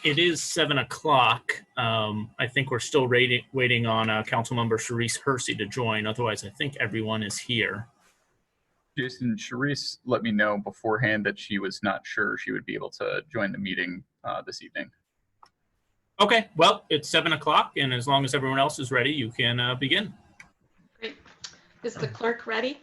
It is 7 o'clock. I think we're still waiting on Councilmember Sharice Hersey to join. Otherwise, I think everyone is here. Jason, Sharice let me know beforehand that she was not sure she would be able to join the meeting this evening. Okay, well, it's 7 o'clock, and as long as everyone else is ready, you can begin. Great. Is the clerk ready?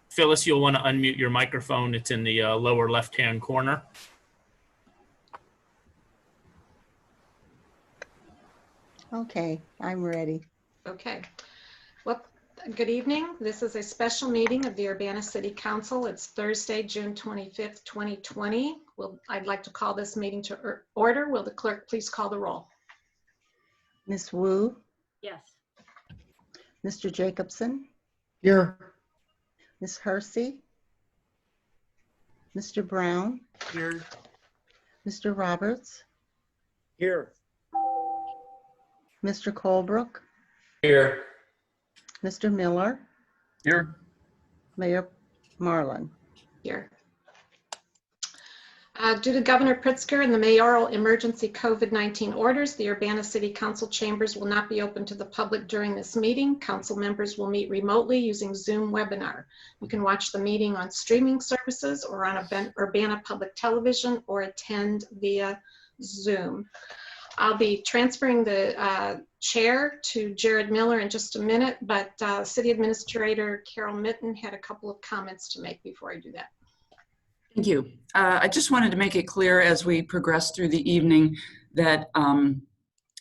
Phyllis, you'll want to unmute your microphone. It's in the lower left-hand corner. Okay, I'm ready. Okay. Well, good evening. This is a special meeting of the Urbana City Council. It's Thursday, June 25th, 2020. I'd like to call this meeting to order. Will the clerk please call the roll? Ms. Wu, Yes. Mr. Jacobson, Here. Ms. Hersey, Mr. Brown, Here. Mr. Roberts, Here. Mr. Colebrook, Here. Mr. Miller, Here. Mayor Marlin. Here. Due to Governor Pritzker and the mayoral emergency COVID-19 orders, the Urbana City Council chambers will not be open to the public during this meeting. Council members will meet remotely using Zoom webinar. You can watch the meeting on streaming services or on Urbana Public Television or attend via Zoom. I'll be transferring the chair to Jared Miller in just a minute, but City Administrator Carol Mitten had a couple of comments to make before I do that. Thank you. I just wanted to make it clear as we progress through the evening that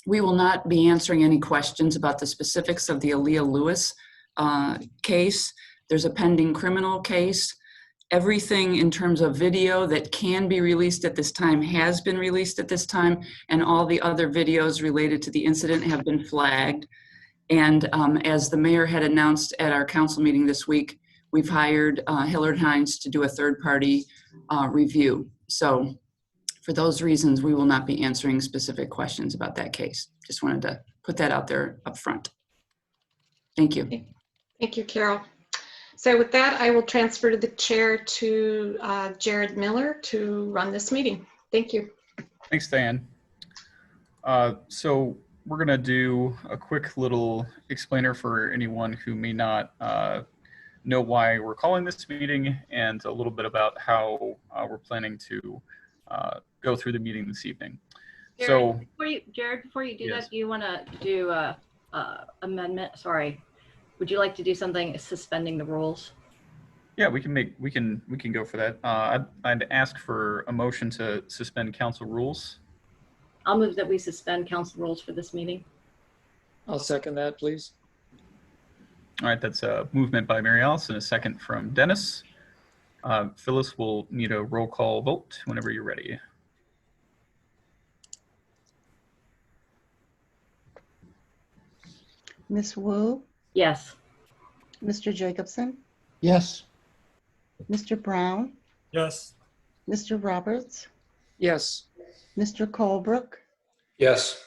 we will not be answering any questions about the specifics of the Aaliyah Lewis case. There's a pending criminal case. Everything in terms of video that can be released at this time has been released at this time, and all the other videos related to the incident have been flagged. And as the mayor had announced at our council meeting this week, we've hired Hillard Hines to do a third-party review. So for those reasons, we will not be answering specific questions about that case. Just wanted to put that out there up front. Thank you. Thank you, Carol. So with that, I will transfer the chair to Jared Miller to run this meeting. Thank you. Thanks, Diane. So we're going to do a quick little explainer for anyone who may not know why we're calling this meeting, and a little bit about how we're planning to go through the meeting this evening. Jared, before you do Yes. that, do you want to do a amendment? Sorry, would you like to do something suspending the rules? Yeah, we can go for that. I'd ask for a motion to suspend council rules. I'll move that we suspend council rules for this meeting. I'll second that, please. All right, that's a movement by Mary Alice and a second from Dennis. Phyllis will need a roll call vote whenever you're ready. Ms. Wu, Yes. Mr. Jacobson, Yes. Mr. Brown, Yes. Mr. Roberts, Yes. Mr. Colebrook, Yes.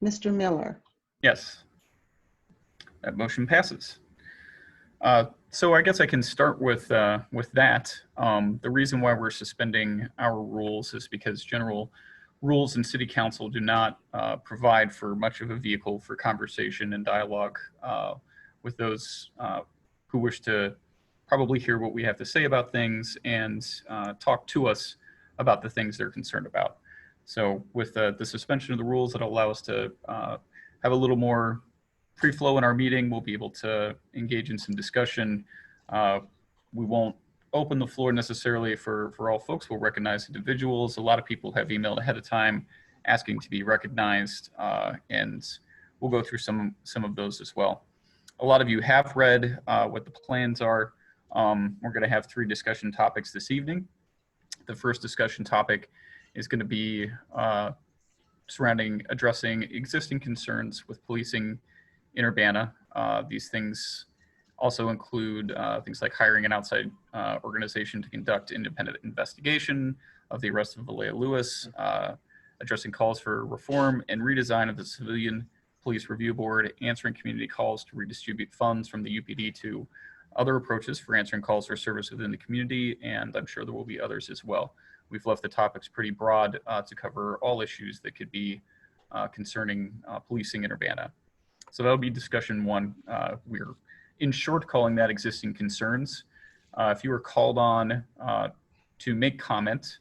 Mr. Miller. Yes, that motion passes. So I guess I can start with that. The reason why we're suspending our rules is because general rules in City Council do not provide for much of a vehicle for conversation and dialogue with those who wish to probably hear what we have to say about things and talk to us about the things they're concerned about. So with the suspension of the rules that allow us to have a little more free flow in our meeting, we'll be able to engage in some discussion. We won't open the floor necessarily for all folks. We'll recognize individuals. A lot of people have emailed ahead of time asking to be recognized, and we'll go through some of those as well. A lot of you have read what the plans are. We're going to have 3 discussion topics this evening. The first discussion topic is going to be surrounding addressing existing concerns with policing in Urbana. These things also include things like hiring an outside organization to conduct independent investigation of the arrest of Aaliyah Lewis, addressing calls for reform and redesign of the Civilian Police Review Board, answering community calls to redistribute funds from the UPD to other approaches for answering calls for service within the community, and I'm sure there will be others as well. We've left the topics pretty broad to cover all issues that could be concerning policing in Urbana. So that'll be discussion one. We're in short calling that existing concerns. If you were called on to make comment,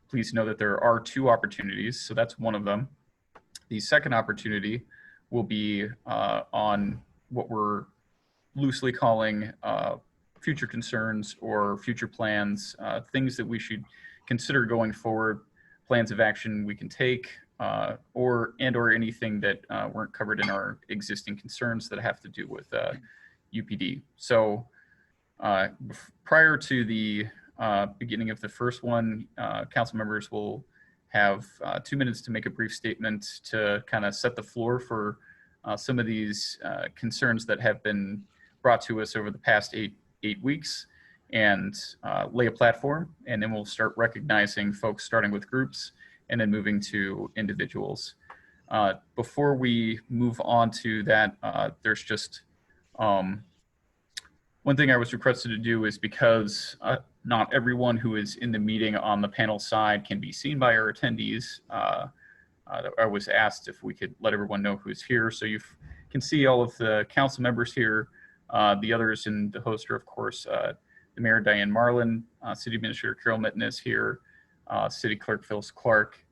please know that there are two opportunities. So that's one of them. The second opportunity will be on what we're loosely calling future concerns or future plans, things that we should consider going forward, plans of action we can take, or anything that weren't covered in our existing concerns that have to do with UPD. So prior to the beginning of the first one, council members will have 2 minutes to make a brief statement to kind of set the floor for some of these concerns that have been brought to us over the past eight weeks, and lay a platform. And then we'll start recognizing folks, starting with groups and then moving to individuals. Before we move on to that, there's just one thing I was requested to do is because not everyone who is in the meeting on the panel side can be seen by our attendees. I was asked if we could let everyone know who's here. So you can see all of the council members here. The others and the host are, of course, the Mayor, Diane Marlin, City Administrator Carol Mitten is here, City Clerk Phyllis Clark,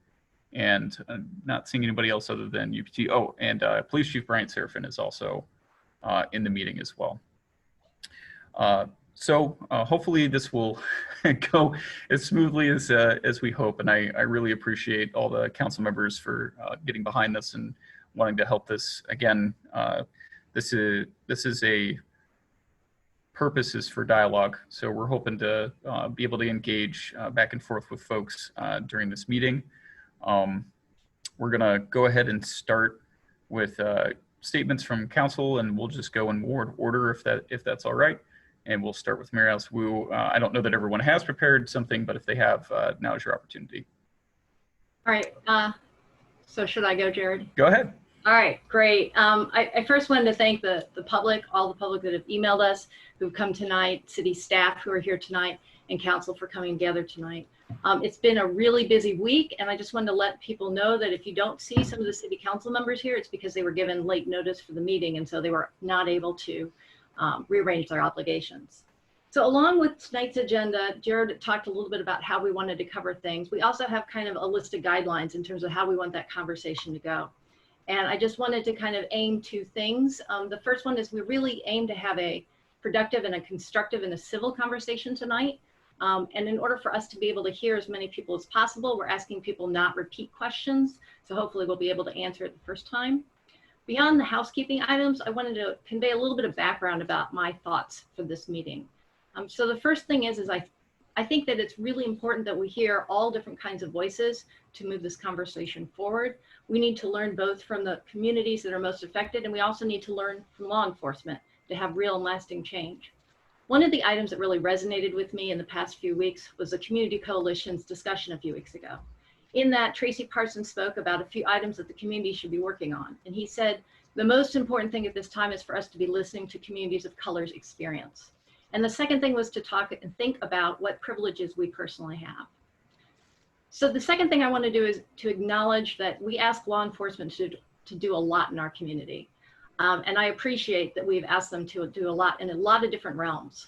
and not seeing anybody else other than UPT. Oh, and Police Chief Bryant Serafin is also in the meeting as well. So hopefully this will go as smoothly as we hope. And I really appreciate all the council members for getting behind this and wanting to help this. Again, this is a purpose is for dialogue. So we're hoping to be able to engage back and forth with folks during this meeting. We're gonna go ahead and start with statements from council, and we'll just go in order if that's all right. And we'll start with Mary Alice Wu. I don't know that everyone has prepared something, but if they have, now is your opportunity. All right. So should I go, Jared? Go ahead. All right, great. I first wanted to thank the public, all the public that have emailed us, who've come tonight, city staff who are here tonight, and council for coming together tonight. It's been a really busy week, and I just wanted to let people know that if you don't see some of the city council members here, it's because they were given late notice for the meeting, and so they were not able to rearrange their obligations. So along with tonight's agenda, Jared talked a little bit about how we wanted to cover things. We also have kind of a list of guidelines in terms of how we want that conversation to go. And I just wanted to kind of aim two things. The first one is we really aim to have a productive and a constructive and a civil conversation tonight. And in order for us to be able to hear as many people as possible, we're asking people not repeat questions. So hopefully we'll be able to answer it the first time. Beyond the housekeeping items, I wanted to convey a little bit of background about my thoughts for this meeting. So the first thing is I think that it's really important that we hear all different kinds of voices to move this conversation forward. We need to learn both from the communities that are most affected, and we also need to learn from law enforcement to have real and lasting change. One of the items that really resonated with me in the past few weeks was the Community Coalition's discussion a few weeks ago. In that, Tracy Parsons spoke about a few items that the community should be working on. And he said, the most important thing at this time is for us to be listening to communities of color's experience. And the second thing was to talk and think about what privileges we personally have. So the second thing I want to do is to acknowledge that we ask law enforcement to do a lot in our community. And I appreciate that we've asked them to do a lot in a lot of different realms.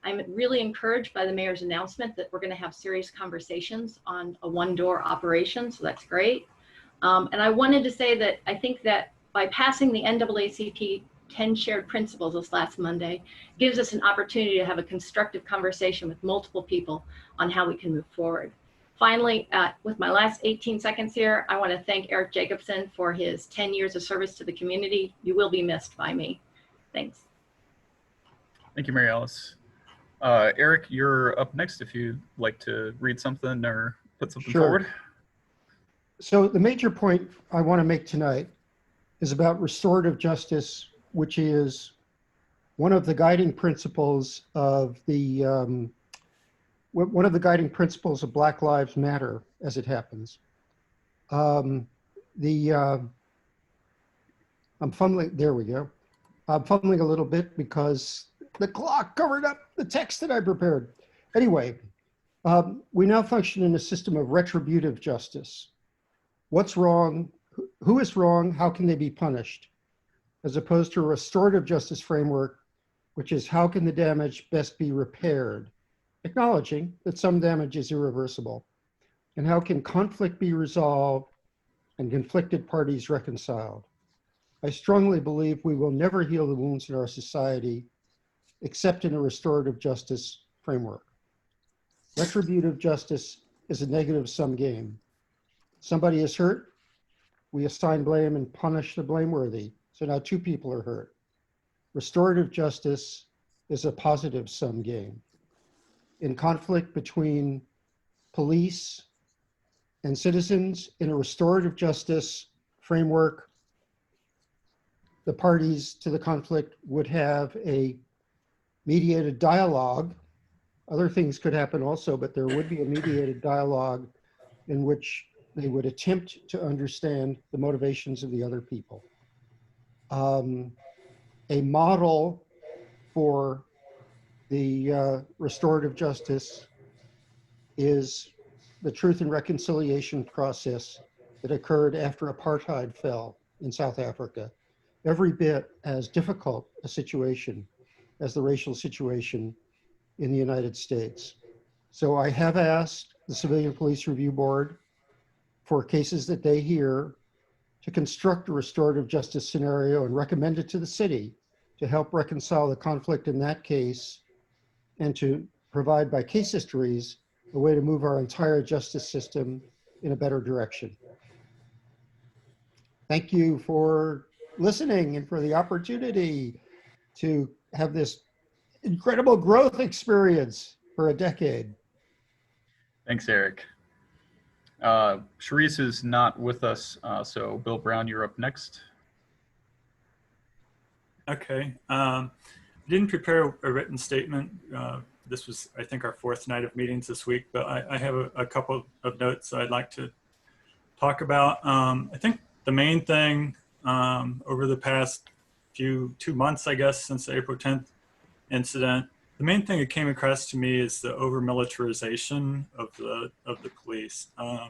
I'm really encouraged by the mayor's announcement that we're going to have serious conversations on a one-door operation, so that's great. And I wanted to say that I think that by passing the NAACP 10 shared principles this last Monday gives us an opportunity to have a constructive conversation with multiple people on how we can move forward. Finally, with my last 18 seconds here, I want to thank Eric Jacobson for his 10 years of service to the community. You will be missed by me. Thanks. Thank you, Mary Alice. Eric, you're up next if you'd like to read something or put something forward. So the major point I want to make tonight is about restorative justice, which is one of the guiding principles of the Black Lives Matter, as it happens. I'm fumbling, there we go. I'm fumbling a little bit because The clock covered up the text that I prepared. Anyway, we now function in a system of retributive justice. What's wrong? Who is wrong? How can they be punished? As opposed to a restorative justice framework, which is how can the damage best be repaired, acknowledging that some damage is irreversible, and how can conflict be resolved and conflicted parties reconciled. I strongly believe we will never heal the wounds in our society except in a restorative justice framework. Retributive justice is a negative-sum game. Somebody is hurt, we assign blame and punish the blameworthy. So now two people are hurt. Restorative justice is a positive-sum game. In conflict between police and citizens in a restorative justice framework, the parties to the conflict would have a mediated dialogue. Other things could happen also, but there would be a mediated dialogue in which they would attempt to understand the motivations of the other people. A model for the restorative justice is the truth and reconciliation process that occurred after apartheid fell in South Africa. Every bit as difficult a situation as the racial situation in the United States. So I have asked the Civilian Police Review Board for cases that they hear to construct a restorative justice scenario and recommend it to the city to help reconcile the conflict in that case and to provide by case histories a way to move our entire justice system in a better direction. Thank you for listening and for the opportunity to have this incredible growth experience for a decade. Thanks, Eric. Sharice is not with us, so Bill Brown, you're up next. Okay. Didn't prepare a written statement. This was, I think, our fourth night of meetings this week, but I have a couple of notes I'd like to talk about. I think the main thing over the past 2 months, I guess, since the April 10th incident, the main thing that came across to me is the over-militarization of the police. I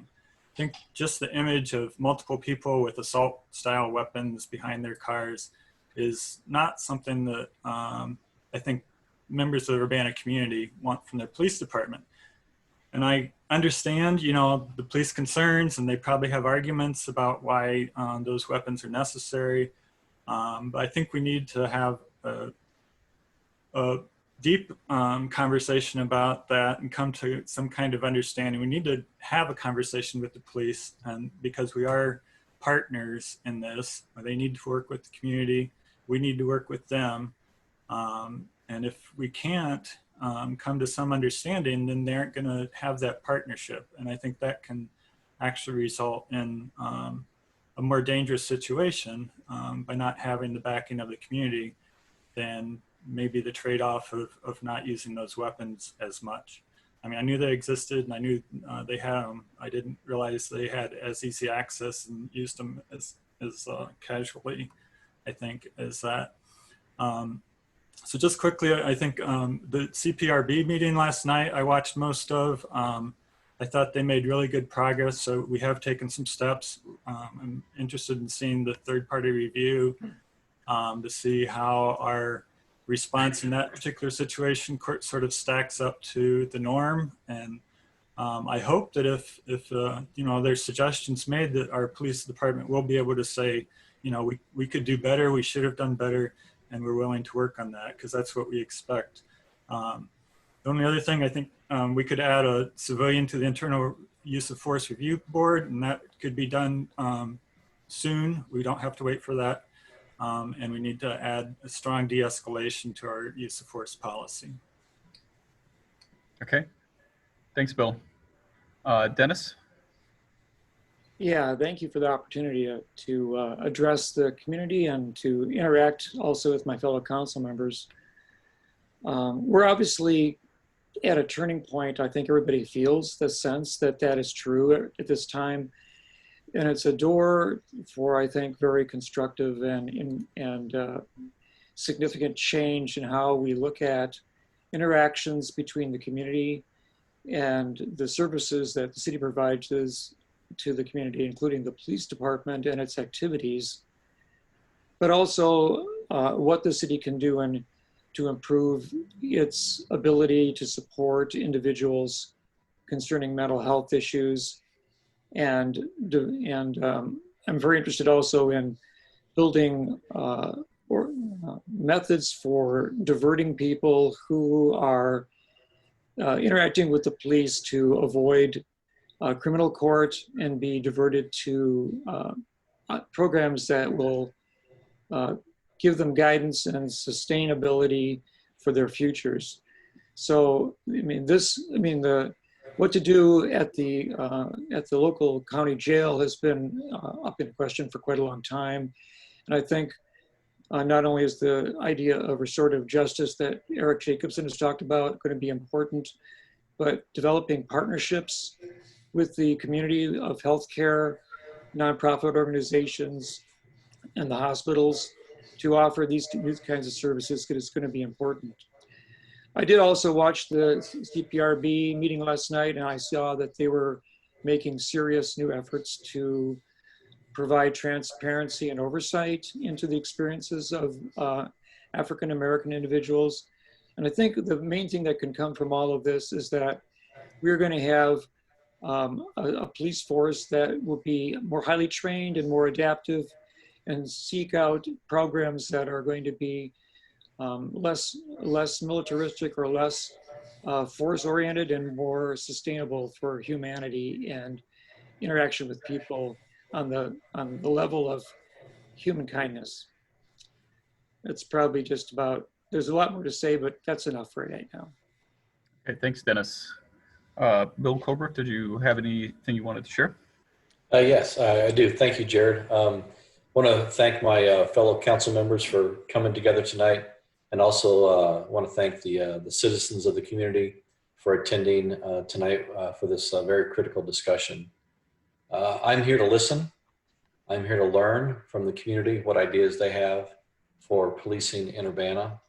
think just the image of multiple people with assault-style weapons behind their cars is not something that I think members of the Urbana community want from their police department. And I understand, you know, the police concerns, and they probably have arguments about why those weapons are necessary. But I think we need to have a deep conversation about that and come to some kind of understanding. We need to have a conversation with the police, and because we are partners in this, they need to work with the community. We need to work with them. And if we can't come to some understanding, then they aren't going to have that partnership. And I think that can actually result in a more dangerous situation by not having the backing of the community than maybe the trade-off of not using those weapons as much. I mean, I knew they existed and I knew they had them. I didn't realize they had as easy access and used them as casually, I think, as that. So just quickly, I think the CPRB meeting last night, I watched most of. I thought they made really good progress. So we have taken some steps. I'm interested in seeing the third-party review to see how our response in that particular situation sort of stacks up to the norm. And I hope that if you know, there's suggestions made, that our police department will be able to say, you know, we could do better, we should have done better, and we're willing to work on that, because that's what we expect. The only other thing, I think we could add a civilian to the Internal Use of Force Review Board, and that could be done soon. We don't have to wait for that. And we need to add a strong de-escalation to our use of force policy. Okay, thanks, Bill. Dennis? Yeah, thank you for the opportunity to address the community and to interact also with my fellow council members. We're obviously at a turning point. I think everybody feels the sense that that is true at this time. And it's a door for, I think, very constructive and significant change in how we look at interactions between the community and the services that the city provides to the community, including the police department and its activities, but also what the city can do to improve its ability to support individuals concerning mental health issues. And I'm very interested also in building methods for diverting people who are interacting with the police to avoid criminal court and be diverted to programs that will give them guidance and sustainability for their futures. So, what to do at the local county jail has been up in question for quite a long time. And I think not only is the idea of restorative justice that Eric Jacobson has talked about going to be important, but developing partnerships with the community of healthcare, nonprofit organizations, and the hospitals to offer these kinds of services is going to be important. I did also watch the CPRB meeting last night, and I saw that they were making serious new efforts to provide transparency and oversight into the experiences of African-American individuals. And I think the main thing that can come from all of this is that we're going to have a police force that will be more highly trained and more adaptive and seek out programs that are going to be less militaristic or less force-oriented and more sustainable for humanity and interaction with people on the level of human kindness. It's probably just about, there's a lot more to say, but that's enough for right now. Okay, thanks, Dennis. Bill Colbrook, did you have anything you wanted to share? Yes, I do. Thank you, Jared. I want to thank my fellow council members for coming together tonight, and also want to thank the citizens of the community for attending tonight for this very critical discussion. I'm here to listen. I'm here to learn from the community what ideas they have for policing in Urbana.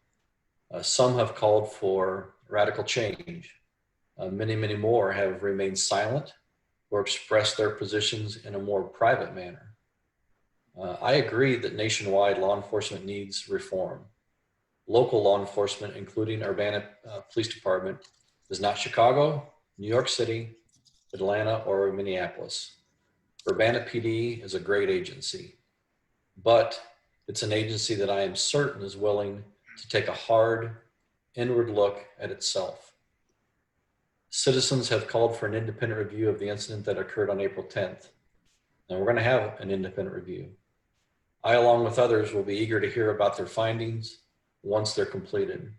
Some have called for radical change. Many, many more have remained silent or expressed their positions in a more private manner. I agree that nationwide law enforcement needs reform. Local law enforcement, including Urbana Police Department, is not Chicago, New York City, Atlanta, or Minneapolis. Urbana PD is a great agency, but it's an agency that I am certain is willing to take a hard inward look at itself. Citizens have called for an independent review of the incident that occurred on April 10th. And we're going to have an independent review. I, along with others, will be eager to hear about their findings once they're completed.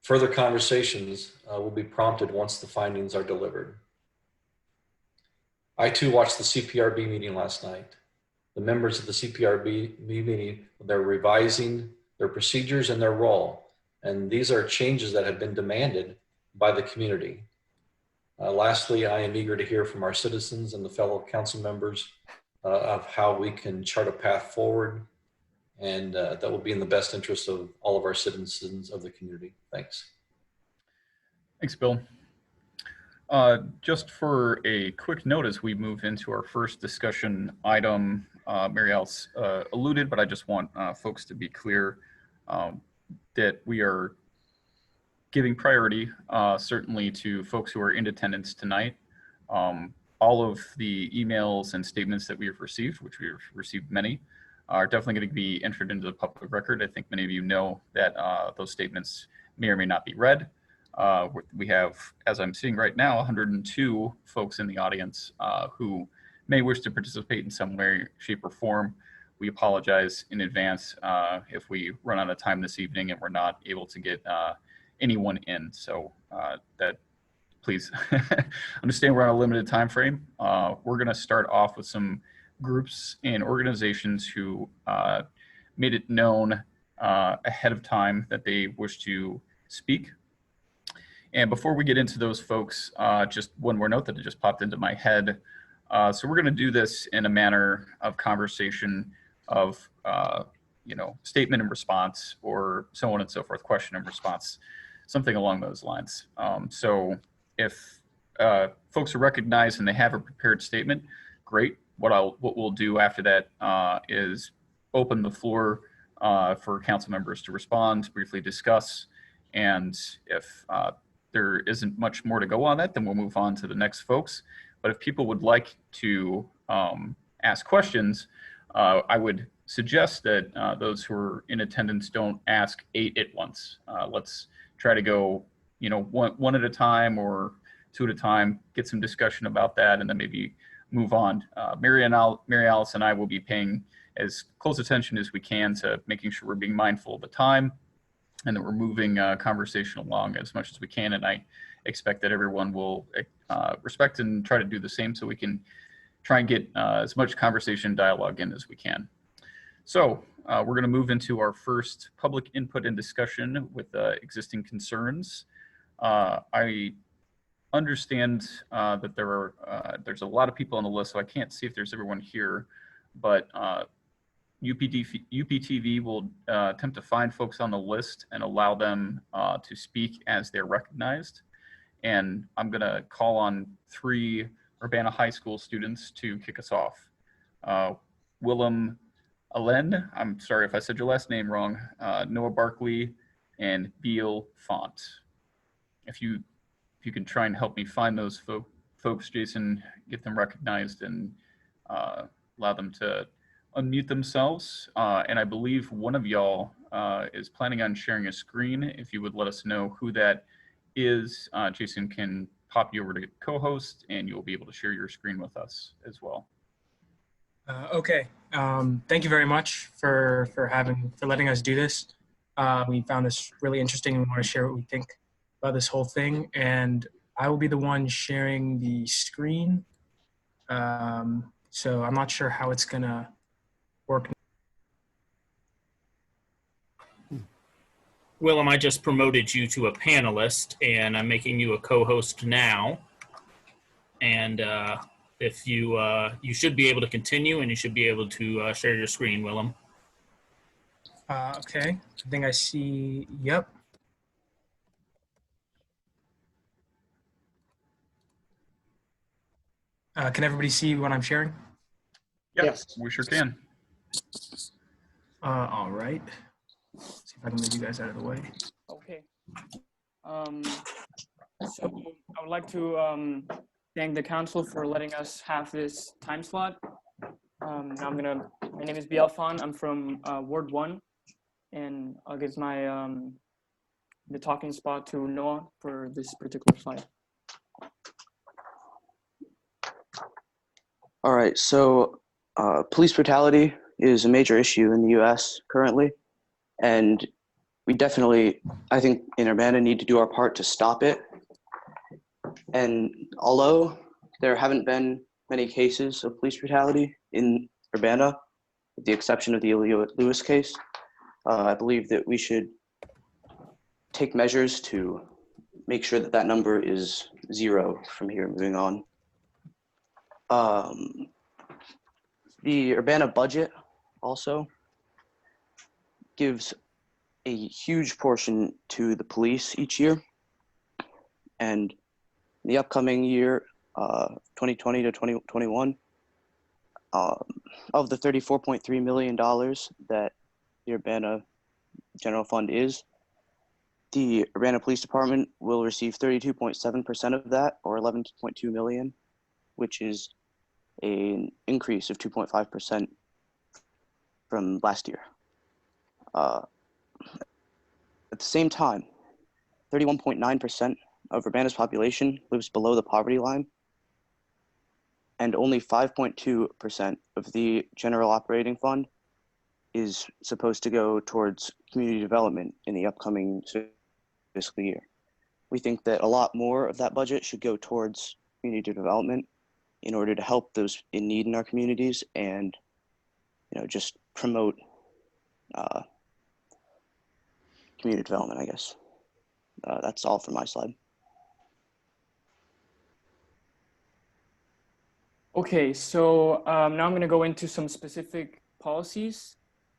Further conversations will be prompted once the findings are delivered. I too watched the CPRB meeting last night. The members of the CPRB meeting, they're revising their procedures and their role. And these are changes that have been demanded by the community. Lastly, I am eager to hear from our citizens and the fellow council members of how we can chart a path forward, and that will be in the best interest of all of our citizens of the community. Thanks. Thanks, Bill. Just for a quick notice, we move into our first discussion item. Mary Alice alluded, but I just want folks to be clear that we are giving priority certainly to folks who are in attendance tonight. All of the emails and statements that we have received, which we have received many, are definitely going to be entered into the public record. I think many of you know that those statements may or may not be read. We have, as I'm seeing right now, 102 folks in the audience who may wish to participate in some way, shape, or form. We apologize in advance if we run out of time this evening and we're not able to get anyone in. So that please understand we're on a limited time frame. We're going to start off with some groups and organizations who made it known ahead of time that they wish to speak. And before we get into those folks, just one more note that just popped into my head. So we're going to do this in a manner of conversation of statement and response, or so on and so forth, question and response, something along those lines. So if folks are recognized and they have a prepared statement, great. What we'll do after that is open the floor for council members to respond, briefly discuss, and if there isn't much more to go on that, then we'll move on to the next folks. But if people would like to ask questions, I would suggest that those who are in attendance don't ask 8 at once. Let's try to go, one at a time or 2 at a time, get some discussion about that, and then maybe move on. Mary Alice and I will be paying as close attention as we can to making sure we're being mindful of the time and that we're moving conversation along as much as we can. And I expect that everyone will respect and try to do the same so we can try and get as much conversation dialogue in as we can. So we're going to move into our first public input and discussion with existing concerns. I understand that there's a lot of people on the list, so I can't see if there's everyone here, but UPTV will attempt to find folks on the list and allow them to speak as they're recognized. And I'm going to call on 3 Urbana High School students to kick us off. Willem Allen, I'm sorry if I said your last name wrong, Noah Barkley, and Beal Font. If you can try and help me find those folks, Jason, get them recognized and allow them to unmute themselves. And I believe one of y'all is planning on sharing a screen. If you would let us know who that is, Jason can pop you over to co-host and you'll be able to share your screen with us as well. Okay. Thank you very much for letting us do this. We found this really interesting and we want to share what we think about this whole thing. And I will be the one sharing the screen. So I'm not sure how it's gonna work. Willem, I just promoted you to a panelist, and I'm making you a co-host now. And if you should be able to continue, and you should be able to share your screen, Willem. Okay. I think I see. Yep. Can everybody see what I'm sharing? Yes, we sure can. All right. Let's see if I can move you guys out of the way. Okay. So I would like to thank the council for letting us have this time slot. My name is Biel Fan. I'm from Ward 1, and I'll give my the talking spot to Noah for this particular slide. All right, so police brutality is a major issue in the U.S. currently, and we definitely, I think, in Urbana need to do our part to stop it. And although there haven't been many cases of police brutality in Urbana, with the exception of the Aaliyah Lewis case, I believe that we should take measures to make sure that that number is 0 from here moving on. The Urbana budget also gives a huge portion to the police each year. And the upcoming year, 2020 to 2021, of the $34.3 million that the Urbana General Fund is, the Urbana Police Department will receive 32.7% of that, or $11.2 million, which is an increase of 2.5% from last year. At the same time, 31.9% of Urbana's population lives below the poverty line, and only 5.2% of the general operating fund is supposed to go towards community development in the upcoming fiscal year. We think that a lot more of that budget should go towards community development in order to help those in need in our communities and, just promote community development, I guess. That's all from my side. Okay, so now I'm going to go into some specific policies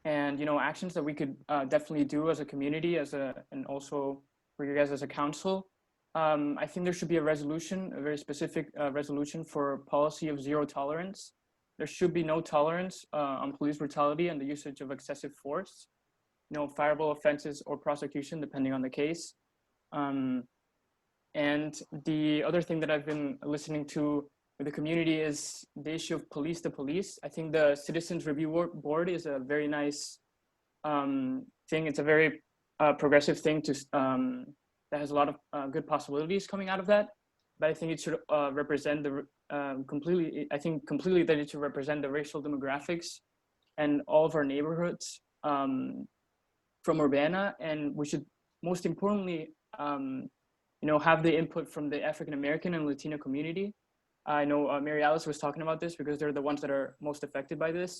and actions that we could definitely do as a community, and also for you guys as a council. I think there should be a resolution, a very specific resolution for policy of zero tolerance. There should be no tolerance on police brutality and the usage of excessive force, fireable offenses or prosecution, depending on the case. And the other thing that I've been listening to with the community is the issue of police to police. I think the Citizens Review Board is a very nice thing. It's a very progressive thing that has a lot of good possibilities coming out of that. But I think it should represent completely that it should represent the racial demographics and all of our neighborhoods from Urbana. And we should, most importantly, have the input from the African American and Latino community. I know Mary Alice was talking about this because they're the ones that are most affected by this.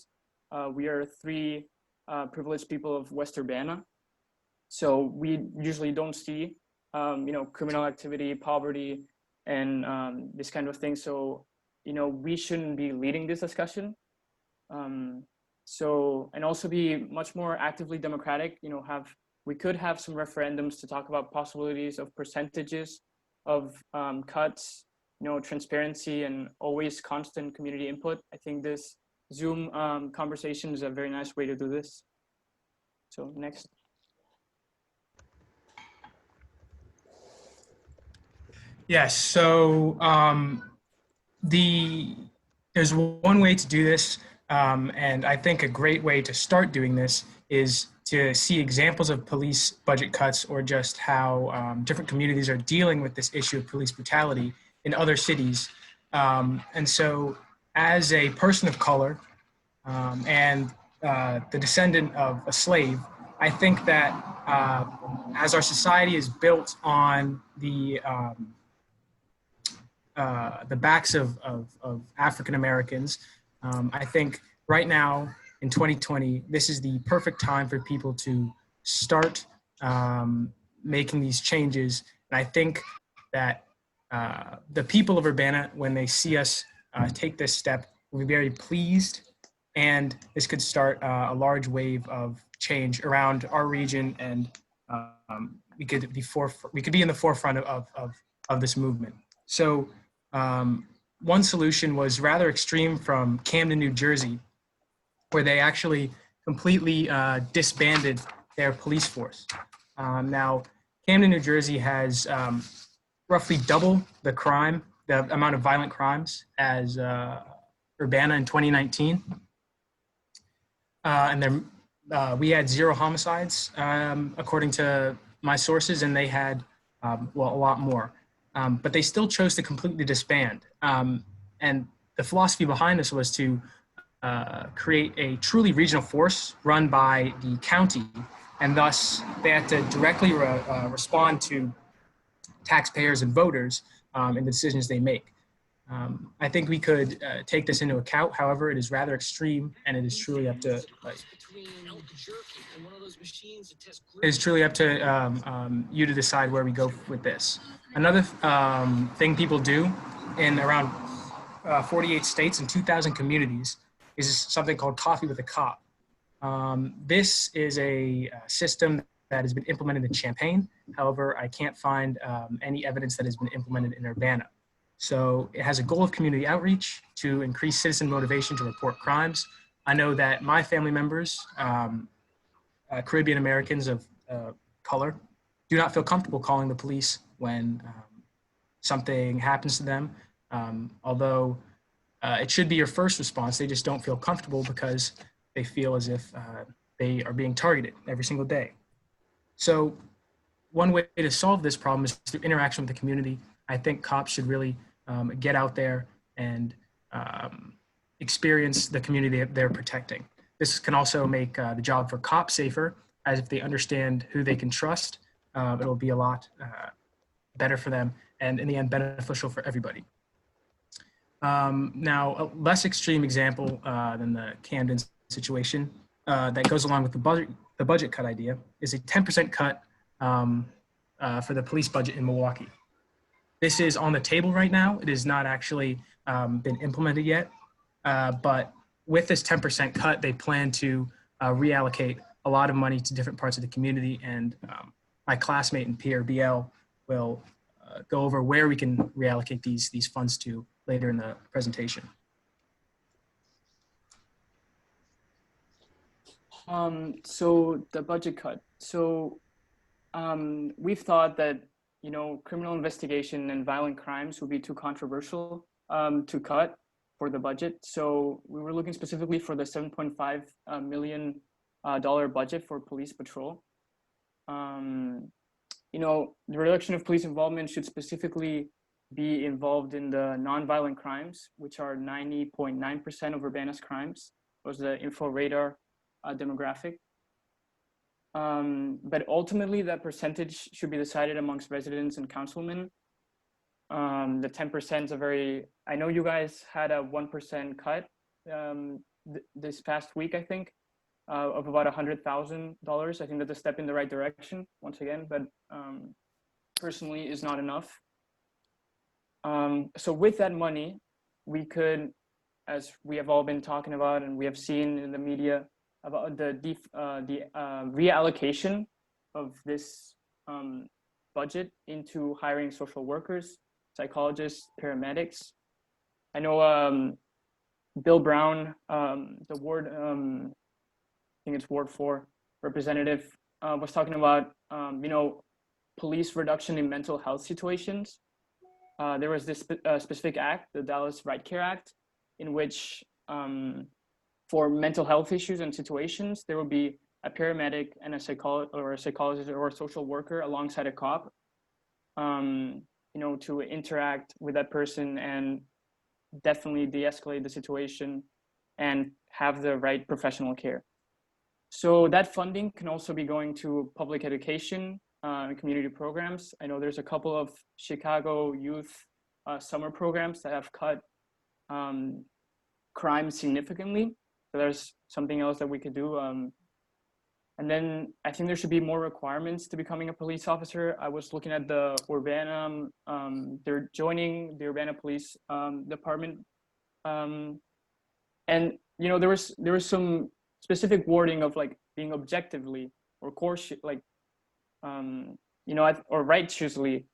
We are three privileged people of West Urbana. So we usually don't see, criminal activity, poverty, and this kind of thing. So, we shouldn't be leading this discussion. And also be much more actively democratic, we could have some referendums to talk about possibilities of percentages of cuts, transparency, and always constant community input. I think this Zoom conversation is a very nice way to do this. So next. Yes, so there's one way to do this, and I think a great way to start doing this is to see examples of police budget cuts, or just how different communities are dealing with this issue of police brutality in other cities. And so as a person of color and the descendant of a slave, I think that as our society is built on the backs of African Americans, I think right now in 2020, this is the perfect time for people to start making these changes. And I think that the people of Urbana, when they see us take this step, will be very pleased. And this could start a large wave of change around our region, and we could be in the forefront of this movement. So one solution was rather extreme from Camden, New Jersey, where they actually completely disbanded their police force. Now, Camden, New Jersey has roughly double the amount of violent crimes as Urbana in 2019. And we had 0 homicides, according to my sources, and they had, a lot more. But they still chose to completely disband. And the philosophy behind this was to create a truly regional force run by the county, and thus they had to directly respond to taxpayers and voters in the decisions they make. I think we could take this into account. However, it is rather extreme, and it is truly up to you to decide where we go with this. Another thing people do in around 48 states and 2,000 communities is something called Coffee with a Cop. This is a system that has been implemented in Champaign. However, I can't find any evidence that has been implemented in Urbana. So it has a goal of community outreach to increase citizen motivation to report crimes. I know that my family members, Caribbean Americans of color, do not feel comfortable calling the police when something happens to them. Although it should be your first response, they just don't feel comfortable because they feel as if they are being targeted every single day. So one way to solve this problem is through interaction with the community. I think cops should really get out there and experience the community they're protecting. This can also make the job for cops safer, as if they understand who they can trust, it'll be a lot better for them, and in the end beneficial for everybody. Now, a less extreme example than the Camden situation that goes along with the budget cut idea is a 10% cut for the police budget in Milwaukee. This is on the table right now. It has not actually been implemented yet, but with this 10% cut, they plan to reallocate a lot of money to different parts of the community. And my classmate and peer, BL, will go over where we can reallocate these funds to later in the presentation. So the budget cut. So we've thought that, criminal investigation and violent crimes would be too controversial to cut for the budget. So we were looking specifically for the $7.5 million budget for police patrol. The reduction of police involvement should specifically be involved in the nonviolent crimes, which are 90.9% of Urbana's crimes. Was the info radar demographic. But ultimately, that percentage should be decided amongst residents and councilmen. The 10% is I know you guys had a 1% cut this past week, I think, of about $100,000. I think that's a step in the right direction, once again, but personally is not enough. So with that money, we could, as we have all been talking about and we have seen in the media, about the reallocation of this budget into hiring social workers, psychologists, paramedics. I know Bill Brown, the ward, I think it's Ward 4 representative, was talking about, police reduction in mental health situations. There was this specific act, the Dallas Right Care Act, in which for mental health issues and situations, there will be a paramedic and a psychologist or a social worker alongside a cop, to interact with that person and definitely de-escalate the situation and have the right professional care. So that funding can also be going to public education and community programs. I know there's a couple of Chicago youth summer programs that have cut crime significantly. So there's something else that we could do. And then I think there should be more requirements to becoming a police officer. I was looking at the Urbana, they're joining the Urbana Police Department. And, there was some specific wording of like being objectively or or righteously.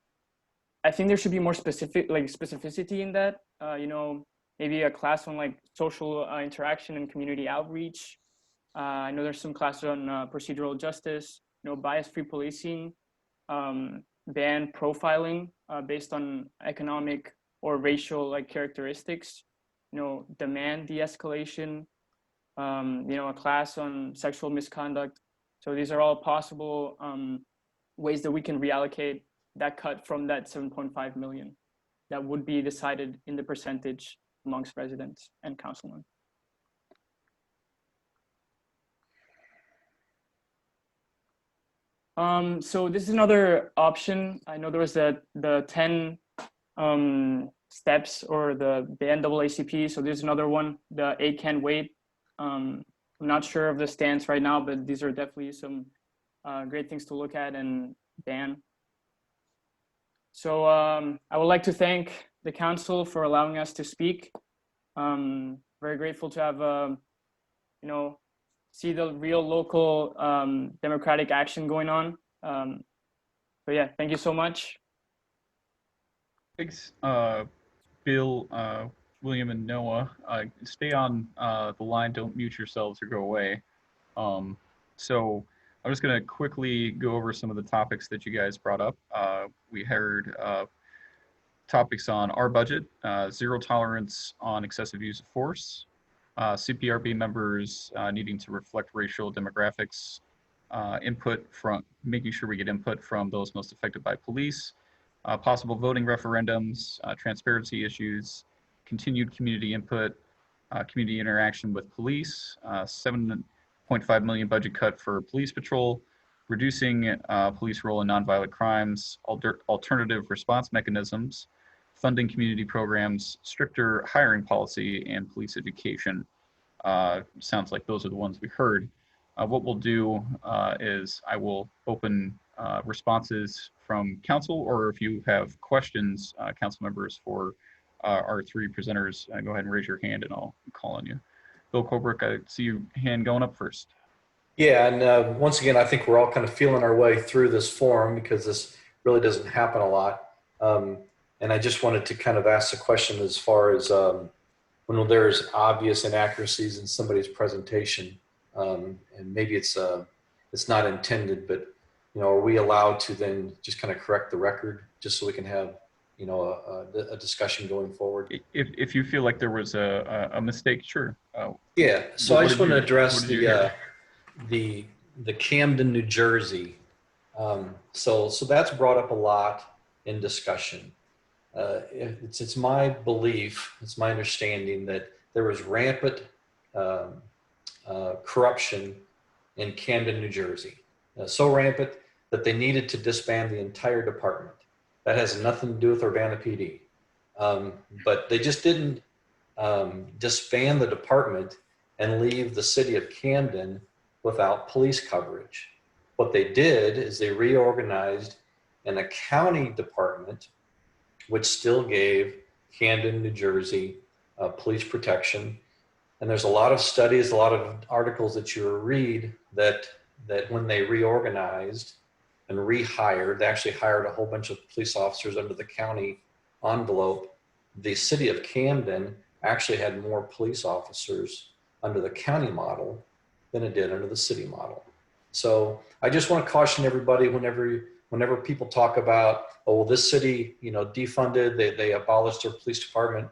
I think there should be more specificity in that, maybe a class on like social interaction and community outreach. I know there's some classes on procedural justice, bias-free policing, ban profiling based on economic or racial characteristics, demand de-escalation, a class on sexual misconduct. So these are all possible ways that we can reallocate that cut from that 7.5 million that would be decided in the percentage amongst residents and councilmen. So this is another option. I know there was the 10 steps or the NAACP. So there's another one, the 8 can wait. I'm not sure of the stance right now, but these are definitely some great things to look at and ban. So I would like to thank the council for allowing us to speak. Very grateful to have, see the real local democratic action going on. So yeah, thank you so much. Thanks, Bill, William, and Noah. Stay on the line. Don't mute yourselves or go away. So I'm just going to quickly go over some of the topics that you guys brought up. We heard topics on our budget, zero tolerance on excessive use of force, CPRB members needing to reflect racial demographics, input from making sure we get input from those most affected by police, possible voting referendums, transparency issues, continued community input, community interaction with police, 7.5 million budget cut for police patrol, reducing police role in nonviolent crimes, alternative response mechanisms, funding community programs, stricter hiring policy, and police education. Sounds like those are the ones we heard. What we'll do is I will open responses from council, or if you have questions, council members, for our 3 presenters, go ahead and raise your hand and I'll call on you. Bill Colbrook, I see your hand going up first. Yeah, and once again, I think we're all kind of feeling our way through this forum because this really doesn't happen a lot. And I just wanted to kind of ask the question as far as when there's obvious inaccuracies in somebody's presentation, and maybe it's not intended, but are we allowed to then just kind of correct the record just so we can have a discussion going forward? If you feel like there was a mistake, sure. Yeah. So I just want to address what did you hear? the Camden, New Jersey. So that's brought up a lot in discussion. It's my belief, it's my understanding that there was rampant corruption in Camden, New Jersey. So rampant that they needed to disband the entire department. That has nothing to do with Urbana PD. But they just didn't disband the department and leave the city of Camden without police coverage. What they did is they reorganized an county department, which still gave Camden, New Jersey, police protection. And there's a lot of studies, a lot of articles that you read that when they reorganized and rehired, they actually hired a whole bunch of police officers under the county envelope. The city of Camden actually had more police officers under the county model than it did under the city model. So I just want to caution everybody whenever people talk about, oh, well, this city, defunded, they abolished their police department.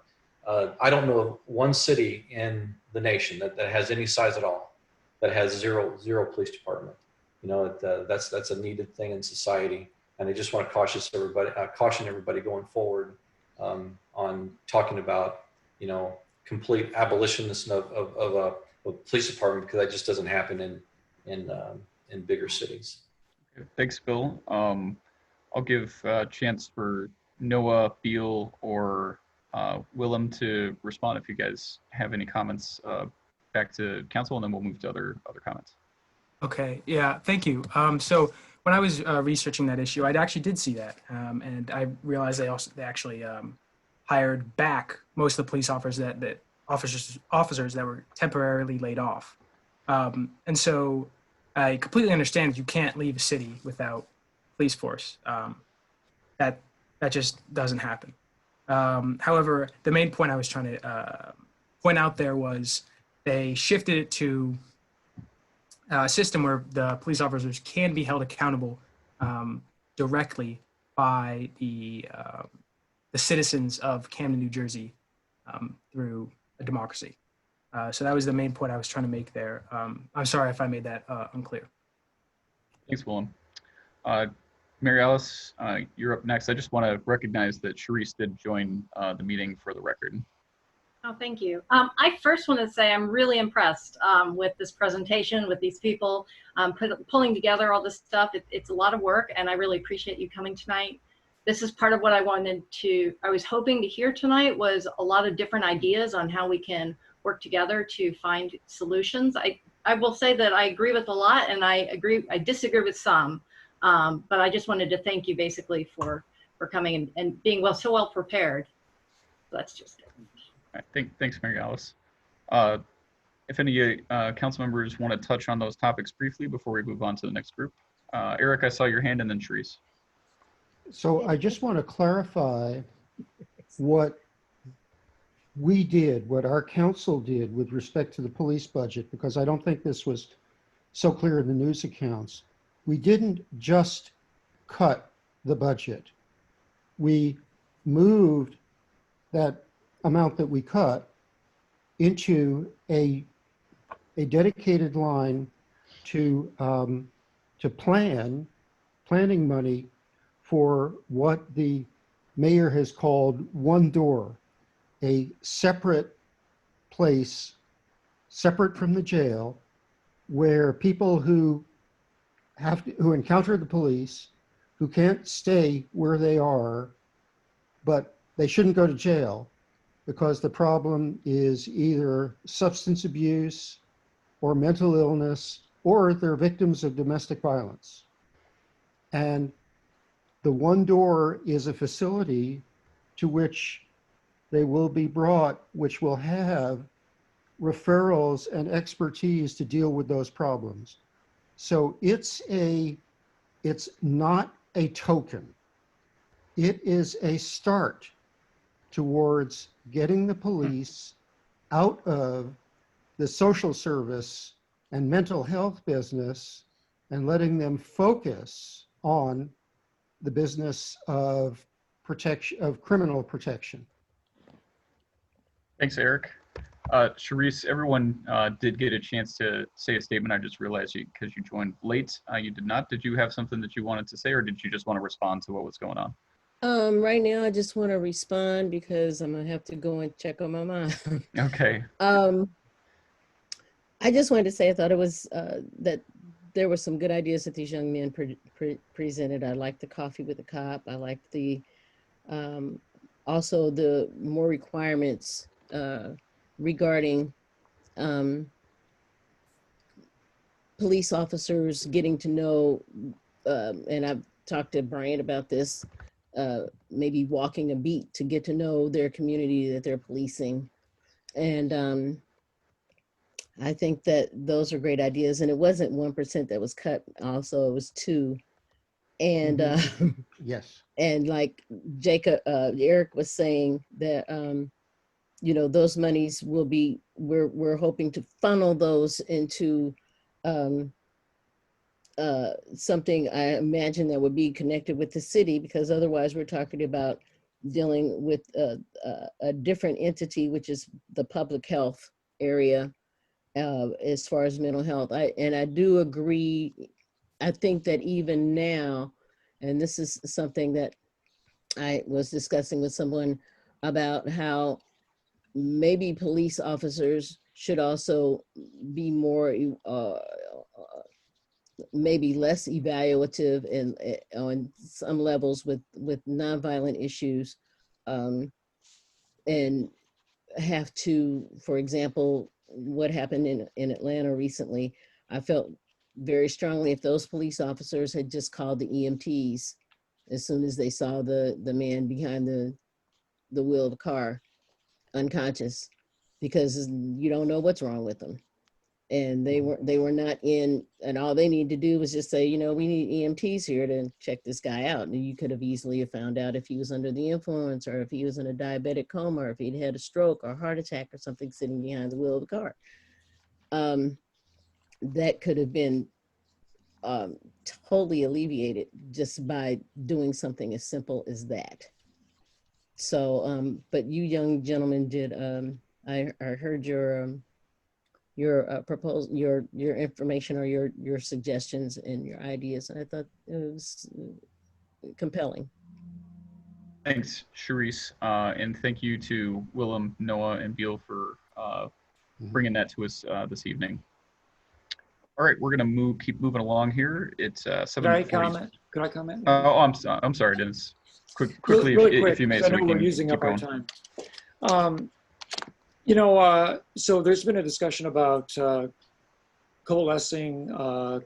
I don't know of one city in the nation that has any size at all that has zero police department. That's a needed thing in society. And I just want to caution everybody going forward on talking about, complete abolitionist of a police department, because that just doesn't happen in bigger cities. Thanks, Bill. I'll give a chance for Noah, Beal, or Willem to respond if you guys have any comments back to council, and then we'll move to other comments. Okay, yeah, thank you. So when I was researching that issue, I actually did see that, and I realized they actually hired back most of the police officers that were temporarily laid off. And so I completely understand you can't leave a city without police force. That just doesn't happen. However, the main point I was trying to point out there was they shifted it to a system where the police officers can be held accountable directly by the citizens of Camden, New Jersey, through a democracy. So that was the main point I was trying to make there. I'm sorry if I made that unclear. Thanks, Willem. Mary Alice, you're up next. I just want to recognize that Sharice did join the meeting for the record. Oh, thank you. I first want to say I'm really impressed with this presentation, with these people pulling together all this stuff. It's a lot of work, and I really appreciate you coming tonight. This is part of what I was hoping to hear tonight, was a lot of different ideas on how we can work together to find solutions. I will say that I agree with a lot, and I disagree with some, but I just wanted to thank you basically for coming and being so well prepared. So that's just it. All right, thanks, Mary Alice. If any council members want to touch on those topics briefly before we move on to the next group. Eric, I saw your hand, and then Sharice. So I just want to clarify what we did, what our council did with respect to the police budget, because I don't think this was so clear in the news accounts. We didn't just cut the budget. We moved that amount that we cut into a dedicated line to planning money for what the mayor has called one door, a separate place, separate from the jail, where people who encounter the police, who can't stay where they are, but they shouldn't go to jail because the problem is either substance abuse or mental illness, or they're victims of domestic violence. And the one door is a facility to which they will be brought, which will have referrals and expertise to deal with those problems. So it's not a token. It is a start towards getting the police out of the social service and mental health business and letting them focus on the business of protection, of criminal protection. Thanks, Eric. Sharice, everyone did get a chance to say a statement. I just realized because you joined late, you did not. Did you have something that you wanted to say, or did you just want to respond to what was going on? Right now, I just want to respond because I'm gonna have to go and check on my mom. Okay. I just wanted to say I thought it was that there were some good ideas that these young men presented. I liked the coffee with the cop. I liked the also the more requirements regarding police officers getting to know, and I've talked to Brian about this, maybe walking a beat to get to know their community that they're policing. And I think that those are great ideas. And it wasn't 1% that was cut. Also, it was 2%. And Yes. and like Jacob, Eric was saying that you know, those monies will be, we're hoping to funnel those into something I imagine that would be connected with the city, because otherwise we're talking about dealing with a different entity, which is the public health area as far as mental health. I do agree. I think that even now, and this is something that I was discussing with someone about, how maybe police officers should also be more maybe less evaluative and on some levels with nonviolent issues, and have to, for example, what happened in Atlanta recently, I felt very strongly if those police officers had just called the EMTs as soon as they saw the man behind the wheel of the car unconscious, because you don't know what's wrong with them. And they were not in, and all they need to do was just say, you know, we need EMTs here to check this guy out. And you could have easily found out if he was under the influence, or if he was in a diabetic coma, or if he'd had a stroke or a heart attack or something sitting behind the wheel of the car. That could have been totally alleviated just by doing something as simple as that. So, but you young gentlemen did, I heard your proposal, your information, or your suggestions and your ideas, and I thought it was compelling. Thanks, Sharice, and thank you to Willem, Noah, and Beal for bringing that to us this evening. All right, we're gonna keep moving along here. It's 7:40. Could I comment? Oh, I'm sorry, Dennis. Quickly, really quick, if you may, I so know we we're can using keep up our going. time. You know, so there's been a discussion about coalescing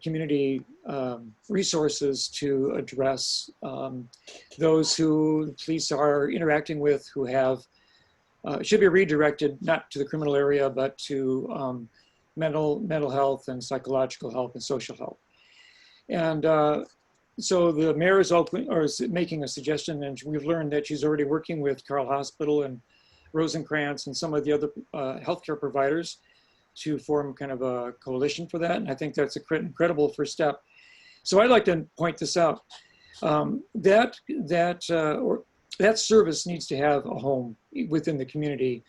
community resources to address those who the police are interacting with, who have should be redirected not to the criminal area, but to mental health and psychological health and social health. And so the mayor is making a suggestion, and we've learned that she's already working with Carl Hospital and Rosencrantz and some of the other healthcare providers to form kind of a coalition for that. And I think that's an incredible first step. So I'd like to point this out. That service needs to have a home within the community.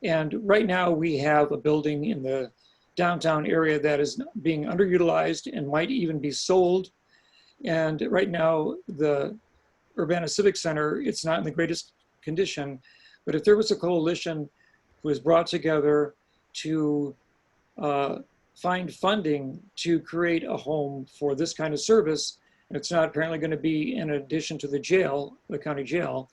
And right now we have a building in the downtown area that is being underutilized and might even be sold. And right now the Urbana Civic Center, it's not in the greatest condition, but if there was a coalition who was brought together to find funding to create a home for this kind of service, and it's not apparently going to be in addition to the jail, the county jail,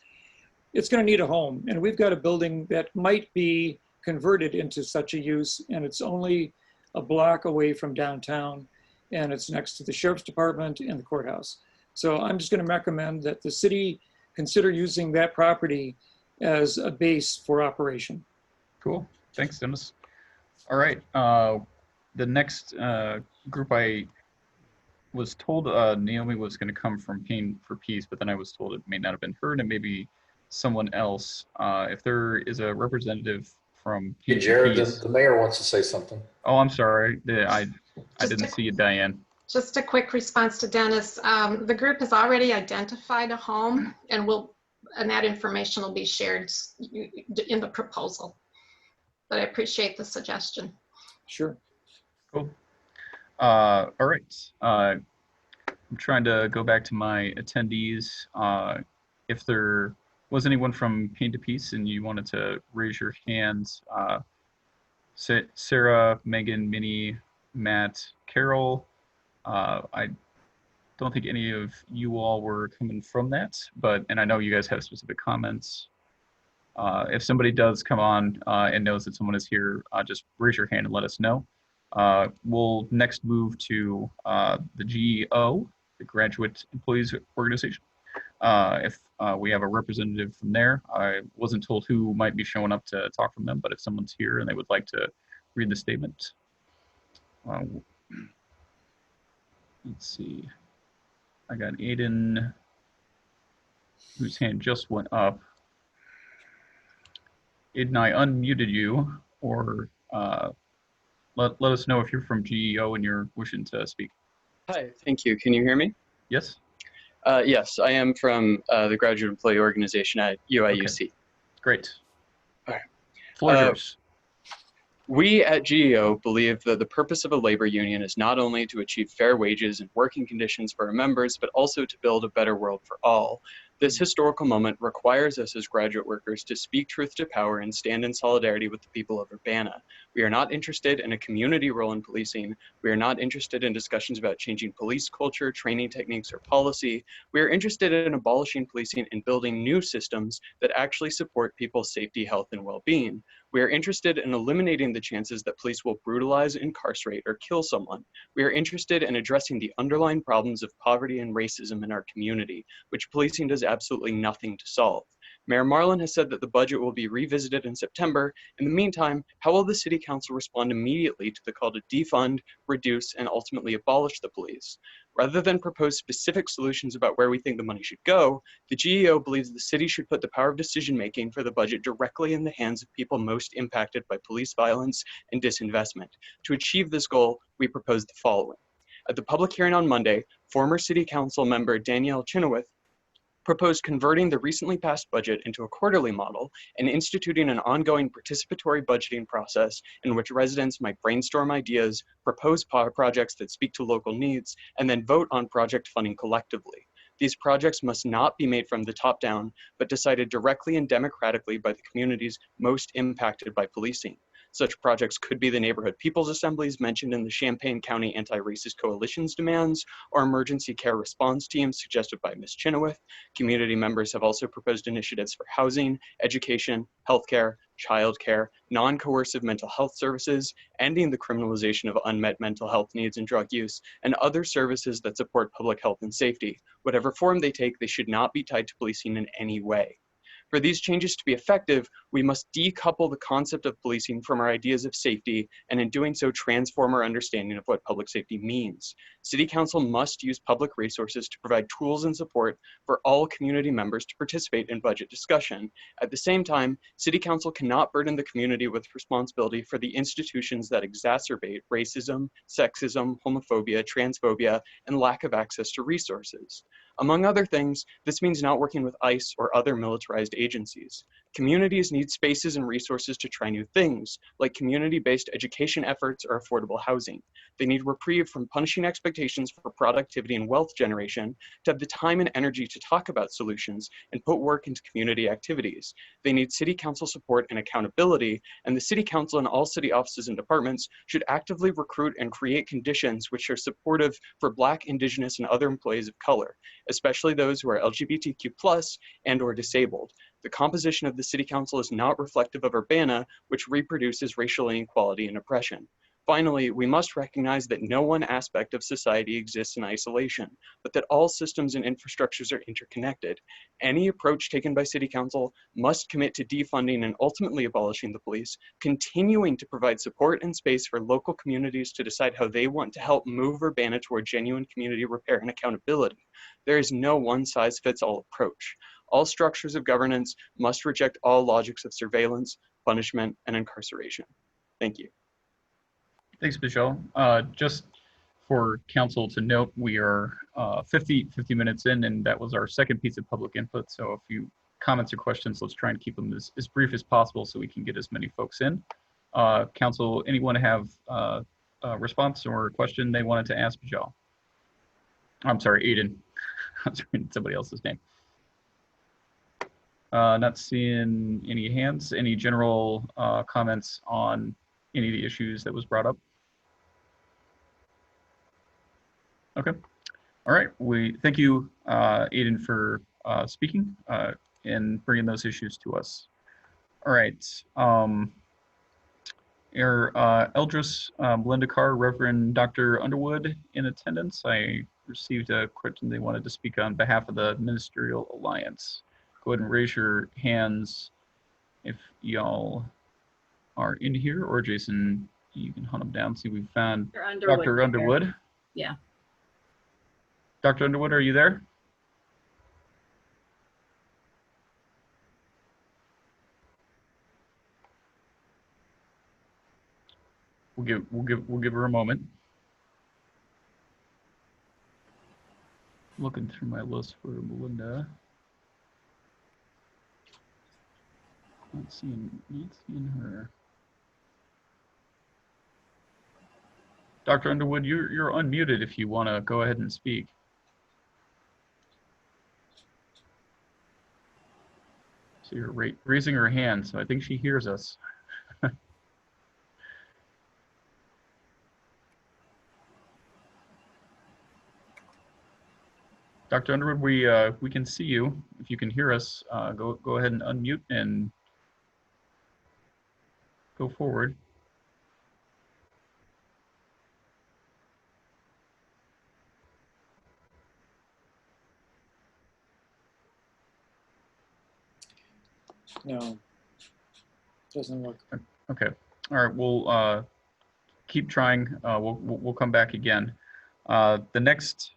it's going to need a home. And we've got a building that might be converted into such a use, and it's only a block away from downtown, and it's next to the sheriff's department and the courthouse. So I'm just going to recommend that the city consider using that property as a base for operation. Cool. Thanks, Dennis. All right. The next group I was told Naomi was going to come from Pain for Peace, but then I was told it may not have been her and maybe someone else. If there is a representative from Hey, Pain for Jared, Peace. the mayor wants to say something. Oh, I'm sorry. I Just didn't a- see you, Diane. Just a quick response to Dennis. The group has already identified a home and that information will be shared in the proposal. But I appreciate the suggestion. Sure. Cool. All right. I'm trying to go back to my attendees. If there was anyone from Pain to Peace and you wanted to raise your hands, Sarah, Megan, Minnie, Matt, Carol. I don't think any of you all were coming from that, and I know you guys have specific comments. If somebody does come on and knows that someone is here, just raise your hand and let us know. We'll next move to the GEO, the Graduate Employees Organization. If we have a representative from there, I wasn't told who might be showing up to talk from them, but if someone's here and they would like to read the statement. Let's see. I got Aiden, whose hand just went up. Aiden, I unmuted you, or let us know if you're from GEO and you're wishing to speak. Hi, thank you. Can you hear me? Yes? Yes, I am from the Graduate Employee Organization at UIUC. Okay. Great. All right. Floor is yours. We at GEO believe that the purpose of a labor union is not only to achieve fair wages and working conditions for our members, but also to build a better world for all. This historical moment requires us as graduate workers to speak truth to power and stand in solidarity with the people of Urbana. We are not interested in a community role in policing. We are not interested in discussions about changing police culture, training techniques, or policy. We are interested in abolishing policing and building new systems that actually support people's safety, health, and well-being. We are interested in eliminating the chances that police will brutalize, incarcerate, or kill someone. We are interested in addressing the underlying problems of poverty and racism in our community, which policing does absolutely nothing to solve. Mayor Marlin has said that the budget will be revisited in September. In the meantime, how will the City Council respond immediately to the call to defund, reduce, and ultimately abolish the police? Rather than propose specific solutions about where we think the money should go, the GEO believes the city should put the power of decision-making for the budget directly in the hands of people most impacted by police violence and disinvestment. To achieve this goal, we propose the following. At the public hearing on Monday, former City Council member Danielle Chenoweth proposed converting the recently passed budget into a quarterly model and instituting an ongoing participatory budgeting process in which residents might brainstorm ideas, propose projects that speak to local needs, and then vote on project funding collectively. These projects must not be made from the top down, but decided directly and democratically by the communities most impacted by policing. Such projects could be the neighborhood people's assemblies mentioned in the Champaign County Anti-Racist Coalition's demands, or emergency care response teams suggested by Ms. Chenoweth. Community members have also proposed initiatives for housing, education, healthcare, childcare, non-coercive mental health services, ending the criminalization of unmet mental health needs and drug use, and other services that support public health and safety. Whatever form they take, they should not be tied to policing in any way. For these changes to be effective, we must decouple the concept of policing from our ideas of safety, and in doing so, transform our understanding of what public safety means. City Council must use public resources to provide tools and support for all community members to participate in budget discussion. At the same time, City Council cannot burden the community with responsibility for the institutions that exacerbate racism, sexism, homophobia, transphobia, and lack of access to resources. Among other things, this means not working with ICE or other militarized agencies. Communities need spaces and resources to try new things, like community-based education efforts or affordable housing. They need reprieve from punishing expectations for productivity and wealth generation to have the time and energy to talk about solutions and put work into community activities. They need City Council support and accountability, and the City Council and all city offices and departments should actively recruit and create conditions which are supportive for Black, Indigenous, and other employees of color, especially those who are LGBTQ+ and or disabled. The composition of the City Council is not reflective of Urbana, which reproduces racial inequality and oppression. Finally, we must recognize that no one aspect of society exists in isolation, but that all systems and infrastructures are interconnected. Any approach taken by City Council must commit to defunding and ultimately abolishing the police, continuing to provide support and space for local communities to decide how they want to help move Urbana toward genuine community repair and accountability. There is no one-size-fits-all approach. All structures of governance must reject all logics of surveillance, punishment, and incarceration. Thank you. Thanks, Michelle. Just for council to note, we are 50 minutes in, and that was our second piece of public input. So if you comments or questions, let's try and keep them as brief as possible so we can get as many folks in. Council, anyone have a response or a question they wanted to ask Michelle? I'm sorry, Aiden. I was reading somebody else's name. Not seeing any hands. Any general comments on any of the issues that was brought up? Okay. All right. We thank you, Aiden, for speaking and bringing those issues to us. All right. Eldris, Melinda Carr, Reverend Dr. Underwood in attendance. I received a question they wanted to speak on behalf of the Ministerial Alliance. Go ahead and raise your hands if y'all are in here, or Jason, you can hunt them down. See, we found Dr. Underwood. Yeah. Dr. Underwood, are you there? We'll give her a moment. Looking through my list for Melinda. Not seeing her. Dr. Underwood, you're unmuted if you want to go ahead and speak. So you're raising her hand, so I think she hears us. Dr. Underwood, we can see you. If you can hear us, go ahead and unmute and go forward. No, doesn't look. Okay. All right. We'll keep trying. We'll come back again. The next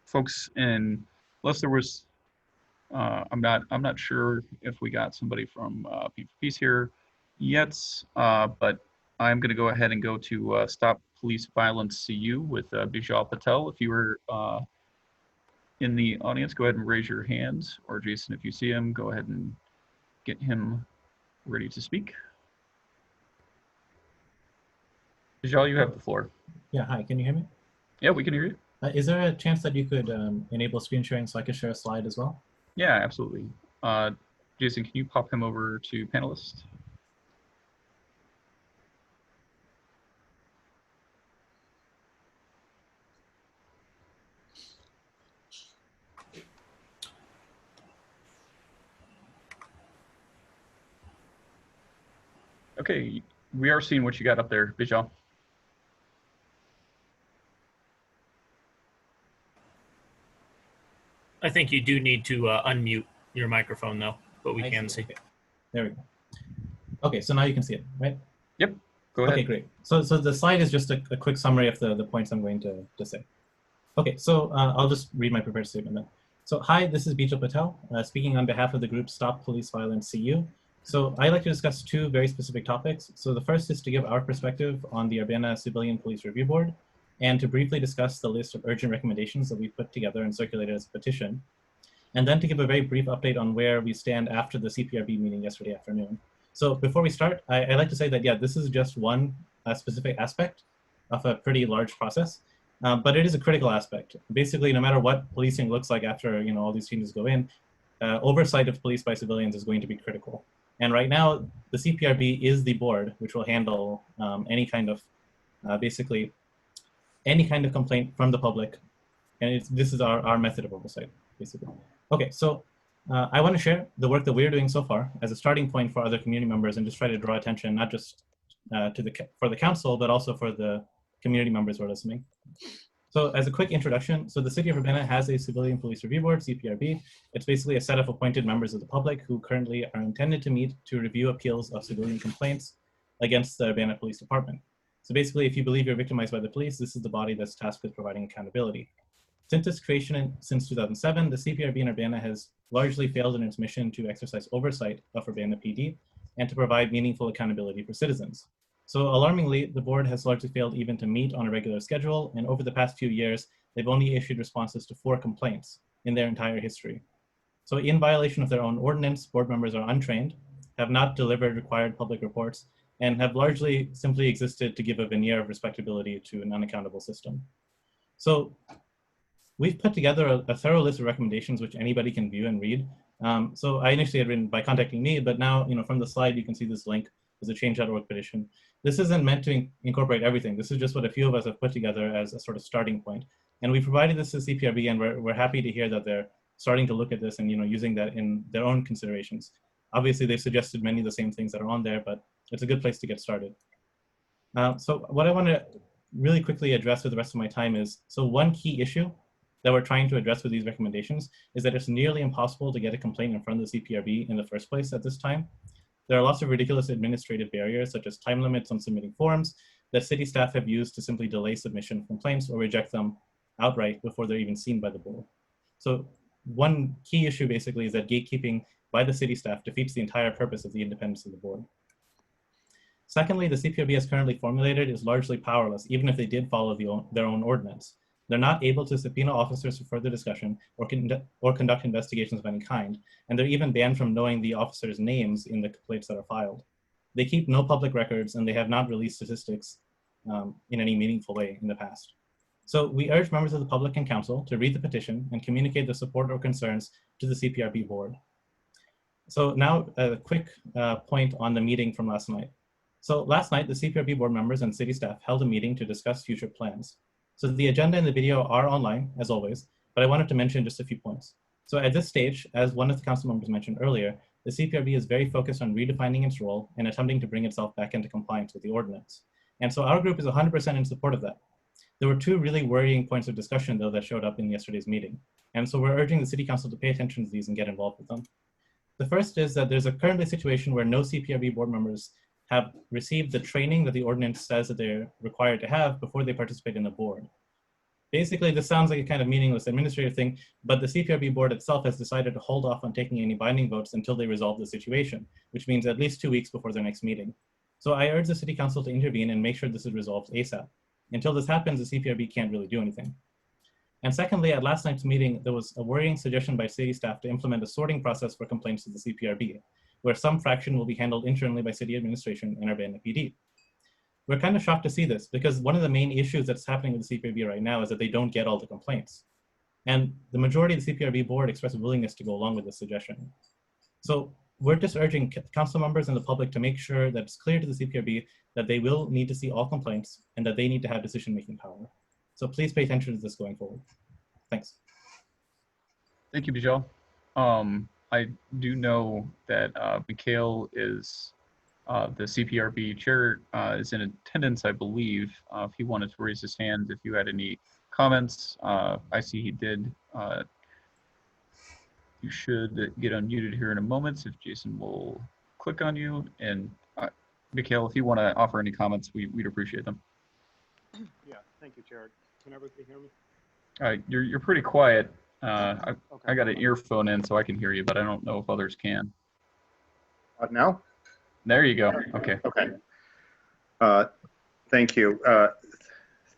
folks in, unless there was, I'm not sure if we got somebody from Peace for Peace here yet, but I'm going to go ahead and go to Stop Police Violence CU with Bijal Patel. If you were in the audience, go ahead and raise your hand, or Jason, if you see him, go ahead and get him ready to speak. Bijal, you have the floor. Yeah, hi, can you hear me? Yeah, we can hear you. Is there a chance that you could enable screen sharing so I could share a slide as well? Yeah, absolutely. Jason, can you pop him over to panelist? Okay, we are seeing what you got up there, Bijal. I think you do need to unmute your microphone though, but we can see. Okay. There we go. Okay, so now you can see it, right? Yep, go ahead. Okay, great. So the slide is just a quick summary of the points I'm going to say. Okay, so I'll just read my prepared statement then. So hi, this is Bijal Patel, speaking on behalf of the group Stop Police Violence CU. So I'd like to discuss two very specific topics. So the first is to give our perspective on the Urbana Civilian Police Review Board, and to briefly discuss the list of urgent recommendations that we put together and circulated as a petition. And then to give a very brief update on where we stand after the CPRB meeting yesterday afternoon. So before we start, I'd like to say that, yeah, this is just one specific aspect of a pretty large process, but it is a critical aspect. Basically, no matter what policing looks like after all these changes go in, oversight of police by civilians is going to be critical. And right now, the CPRB is the board which will handle any kind of, basically, any kind of complaint from the public. And this is our method of oversight, basically. Okay, so I want to share the work that we're doing so far as a starting point for other community members and just try to draw attention, not just for the council, but also for the community members who are listening. So as a quick introduction, so the City of Urbana has a Civilian Police Review Board, CPRB. It's basically a set of appointed members of the public who currently are intended to meet to review appeals of civilian complaints against the Urbana Police Department. So basically, if you believe you're victimized by the police, this is the body that's tasked with providing accountability. Since its creation since 2007, the CPRB in Urbana has largely failed in its mission to exercise oversight of Urbana PD and to provide meaningful accountability for citizens. So alarmingly, the board has largely failed even to meet on a regular schedule, and over the past few years, they've only issued responses to 4 complaints in their entire history. So in violation of their own ordinance, board members are untrained, have not delivered required public reports, and have largely simply existed to give a veneer of respectability to an unaccountable system. So we've put together a thorough list of recommendations which anybody can view and read. So I initially had written by contacting me, but now, from the slide, you can see this link. There's a change.org petition. This isn't meant to incorporate everything. This is just what a few of us have put together as a sort of starting point. And we provided this to CPRB, and we're happy to hear that they're starting to look at this and using that in their own considerations. Obviously, they've suggested many of the same things that are on there, but it's a good place to get started. So what I want to really quickly address with the rest of my time is, so one key issue that we're trying to address with these recommendations is that it's nearly impossible to get a complaint in front of the CPRB in the first place at this time. There are lots of ridiculous administrative barriers, such as time limits on submitting forms that city staff have used to simply delay submission of complaints or reject them outright before they're even seen by the board. So one key issue basically is that gatekeeping by the city staff defeats the entire purpose of the independence of the board. Secondly, the CPRB as currently formulated is largely powerless, even if they did follow their own ordinance. They're not able to subpoena officers for further discussion or conduct investigations of any kind, and they're even banned from knowing the officers' names in the complaints that are filed. They keep no public records, and they have not released statistics in any meaningful way in the past. So we urge members of the public and council to read the petition and communicate their support or concerns to the CPRB board. So now a quick point on the meeting from last night. So last night, the CPRB board members and city staff held a meeting to discuss future plans. So the agenda and the video are online, as always, but I wanted to mention just a few points. So at this stage, as one of the council members mentioned earlier, the CPRB is very focused on redefining its role and attempting to bring itself back into compliance with the ordinance. And so our group is 100% in support of that. There were 2 really worrying points of discussion, though, that showed up in yesterday's meeting. And so we're urging the city council to pay attention to these and get involved with them. The first is that there's a currently situation where no CPRB board members have received the training that the ordinance says that they're required to have before they participate in the board. Basically, this sounds like a kind of meaningless administrative thing, but the CPRB board itself has decided to hold off on taking any binding votes until they resolve the situation, which means at least 2 weeks before their next meeting. So I urge the city council to intervene and make sure this is resolved ASAP. Until this happens, the CPRB can't really do anything. And secondly, at last night's meeting, there was a worrying suggestion by city staff to implement a sorting process for complaints to the CPRB, where some fraction will be handled internally by city administration and Urbana PD. We're kind of shocked to see this because one of the main issues that's happening with the CPRB right now is that they don't get all the complaints. And the majority of the CPRB board expressed a willingness to go along with this suggestion. So we're just urging council members and the public to make sure that it's clear to the CPRB that they will need to see all complaints and that they need to have decision-making power. So please pay attention to this going forward. Thanks. Thank you, Bijal. I do know that Mikhail is the CPRB chair, is in attendance, I believe. If he wanted to raise his hand, if you had any comments, I see he did. You should get unmuted here in a moment if Jason will click on you. And Mikhail, if you want to offer any comments, we'd appreciate them. Yeah, thank you, Jared. Can everybody hear me? You're pretty quiet. I got an earphone in so I can hear you, but I don't know if others can. Now? There you go. Okay. Okay. Thank you.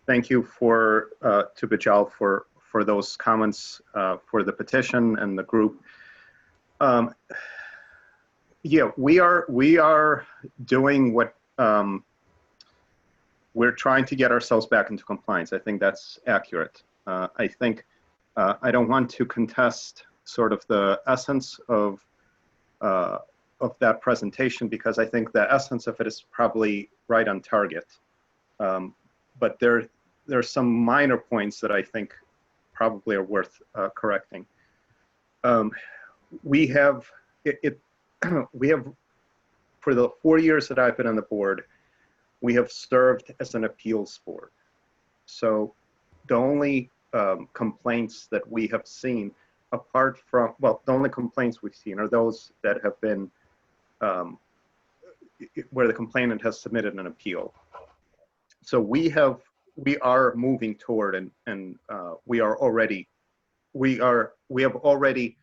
Thank you to Bijal for those comments for the petition and the group. Yeah, we are doing what we're trying to get ourselves back into compliance. I think that's accurate. I think I don't want to contest sort of the essence of that presentation because I think the essence of it is probably right on target. But there are some minor points that I think probably are worth correcting. We have for the 4 years that I've been on the board, we have served as an appeals board. So the only complaints that we have seen, apart from, well, the only complaints we've seen are those that have been where the complainant has submitted an appeal. So we are moving toward, and we have already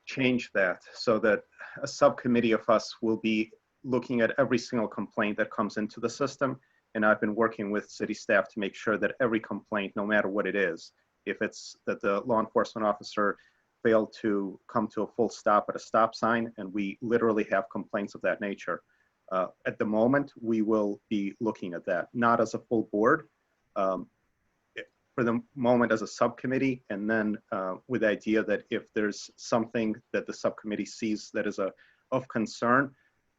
changed that so that a subcommittee of us will be looking at every single complaint that comes into the system. And I've been working with city staff to make sure that every complaint, no matter what it is, if it's that the law enforcement officer failed to come to a full stop at a stop sign, and we literally have complaints of that nature. At the moment, we will be looking at that, not as a full board, for the moment as a subcommittee, and then with the idea that if there's something that the subcommittee sees that is of concern,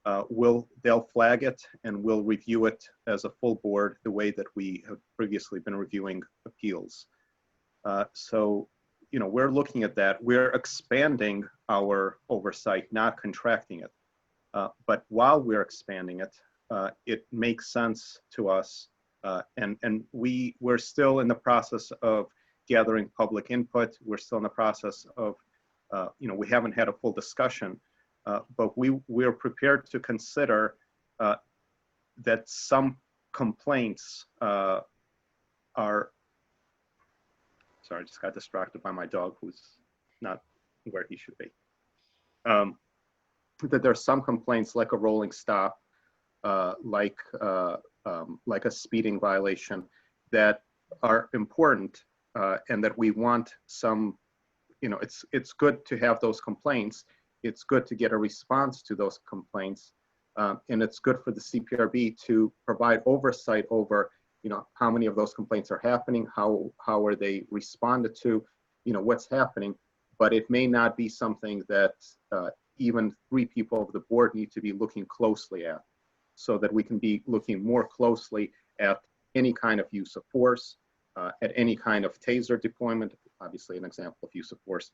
they'll flag it and we'll review it as a full board the way that we have previously been reviewing appeals. So, we're looking at that. We're expanding our oversight, not contracting it. But while we're expanding it, it makes sense to us. And we're still in the process of gathering public input. We're still in the process of, we haven't had a full discussion. But we're prepared to consider that some complaints are, sorry, I just got distracted by my dog who's not where he should be. That there are some complaints like a rolling stop, like a speeding violation that are important and that we want some, it's good to have those complaints. It's good to get a response to those complaints, and it's good for the CPRB to provide oversight over, how many of those complaints are happening, how are they responded to, what's happening. But it may not be something that even 3 people of the board need to be looking closely at, so that we can be looking more closely at any kind of use of force, at any kind of taser deployment, obviously an example of use of force,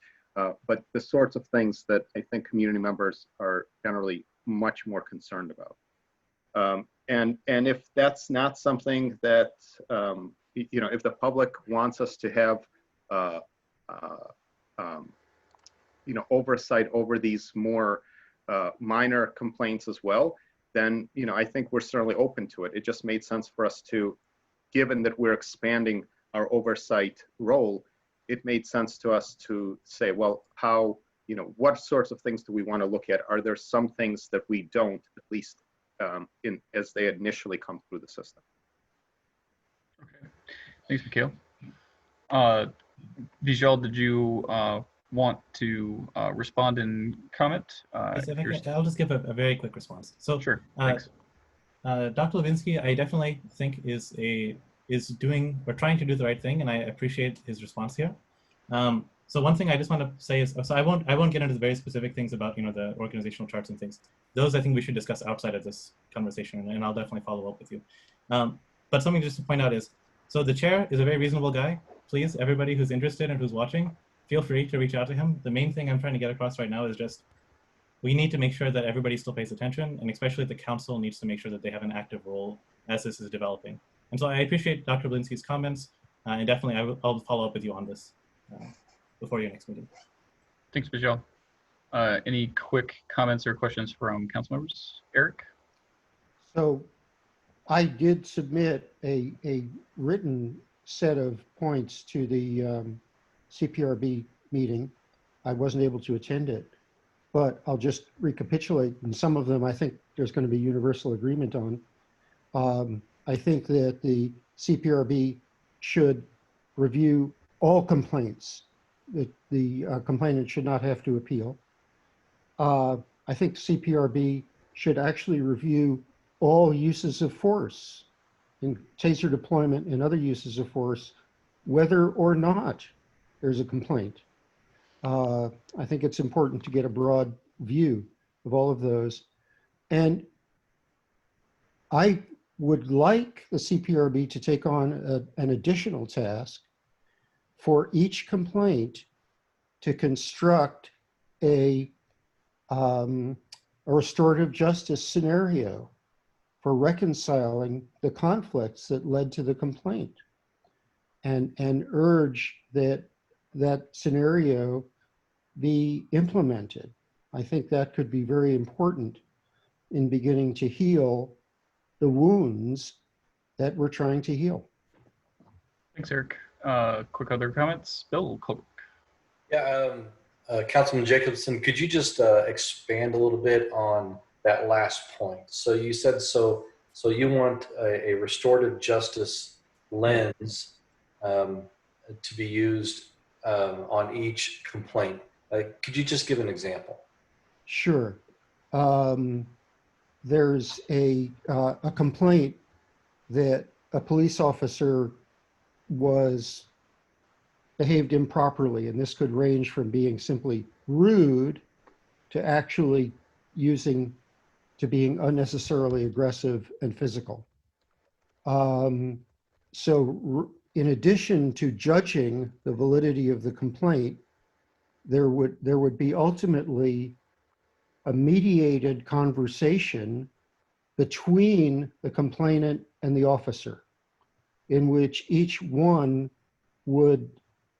but the sorts of things that I think community members are generally much more concerned about. And if that's not something that, if the public wants us to have, oversight over these more minor complaints as well, then, I think we're certainly open to it. It just made sense for us to, given that we're expanding our oversight role, it made sense to us to say, well, how, what sorts of things do we want to look at? Are there some things that we don't, at least as they initially come through the system? Okay, thanks, Mikhail. Vijay, did you want to respond and comment? Yes, I'll just give a very quick response. So, sure, thanks. Dr. Levinsky, I definitely think is doing or trying to do the right thing, and I appreciate his response here. So one thing I just want to say is, so I won't get into the very specific things about the organizational charts and things. Those I think we should discuss outside of this conversation, and I'll definitely follow up with you. But something just to point out is, so the chair is a very reasonable guy. Please, everybody who's interested and who's watching, feel free to reach out to him. The main thing I'm trying to get across right now is just, we need to make sure that everybody still pays attention, and especially the council needs to make sure that they have an active role as this is developing. And so I appreciate Dr. Blinsky's comments, and definitely I'll follow up with you on this before your next meeting. Thanks, Vijay. Any quick comments or questions from council members? Eric? So I did submit a written set of points to the CPRB meeting. I wasn't able to attend it, but I'll just recapitulate. And some of them I think there's going to be universal agreement on. I think that the CPRB should review all complaints, that the complainant should not have to appeal. I think CPRB should actually review all uses of force in taser deployment and other uses of force, whether or not there's a complaint. I think it's important to get a broad view of all of those. And I would like the CPRB to take on an additional task for each complaint to construct a restorative justice scenario for reconciling the conflicts that led to the complaint and urge that that scenario be implemented. I think that could be very important in beginning to heal the wounds that we're trying to heal. Thanks, Eric. Quick other comments? Bill Colbrook. Yeah, Councilman Jacobson, could you just expand a little bit on that last point? So you said so you want a restorative justice lens to be used on each complaint. Could you just give an example? Sure. There's a complaint that a police officer was behaved improperly, and this could range from being simply rude to actually to being unnecessarily aggressive and physical. So in addition to judging the validity of the complaint, there would be ultimately a mediated conversation between the complainant and the officer, in which each one would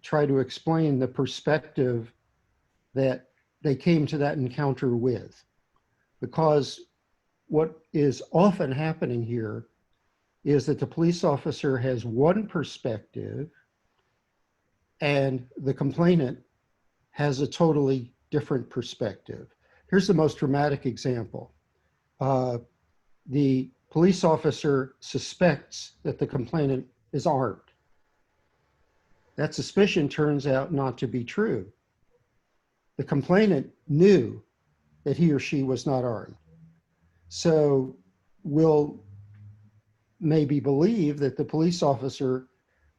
try to explain the perspective that they came to that encounter with. Because what is often happening here is that the police officer has one perspective and the complainant has a totally different perspective. Here's the most dramatic example. The police officer suspects that the complainant is armed. That suspicion turns out not to be true. The complainant knew that he or she was not armed. So we'll maybe believe that the police officer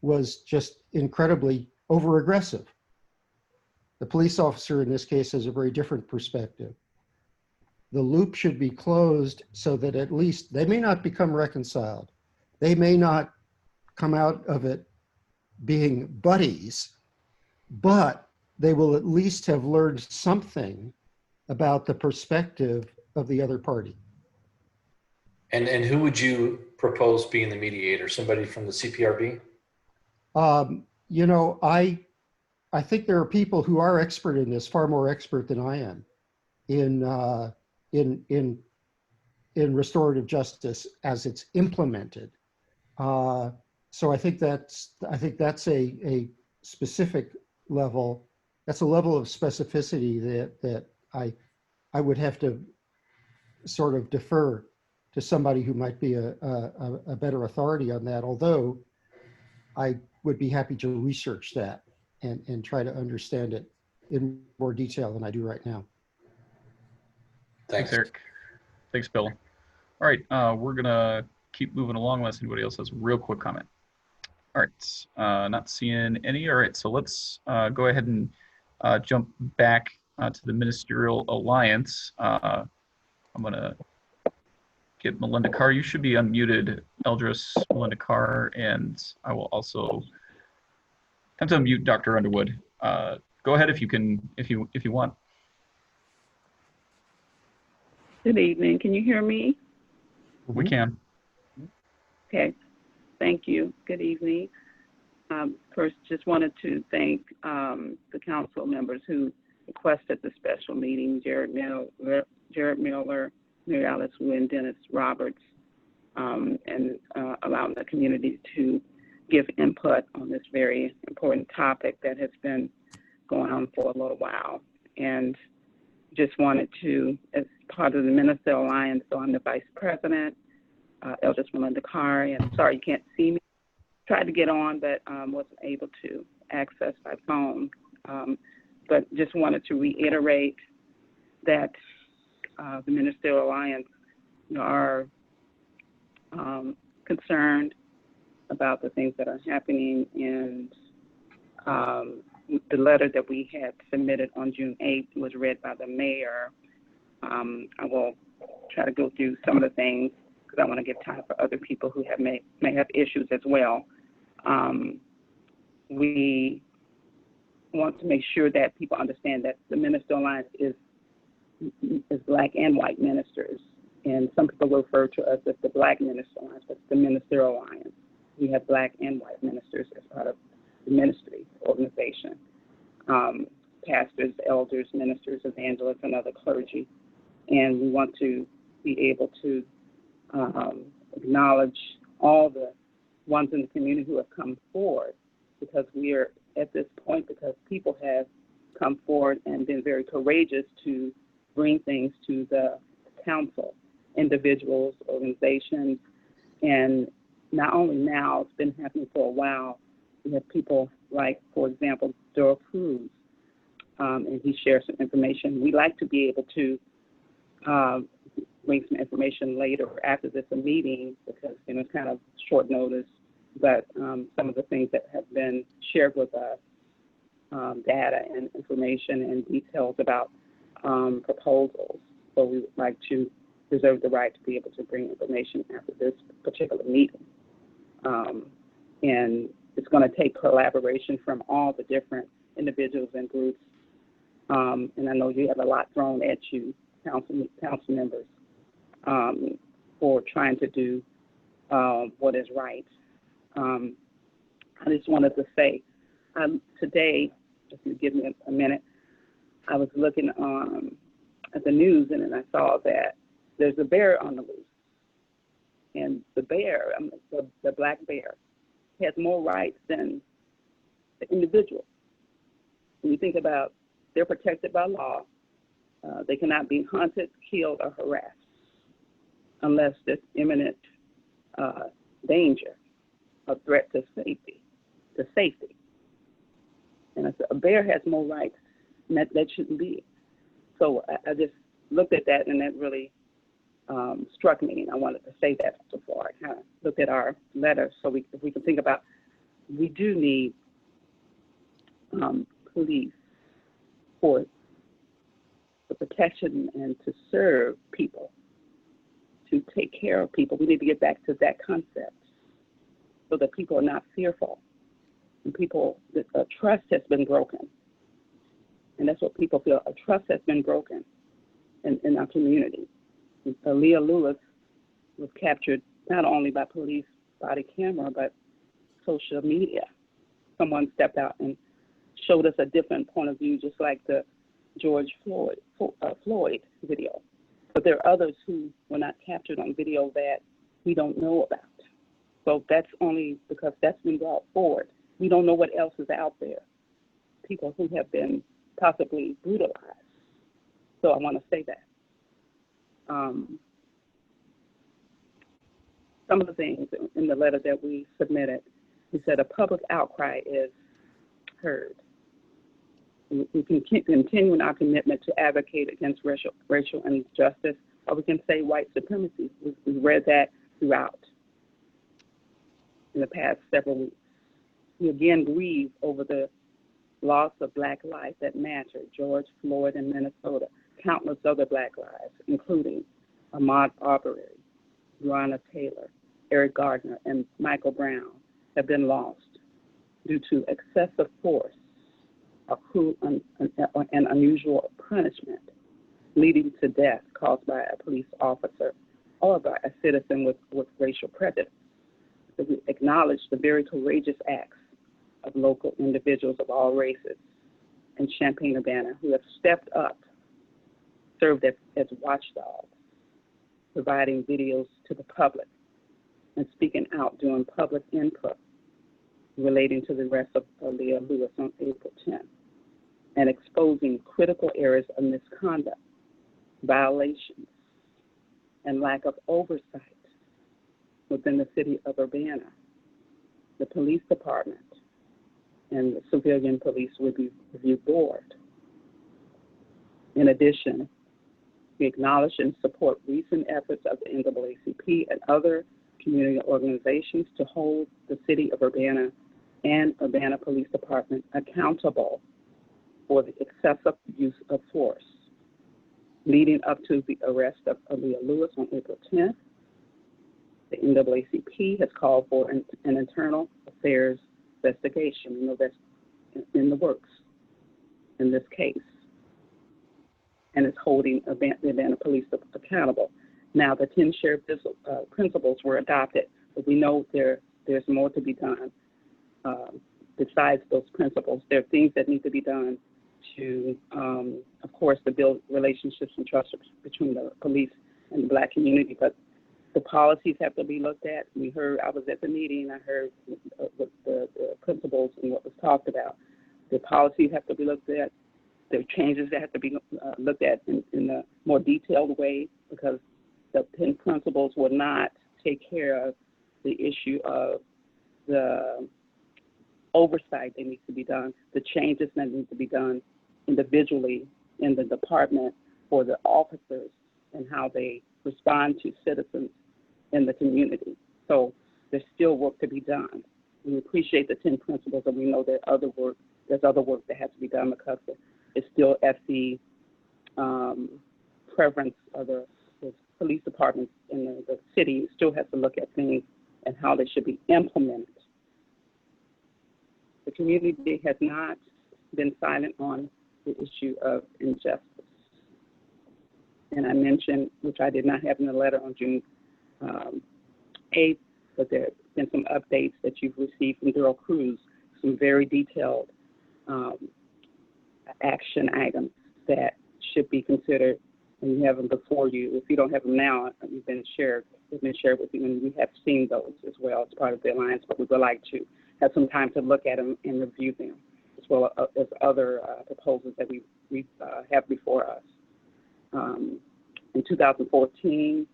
was just incredibly overaggressive. The police officer in this case has a very different perspective. The loop should be closed so that at least they may not become reconciled. They may not come out of it being buddies, but they will at least have learned something about the perspective of the other party. And who would you propose being the mediator? Somebody from the CPRB? You know, I think there are people who are expert in this, far more expert than I am in restorative justice as it's implemented. So I think that's a specific level. That's a level of specificity that I would have to sort of defer to somebody who might be a better authority on that, although I would be happy to research that and try to understand it in more detail than I do right now. Thanks, Eric. Thanks, Bill. All right, we're gonna keep moving along unless anybody else has a real quick comment. All right, not seeing any. All right, so let's go ahead and jump back to the Ministerial Alliance. I'm gonna get Melinda Carr. You should be unmuted, Eldris, Melinda Carr, and I will also have to unmute Dr. Underwood. Go ahead if you can, if you want. Good evening. Can you hear me? We can. Okay. Thank you. Good evening. First, just wanted to thank the council members who requested the special meeting, Jared Miller, Mary Alice Wu, and Dennis Roberts, and allowing the community to give input on this very important topic that has been going on for a little while. And just wanted to, as part of the Ministerial Alliance, so I'm the Vice President, Eldris Melinda Carr, and sorry you can't see me. Tried to get on, but wasn't able to access by phone. But just wanted to reiterate that the Ministerial Alliance are concerned about the things that are happening, and the letter that we had submitted on June 8th was read by the mayor. I will try to go through some of the things because I want to give time for other people who may have issues as well. We want to make sure that people understand that the Ministerial Alliance is Black and white ministers, And some people refer to us as the Black Minister Alliance, but it's the Ministerial Alliance. We have Black and white ministers as part of the ministry organization. Pastors, elders, ministers, evangelists, and other clergy. And we want to be able to acknowledge all the ones in the community who have come forward, because we are at this point because people have come forward and been very courageous to bring things to the council, individuals, organizations, and not only now, it's been happening for a while. We have people like, for example, Doral Cruz, and he shares some information. We like to be able to bring some information later after this meeting because, it's kind of short notice, but some of the things that have been shared with us, data and information and details about proposals. So we would like to reserve the right to be able to bring information after this particular meeting. And it's going to take collaboration from all the different individuals and groups. And I know you have a lot thrown at you, council members, for trying to do what is right. I just wanted to say, today, if you give me a minute, I was looking at the news and then I saw that there's a bear on the loose. And the bear, the black bear, has more rights than the individual. When you think about, they're protected by law. They cannot be hunted, killed, or harassed unless there's imminent danger, a threat to safety. And a bear has more rights, and that shouldn't be. So I just looked at that, and that really struck me, and I wanted to say that before I kind of looked at our letter, so if we can think about, we do need police for the protection and to serve people, to take care of people. We need to get back to that concept so that people are not fearful. And people, trust has been broken. And that's what people feel. A trust has been broken in our community. Leah Lewis was captured not only by police body camera, but social media. Someone stepped out and showed us a different point of view, just like the George Floyd video. But there are others who were not captured on video that we don't know about. So that's only because that's been brought forward. We don't know what else is out there. People who have been possibly brutalized. So I want to say that. Some of the things in the letter that we submitted, we said a public outcry is heard. We can keep continuing our commitment to advocate against racial injustice, or we can say white supremacy. We've read that throughout in the past several weeks. We again grieve over the loss of Black life that mattered, George Floyd in Minnesota, countless other Black lives, including Ahmaud Arbery, Breonna Taylor, Eric Gardner, and Michael Brown, have been lost due to excessive force, or cruel and unusual punishment, leading to death caused by a police officer or by a citizen with racial prejudice. So we acknowledge the very courageous acts of local individuals of all races in Champaign-Urbana who have stepped up, served as watchdogs, providing videos to the public and speaking out during public input relating to the arrest of Leah Lewis on April 10th, and exposing critical areas of misconduct, violations, and lack of oversight within the city of Urbana, the police department, and the Civilian Police Review Board. In addition, we acknowledge and support recent efforts of the NAACP and other community organizations to hold the city of Urbana and Urbana Police Department accountable for the excessive use of force leading up to the arrest of Leah Lewis on April 10th. The NAACP has called for an internal affairs investigation. You know, that's in the works in this case, and it's holding the Urbana Police accountable. Now, the 10 shared principles were adopted, but we know there's more to be done. Besides those principles, there are things that need to be done to, of course, to build relationships and trust between the police and the Black community, but the policies have to be looked at. I was at the meeting, I heard what the principles and what was talked about. The policies have to be looked at. There are changes that have to be looked at in a more detailed way, because the 10 principles will not take care of the issue of the oversight that needs to be done, the changes that need to be done individually in the department for the officers and how they respond to citizens in the community. So there's still work to be done. We appreciate the 10 principles, and we know there's other work that has to be done, because it's still at the preference of the police departments in the city. Still has to look at things and how they should be implemented. The community has not been silent on the issue of injustice. And I mentioned, which I did not have in the letter on June 8th, but there have been some updates that you've received from Daryl Cruz, some very detailed action items that should be considered, and you have them before you. If you don't have them now, they've been shared with you, and we have seen those as well as part of the Alliance, but we would like to have some time to look at them and review them, as well as other proposals that we have before us. In 2014,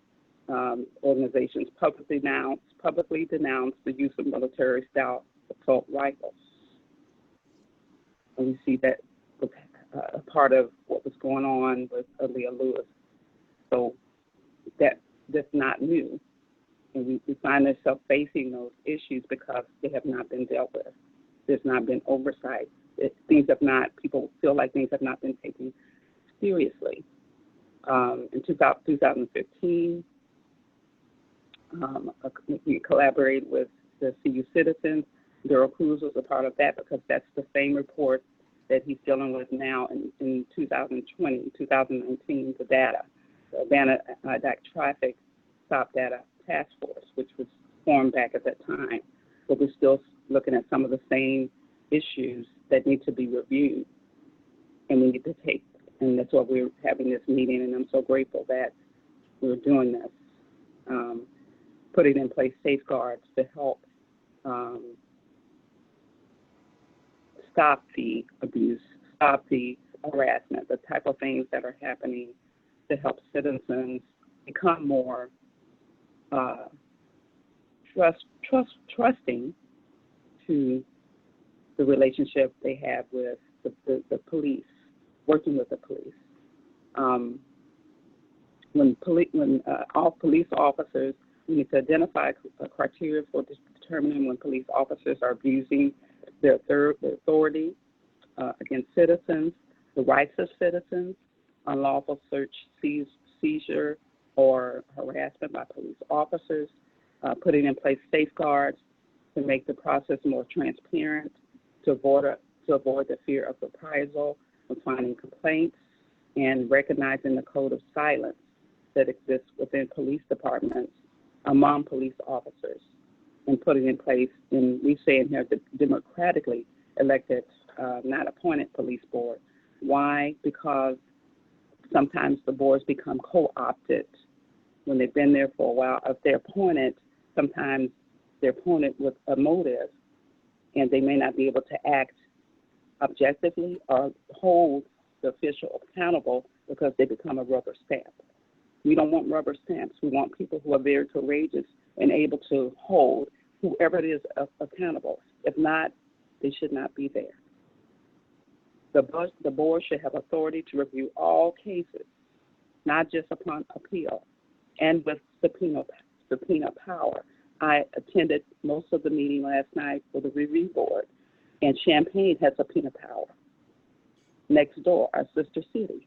organizations publicly denounced the use of military-style assault rifles. And we see that a part of what was going on with Aaliyah Lewis. So that's not new. And we find ourselves facing those issues because they have not been dealt with. There's not been oversight. People feel like things have not been taken seriously. In 2015, we collaborated with the CU Citizens. Daryl Cruz was a part of that, because that's the same report that he's dealing with now in 2020, 2019, the data. The Urbana Traffic Stop Data Task Force, which was formed back at that time. But we're still looking at some of the same issues that need to be reviewed, and we need to take, and that's why we're having this meeting, and I'm so grateful that we're doing this, putting in place safeguards to help stop the abuse, stop the harassment, the type of things that are happening, to help citizens become more trusting to the relationship they have with the police, working with the police. When all police officers, we need to identify a criteria for determining when police officers are abusing their authority against citizens, the rights of citizens, unlawful search, seizure, or harassment by police officers, putting in place safeguards to make the process more transparent, to avoid the fear of reprisal, when filing complaints, and recognizing the code of silence that exists within police departments among police officers, and putting in place, and we say in here, the democratically elected, not appointed police board. Why? Because sometimes the boards become co-opted when they've been there for a while. If they're appointed, sometimes they're appointed with a motive, and they may not be able to act objectively or hold the official accountable because they become a rubber stamp. We don't want rubber stamps. We want people who are very courageous and able to hold whoever it is accountable. If not, they should not be there. The board should have authority to review all cases, not just upon appeal, and with subpoena power. I attended most of the meeting last night for the review board, and Champaign has subpoena power. Next door, our sister city,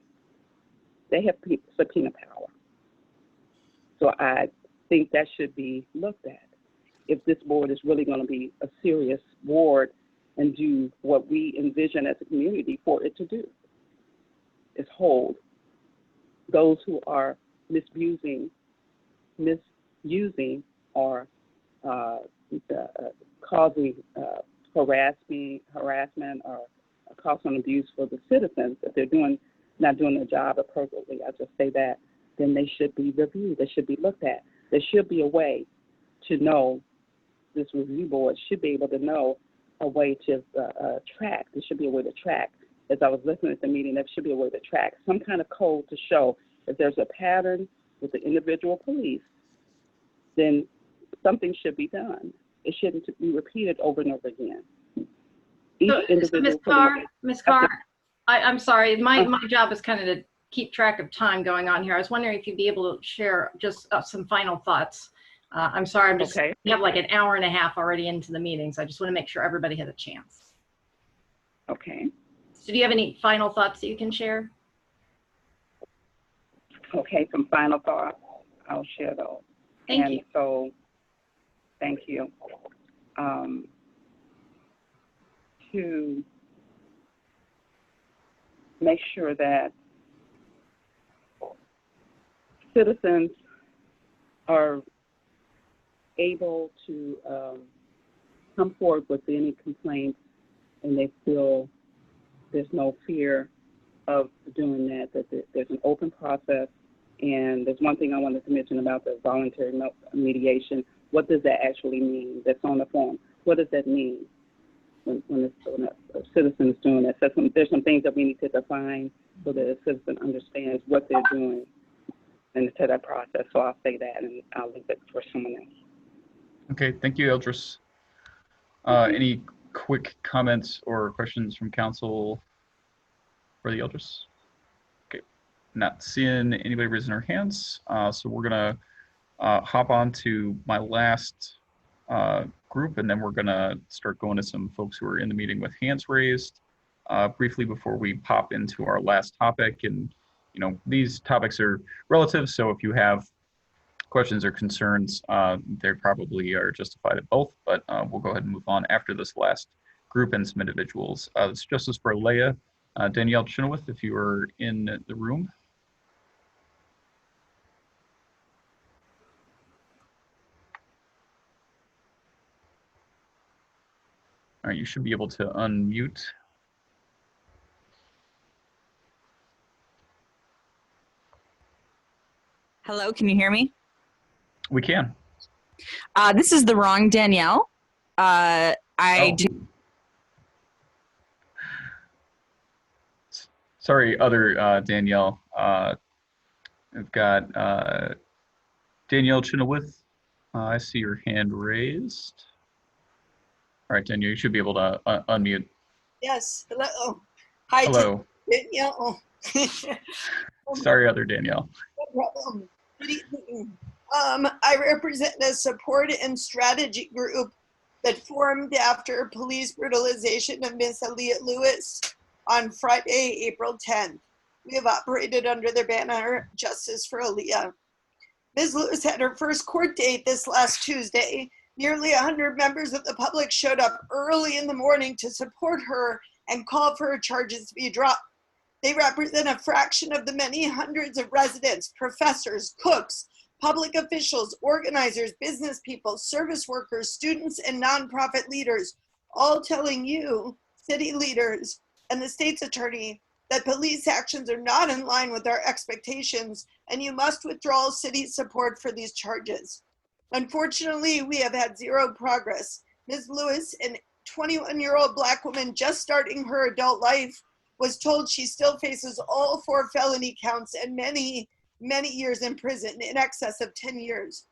they have subpoena power. So I think that should be looked at if this board is really going to be a serious board and do what we envision as a community for it to do, is hold those who are misusing misusing or causing harassment or causing abuse for the citizens, if they're not doing their job appropriately, I'll just say that, then they should be reviewed. They should be looked at. There should be a way to know, this review board should be able to know a way to track. There should be a way to track. As I was listening at the meeting, there should be a way to track, some kind of code to show if there's a pattern with the individual police, then something should be done. It shouldn't be repeated over and over again. Each individual Ms. Carr, I'm sorry, my job is kind of to keep track of time going on here. I was wondering if you'd be able to share just some final thoughts. I'm sorry, we have like an hour and a half already into the meeting, so I just want to make sure everybody has a chance. Okay. So do you have any final thoughts that you can share? Okay, some final thoughts. I'll share those. Thank you. So, thank you. To make sure that citizens are able to come forward with any complaints, and they feel there's no fear of doing that, that there's an open process. And there's one thing I wanted to mention about the voluntary mediation. What does that actually mean? That's on the form. What does that mean when a citizen is doing that? So there's some things that we need to define so that a citizen understands what they're doing into that process. So I'll say that, and I'll leave it for someone else. Okay, thank you, Eldris. Any quick comments or questions from council for the Eldris? Okay, not seeing anybody raising their hands, so we're gonna hop on to my last group, and then we're gonna start going to some folks who are in the meeting with hands raised briefly before we pop into our last topic. And you know, these topics are relative, so if you have questions or concerns, they probably are justified at both, but we'll go ahead and move on after this last group and some individuals. It's Justice for Leah, Danielle Chenoweth, if you are in the room. All right, you should be able to unmute. Hello, can you hear me? We can. This is the wrong Danielle. Sorry, other Danielle. I've got Danielle Chenoweth. I see your hand raised. All right, Danielle, you should be able to unmute. Yes. Hello. Hi. Hello. Danielle. Sorry, other Danielle. No problem. Good evening. I represent a support and strategy group that formed after police brutalization of Miss Aaliyah Lewis on Friday, April 10th. We have operated under the banner Justice for Aaliyah. Ms. Lewis had her first court date this last Tuesday. Nearly 100 members of the public showed up early in the morning to support her and call for her charges to be dropped. They represent a fraction of the many hundreds of residents, professors, cooks, public officials, organizers, business people, service workers, students, and nonprofit leaders, all telling you, city leaders, and the state's attorney that police actions are not in line with our expectations, and you must withdraw city support for these charges. Unfortunately, we have had zero progress. Ms. Lewis, a 21-year-old Black woman just starting her adult life, was told she still faces all 4 felony counts and many years in prison, in excess of 10 years.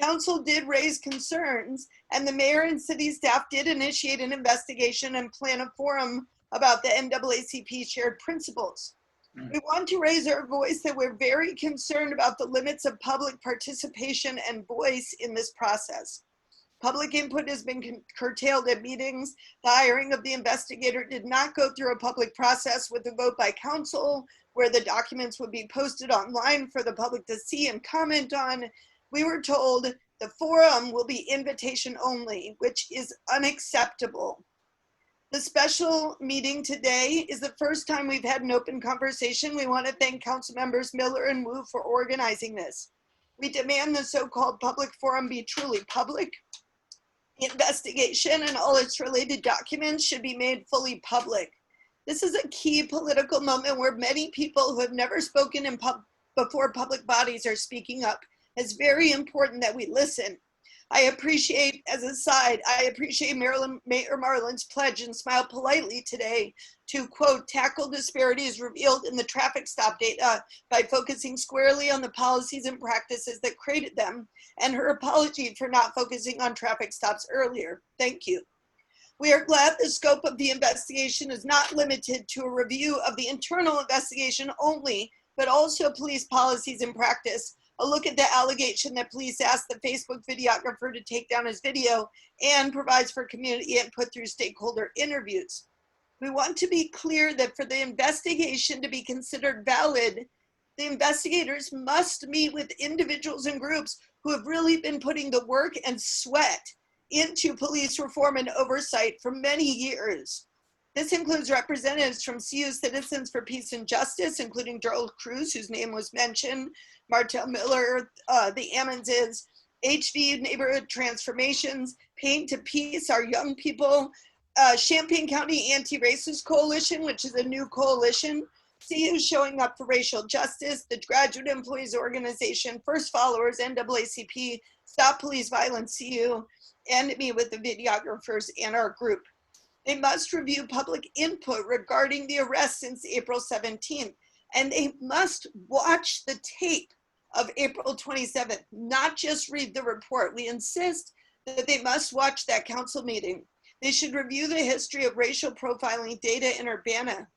Council did raise concerns, and the mayor and city staff did initiate an investigation and plan a forum about the NAACP shared principles. We want to raise our voice that we're very concerned about the limits of public participation and voice in this process. Public input has been curtailed at meetings. The hiring of the investigator did not go through a public process with a vote by council, where the documents would be posted online for the public to see and comment on. We were told the forum will be invitation only, which is unacceptable. The special meeting today is the first time we've had an open conversation. We want to thank council members Miller and Wu for organizing this. We demand the so-called public forum be truly public. The investigation and all its related documents should be made fully public. This is a key political moment where many people who have never spoken before public bodies are speaking up. It's very important that we listen. I appreciate, as a side, I appreciate Mayor Marlin's pledge and smile politely today to, quote, tackle disparities revealed in the traffic stop data by focusing squarely on the policies and practices that created them, and her apology for not focusing on traffic stops earlier. Thank you. We are glad the scope of the investigation is not limited to a review of the internal investigation only, but also police policies and practice. A look at the allegation that police asked the Facebook videographer to take down his video and provides for community input through stakeholder interviews. We want to be clear that for the investigation to be considered valid, the investigators must meet with individuals and groups who have really been putting the work and sweat into police reform and oversight for many years. This includes representatives from CU Citizens for Peace and Justice, including Gerald Cruz, whose name was mentioned, Martel Miller, the Ammonses, HV Neighborhood Transformations, Paint to Peace, our young people, Champaign County Anti-Racist Coalition, which is a new coalition, CU Showing Up for Racial Justice, the Graduate Employees Organization, First Followers, NAACP, Stop Police Violence CU, and me with the videographers and our group. They must review public input regarding the arrest since April 17th, and they must watch the tape of April 27th, not just read the report. We insist that they must watch that council meeting. They should review the history of racial profiling data in Urbana.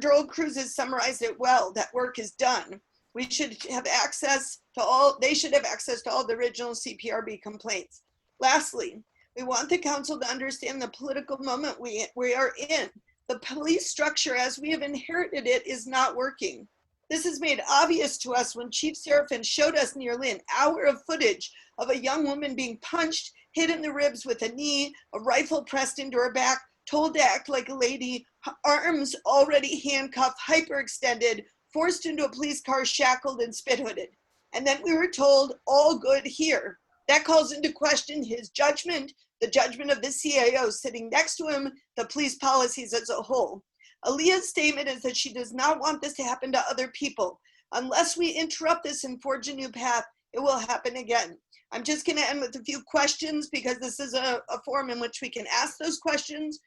Gerald Cruz has summarized it well. That work is done. We should have access to all, they should have access to all the original CPRB complaints. Lastly, we want the council to understand the political moment we are in. The police structure as we have inherited it is not working. This is made obvious to us when Chief Seraphin showed us nearly an hour of footage of a young woman being punched, hit in the ribs with a knee, a rifle pressed into her back, told to act like a lady, arms already handcuffed, hyperextended, forced into a police car, shackled and spit hooded. And then we were told, all good here. That calls into question his judgment, the judgment of the CAO sitting next to him, the police policies as a whole. Aaliyah's statement is that she does not want this to happen to other people. Unless we interrupt this and forge a new path, it will happen again. I'm just going to end with a few questions because this is a forum in which we can ask those questions.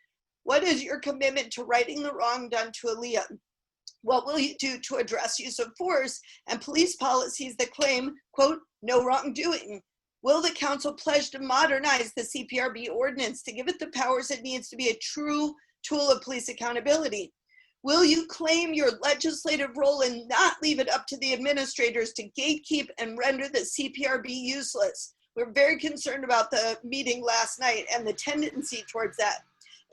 What is your commitment to righting the wrong done to Aaliyah? What will you do to address use of force and police policies that claim, quote, no wrongdoing? Will the council pledge to modernize the CPRB ordinance to give it the powers it needs to be a true tool of police accountability? Will you claim your legislative role and not leave it up to the administrators to gatekeep and render the CPRB useless? We're very concerned about the meeting last night and the tendency towards that.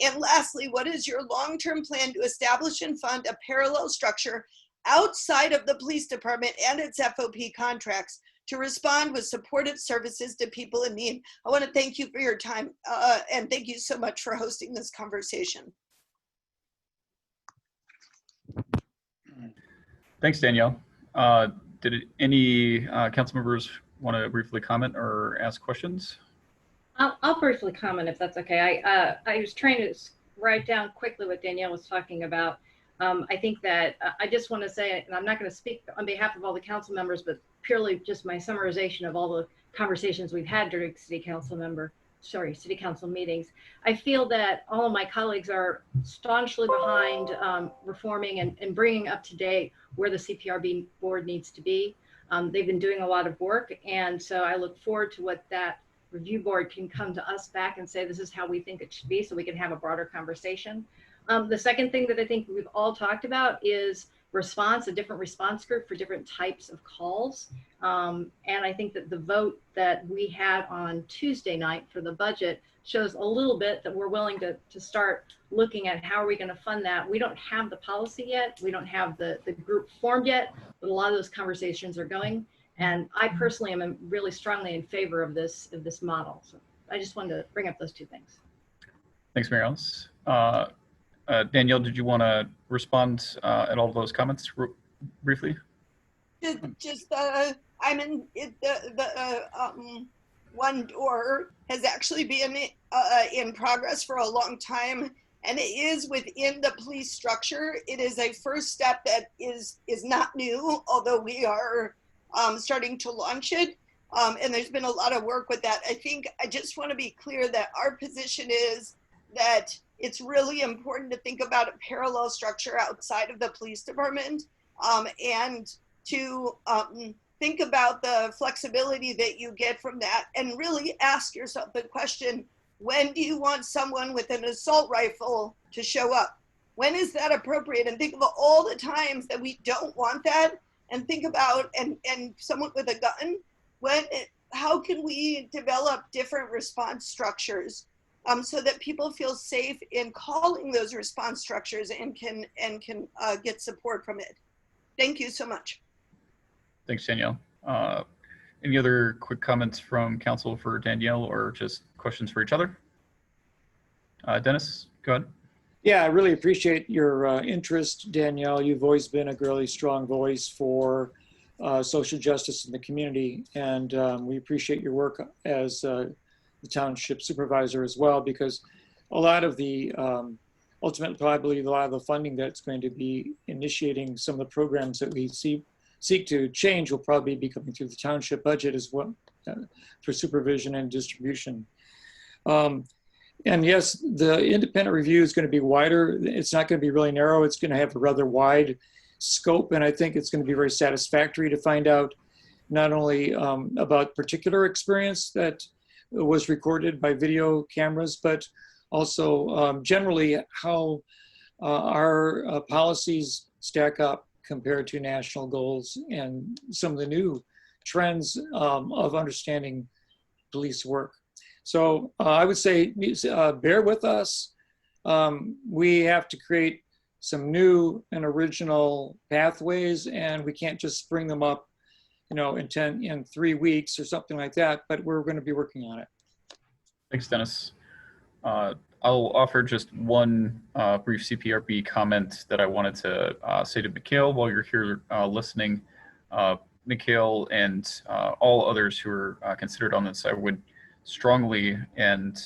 And lastly, what is your long-term plan to establish and fund a parallel structure outside of the police department and its FOP contracts to respond with supportive services to people in need? I want to thank you for your time and thank you so much for hosting this conversation. Thanks, Danielle. Did any council members want to briefly comment or ask questions? I'll briefly comment if that's okay. I was trying to write down quickly what Danielle was talking about. I think that I just want to say, and I'm not going to speak on behalf of all the council members, but purely just my summarization of all the conversations we've had during city council meetings. I feel that all of my colleagues are staunchly behind reforming and bringing up to date where the CPRB board needs to be. They've been doing a lot of work, and so I look forward to what that review board can come to us back and say, this is how we think it should be, so we can have a broader conversation. The second thing that I think we've all talked about is response, a different response group for different types of calls. And I think that the vote that we had on Tuesday night for the budget shows a little bit that we're willing to start looking at how are we going to fund that. We don't have the policy yet. We don't have the group formed yet, but a lot of those conversations are going. And I personally am really strongly in favor of this model. So I just wanted to bring up those two things. Thanks, Mary Alice. Danielle, did you want to respond at all of those comments briefly? Just I'm in the one door has actually been in progress for a long time, and it is within the police structure. It is a first step that is not new, although we are starting to launch it. And there's been a lot of work with that. I just want to be clear that our position is that it's really important to think about a parallel structure outside of the police department, and to think about the flexibility that you get from that, and really ask yourself the question, when do you want someone with an assault rifle to show up? When is that appropriate? And think of all the times that we don't want that, and think about, and someone with a gun, how can we develop different response structures so that people feel safe in calling those response structures and can get support from it? Thank you so much. Thanks, Danielle. Any other quick comments from council for Danielle, or just questions for each other? Dennis, go ahead. Yeah, I really appreciate your interest, Danielle. You've always been a really strong voice for social justice in the community, and we appreciate your work as the township supervisor as well, because a lot of the, ultimately, probably a lot of the funding that's going to be initiating some of the programs that we seek to change will probably be coming through the township budget as well, for supervision and distribution. And yes, the independent review is going to be wider. It's not going to be really narrow. It's going to have a rather wide scope, and I think it's going to be very satisfactory to find out not only about particular experience that was recorded by video cameras, but also generally how our policies stack up compared to national goals and some of the new trends of understanding police work. So I would say bear with us. We have to create some new and original pathways, and we can't just spring them up, in 3 weeks or something like that, but we're going to be working on it. Thanks, Dennis. I'll offer just one brief CPRB comment that I wanted to say to Mikhail while you're here listening. Mikhail and all others who are considered on this, I would strongly and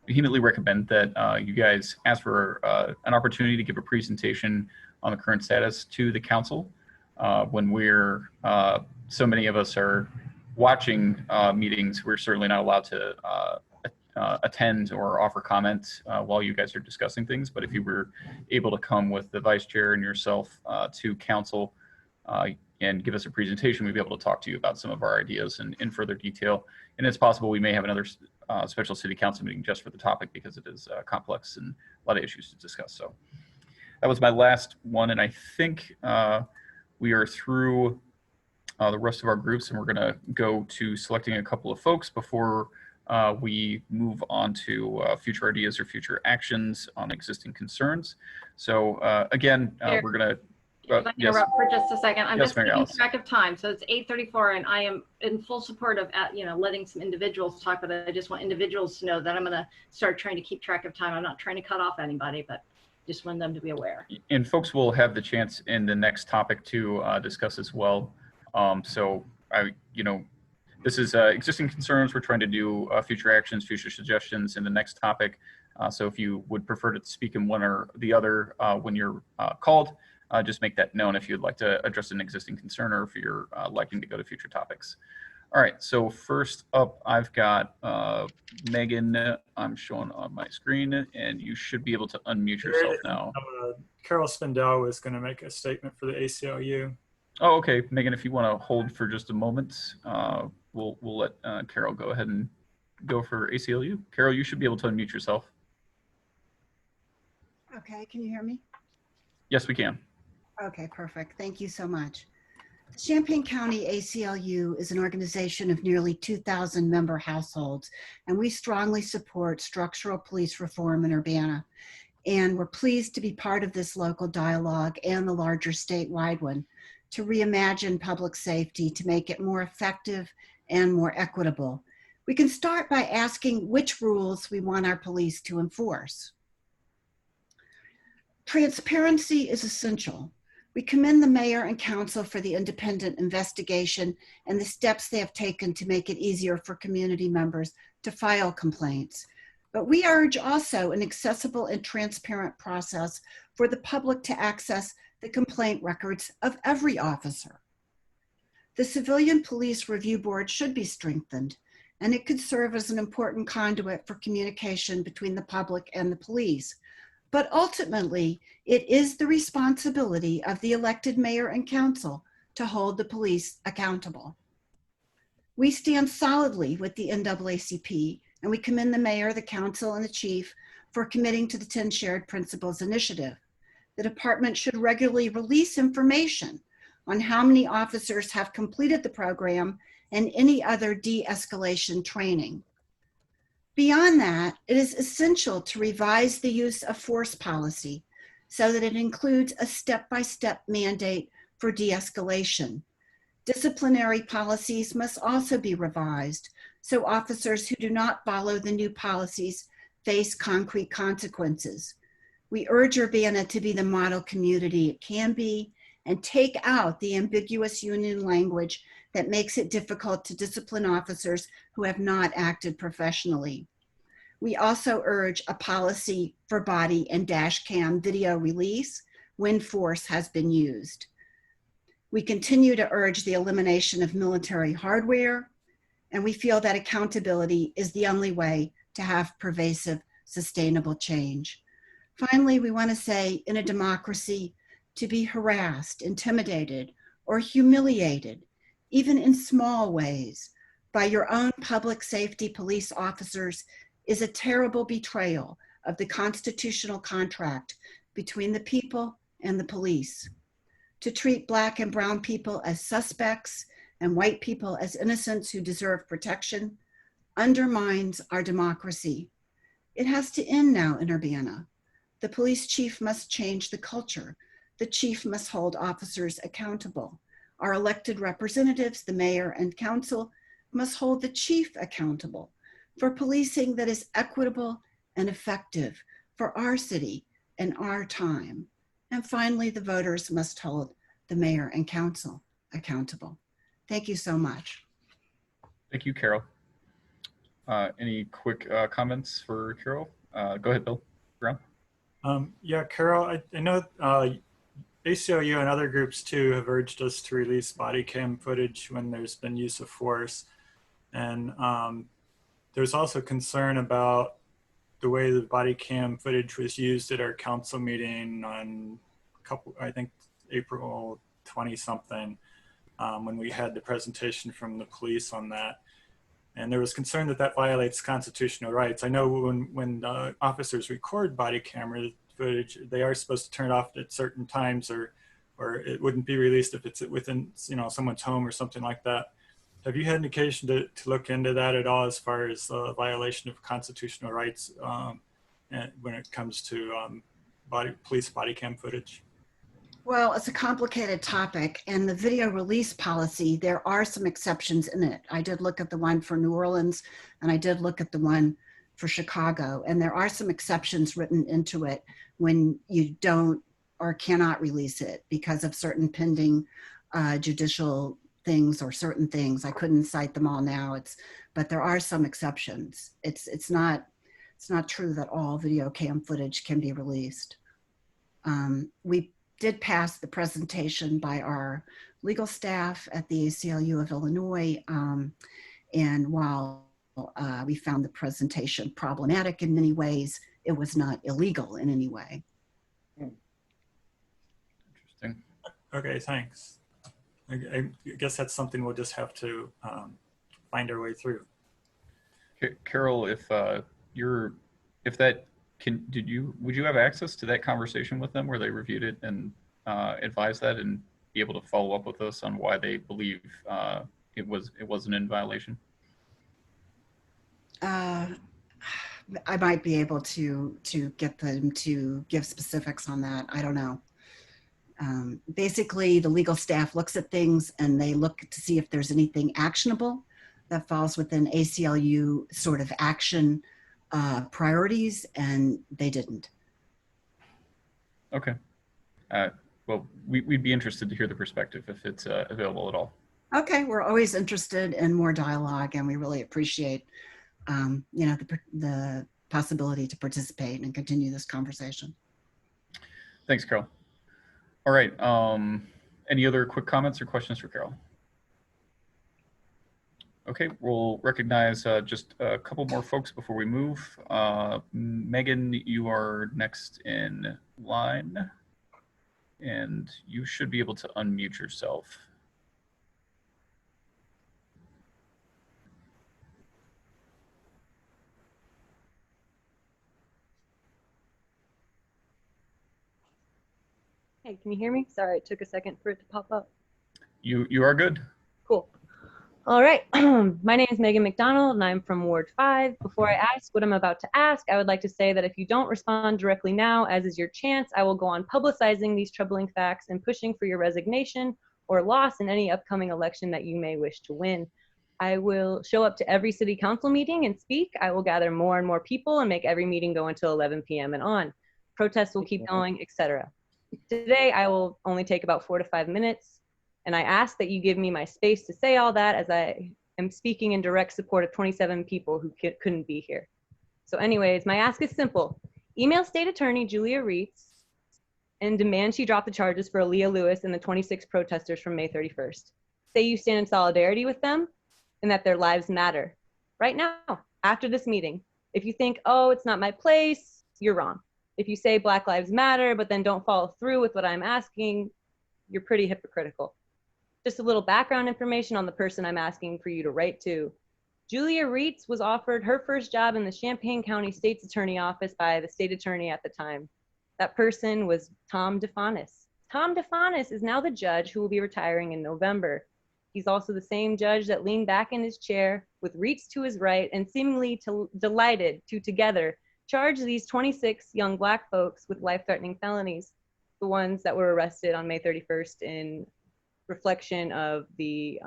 vehemently recommend that you guys ask for an opportunity to give a presentation on the current status to the council when we're, so many of us are watching meetings. We're certainly not allowed to attend or offer comments while you guys are discussing things. But if you were able to come with the vice chair and yourself to council and give us a presentation, we'd be able to talk to you about some of our ideas in further detail. And it's possible we may have another special city council meeting just for the topic, because it is complex and a lot of issues to discuss. So that was my last one. And I think we are through the rest of our groups, and we're gonna go to selecting a couple of folks before we move on to future ideas or future actions on existing concerns. So again, we're gonna, If I can interrupt for just a second, I'm just keeping Alice. track of time. So it's 8:34, and I am in full support of letting some individuals talk, but I just want individuals to know that I'm going to start trying to keep track of time. I'm not trying to cut off anybody, but just want them to be aware. And folks will have the chance in the next topic to discuss as well. So this is existing concerns. We're trying to do future actions, future suggestions in the next topic. So if you would prefer to speak in one or the other when you're called, just make that known if you'd like to address an existing concern, or if you're liking to go to future topics. All right, so first up, I've got Megan. I'm showing on my screen, and you should be able to unmute yourself now. Carol Spindell was going to make a statement for the ACLU. Oh, okay, Megan, if you want to hold for just a moment, we'll let Carol go ahead and go for ACLU. Carol, you should be able to unmute yourself. Okay, can you hear me? Yes, we can. Okay, perfect. Thank you so much. Champaign County ACLU is an organization of nearly 2,000 member households, and we strongly support structural police reform in Urbana. And we're pleased to be part of this local dialogue and the larger statewide one to reimagine public safety to make it more effective and more equitable. We can start by asking which rules we want our police to enforce. Transparency is essential. We commend the mayor and council for the independent investigation and the steps they have taken to make it easier for community members to file complaints. But we urge also an accessible and transparent process for the public to access the complaint records of every officer. The Civilian Police Review Board should be strengthened, and it could serve as an important conduit for communication between the public and the police. But ultimately, it is the responsibility of the elected mayor and council to hold the police accountable. We stand solidly with the NAACP, and we commend the mayor, the council, and the chief for committing to the 10 Shared Principles initiative. The department should regularly release information on how many officers have completed the program and any other de-escalation training. Beyond that, it is essential to revise the use of force policy so that it includes a step-by-step mandate for de-escalation. Disciplinary policies must also be revised so officers who do not follow the new policies face concrete consequences. We urge Urbana to be the model community it can be and take out the ambiguous union language that makes it difficult to discipline officers who have not acted professionally. We also urge a policy for body and dash cam video release when force has been used. We continue to urge the elimination of military hardware, and we feel that accountability is the only way to have pervasive, sustainable change. Finally, we want to say in a democracy, to be harassed, intimidated, or humiliated, even in small ways, by your own public safety police officers is a terrible betrayal of the constitutional contract between the people and the police. To treat Black and brown people as suspects and white people as innocents who deserve protection undermines our democracy. It has to end now in Urbana. The police chief must change the culture. The chief must hold officers accountable. Our elected representatives, the mayor and council, must hold the chief accountable for policing that is equitable and effective for our city and our time. And finally, the voters must hold the mayor and council accountable. Thank you so much. Thank you, Carol. Any quick comments for Carol? Go ahead, Bill Brown. Yeah, Carol, I know ACLU and other groups too have urged us to release body cam footage when there's been use of force. And there's also concern about the way the body cam footage was used at our council meeting on I think April 20 something, when we had the presentation from the police on that. And there was concern that that violates constitutional rights. I know when officers record body camera footage, they are supposed to turn it off at certain times, or it wouldn't be released if it's within someone's home or something like that. Have you had indication to look into that at all as far as the violation of constitutional rights when it comes to police body cam footage? Well, it's a complicated topic, and the video release policy, there are some exceptions in it. I did look at the one for New Orleans, and I did look at the one for Chicago, and there are some exceptions written into it when you don't or cannot release it because of certain pending judicial things or certain things. I couldn't cite them all now. But there are some exceptions. It's not true that all video cam footage can be released. We did pass the presentation by our legal staff at the ACLU of Illinois. And while we found the presentation problematic in many ways, it was not illegal in any way. Interesting. Okay, thanks. I guess that's something we'll just have to find our way through. Carol, would you have access to that conversation with them where they reviewed it and advised that and be able to follow up with us on why they believe it wasn't in violation? I might be able to get them to give specifics on that. I don't know. Basically, the legal staff looks at things and they look to see if there's anything actionable that falls within ACLU sort of action priorities, and they didn't. Okay. well, we'd be interested to hear the perspective if it's available at all. Okay, we're always interested in more dialogue, and we really appreciate, the possibility to participate and continue this conversation. Thanks, Carol. All right. Any other quick comments or questions for Carol? Okay, we'll recognize just a couple more folks before we move. Megan, you are next in line, and you should be able to unmute yourself. Hey, can you hear me? Sorry, it took a second for it to pop up. You are good. Cool. All right. My name is Megan McDonald, and I'm from Ward 5. Before I ask what I'm about to ask, I would like to say that if you don't respond directly now, as is your chance, I will go on publicizing these troubling facts and pushing for your resignation or loss in any upcoming election that you may wish to win. I will show up to every city council meeting and speak. I will gather more and more people and make every meeting go until 11 p.m. and on. Protests will keep going, etc. Today, I will only take about 4 to 5 minutes, and I ask that you give me my space to say all that, as I am speaking in direct support of 27 people who couldn't be here. So anyways, my ask is simple. Email State Attorney Julia Reitz and demand she drop the charges for Aaliyah Lewis and the 26 protesters from May 31st. Say you stand in solidarity with them and that their lives matter. Right now, after this meeting, if you think, oh, it's not my place, you're wrong. If you say Black Lives Matter, but then don't follow through with what I'm asking, you're pretty hypocritical. Just a little background information on the person I'm asking for you to write to. Julia Reitz was offered her first job in the Champaign County State's Attorney Office by the state attorney at the time. That person was Tom DeFanis. Tom DeFanis is now the judge who will be retiring in November. He's also the same judge that leaned back in his chair with Reitz to his right and seemingly delighted to together charge these 26 young Black folks with life-threatening felonies, the ones that were arrested on May 31st in reflection of the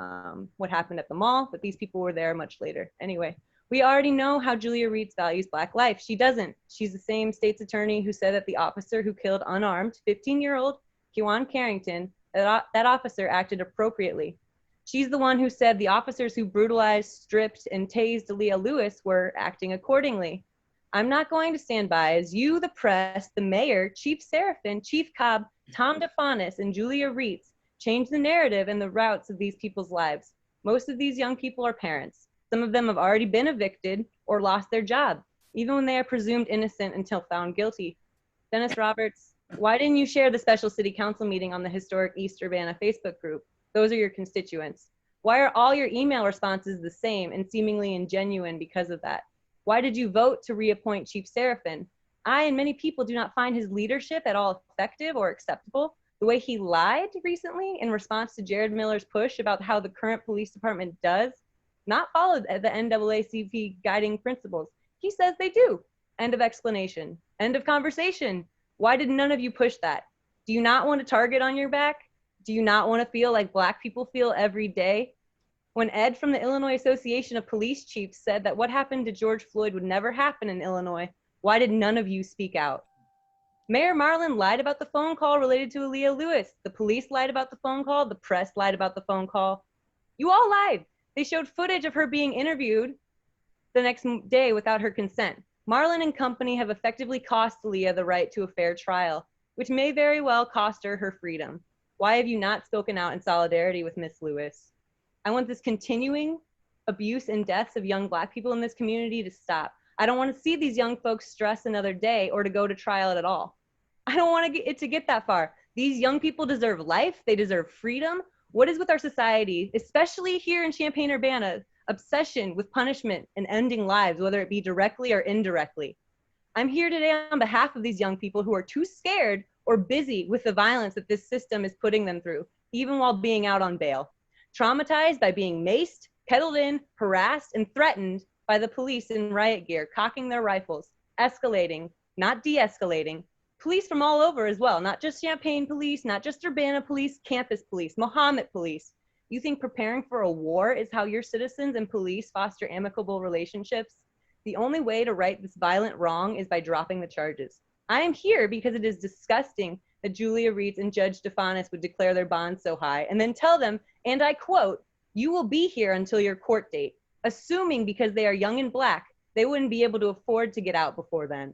what happened at the mall, but these people were there much later. Anyway, we already know how Julia Reitz values Black life. She doesn't. She's the same state's attorney who said that the officer who killed unarmed 15-year-old Kewan Carrington, that officer acted appropriately. She's the one who said the officers who brutalized, stripped, and tased Aaliyah Lewis were acting accordingly. I'm not going to stand by as you, the press, the mayor, Chief Seraphin, Chief Cobb, Tom DeFanis, and Julia Reitz change the narrative and the routes of these people's lives. Most of these young people are parents. Some of them have already been evicted or lost their job, even when they are presumed innocent until found guilty. Dennis Roberts, why didn't you share the special city council meeting on the historic East Urbana Facebook group? Those are your constituents. Why are all your email responses the same and seemingly ingenuine because of that? Why did you vote to reappoint Chief Seraphin? I and many people do not find his leadership at all effective or acceptable. The way he lied recently in response to Jared Miller's push about how the current police department does not follow the NAACP guiding principles. He says they do. End of explanation. End of conversation. Why did none of you push that? Do you not want a target on your back? Do you not want to feel like Black people feel every day? When Ed from the Illinois Association of Police Chiefs said that what happened to George Floyd would never happen in Illinois, why did none of you speak out? Mayor Marlin lied about the phone call related to Aaliyah Lewis. The police lied about the phone call. The press lied about the phone call. You all lied. They showed footage of her being interviewed the next day without her consent. Marlin and company have effectively cost Aaliyah the right to a fair trial, which may very well cost her her freedom. Why have you not spoken out in solidarity with Miss Lewis? I want this continuing abuse and deaths of young Black people in this community to stop. I don't want to see these young folks stress another day or to go to trial at all. I don't want it to get that far. These young people deserve life. They deserve freedom. What is with our society, especially here in Champaign-Urbana, obsession with punishment and ending lives, whether it be directly or indirectly? I'm here today on behalf of these young people who are too scared or busy with the violence that this system is putting them through, even while being out on bail. Traumatized by being maced, kettled in, harassed, and threatened by the police in riot gear, cocking their rifles, escalating, not de-escalating. Police from all over as well, not just Champaign police, not just Urbana police, campus police, Mohammed police. You think preparing for a war is how your citizens and police foster amicable relationships? The only way to right this violent wrong is by dropping the charges. I am here because it is disgusting that Julia Reitz and Judge DeFanis would declare their bond so high and then tell them, and I quote, "You will be here until your court date," assuming because they are young and Black, they wouldn't be able to afford to get out before then.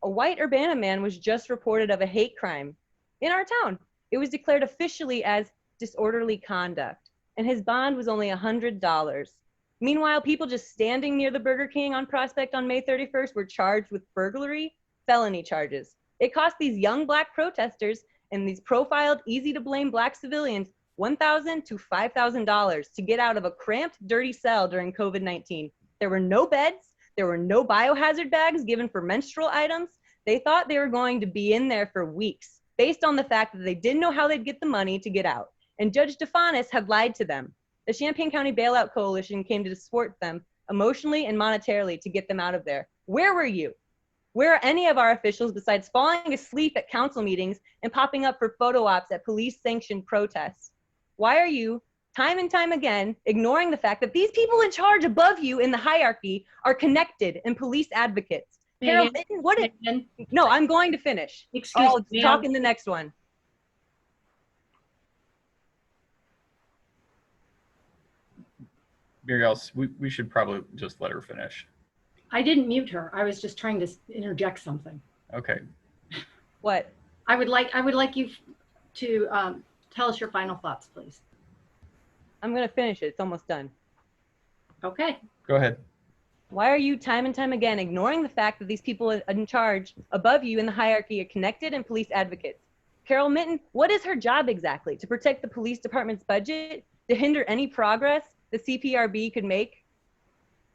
A white Urbana man was just reported of a hate crime in our town. It was declared officially as disorderly conduct, and his bond was only $100. Meanwhile, people just standing near the Burger King on Prospect on May 31st were charged with burglary, felony charges. It cost these young Black protesters and these profiled, easy to blame Black civilians $1,000 to $5,000 to get out of a cramped, dirty cell during COVID-19. There were no beds. There were no biohazard bags given for menstrual items. They thought they were going to be in there for weeks based on the fact that they didn't know how they'd get the money to get out. And Judge DeFanis had lied to them. The Champaign County Bailout Coalition came to support them emotionally and monetarily to get them out of there. Where were you? Where are any of our officials besides falling asleep at council meetings and popping up for photo ops at police-sanctioned protests? Why are you, time and time again, ignoring the fact that these people in charge above you in the hierarchy are connected and police advocates? Carol, what is, no, I'm going to finish. Excuse I'll me, talk in the next one. Muriel, we should probably just let her finish. I didn't mute her. I was just trying to interject something. Okay. What? I would like you to tell us your final thoughts, please. I'm going to finish it. It's almost done. Okay. Go ahead. Why are you time and time again ignoring the fact that these people in charge above you in the hierarchy are connected and police advocates? Carol Minton, what is her job exactly? To protect the police department's budget? To hinder any progress the CPRB could make?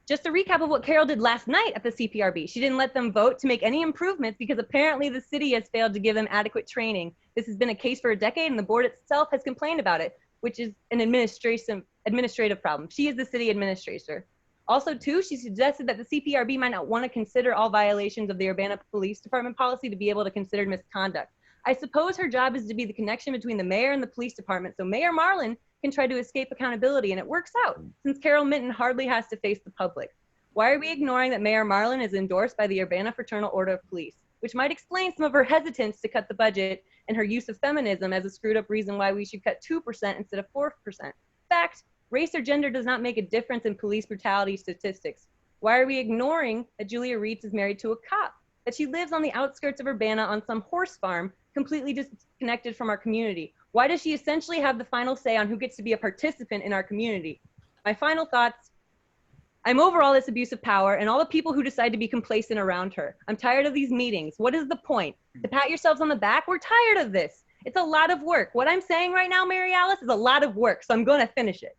Just a recap of what Carol did last night at the CPRB. She didn't let them vote to make any improvements because apparently the city has failed to give them adequate training. This has been a case for a decade and the board itself has complained about it, which is an administrative problem. She is the city administrator. Also, too, she suggested that the CPRB might not want to consider all violations of the Urbana Police Department policy to be able to consider misconduct. I suppose her job is to be the connection between the mayor and the police department, so Mayor Marlin can try to escape accountability, and it works out, since Carol Minton hardly has to face the public. Why are we ignoring that Mayor Marlin is endorsed by the Urbana Fraternal Order of Police, which might explain some of her hesitance to cut the budget and her use of feminism as a screwed up reason why we should cut 2% instead of 4%. Fact, race or gender does not make a difference in police brutality statistics. Why are we ignoring that Julia Reitz is married to a cop, that she lives on the outskirts of Urbana on some horse farm, completely disconnected from our community? Why does she essentially have the final say on who gets to be a participant in our community? My final thoughts, I'm over all this abuse of power and all the people who decide to be complacent around her. I'm tired of these meetings. What is the point? To pat yourselves on the back? We're tired of this. It's a lot of work. What I'm saying right now, Mary Alice, is a lot of work, so I'm going to finish it.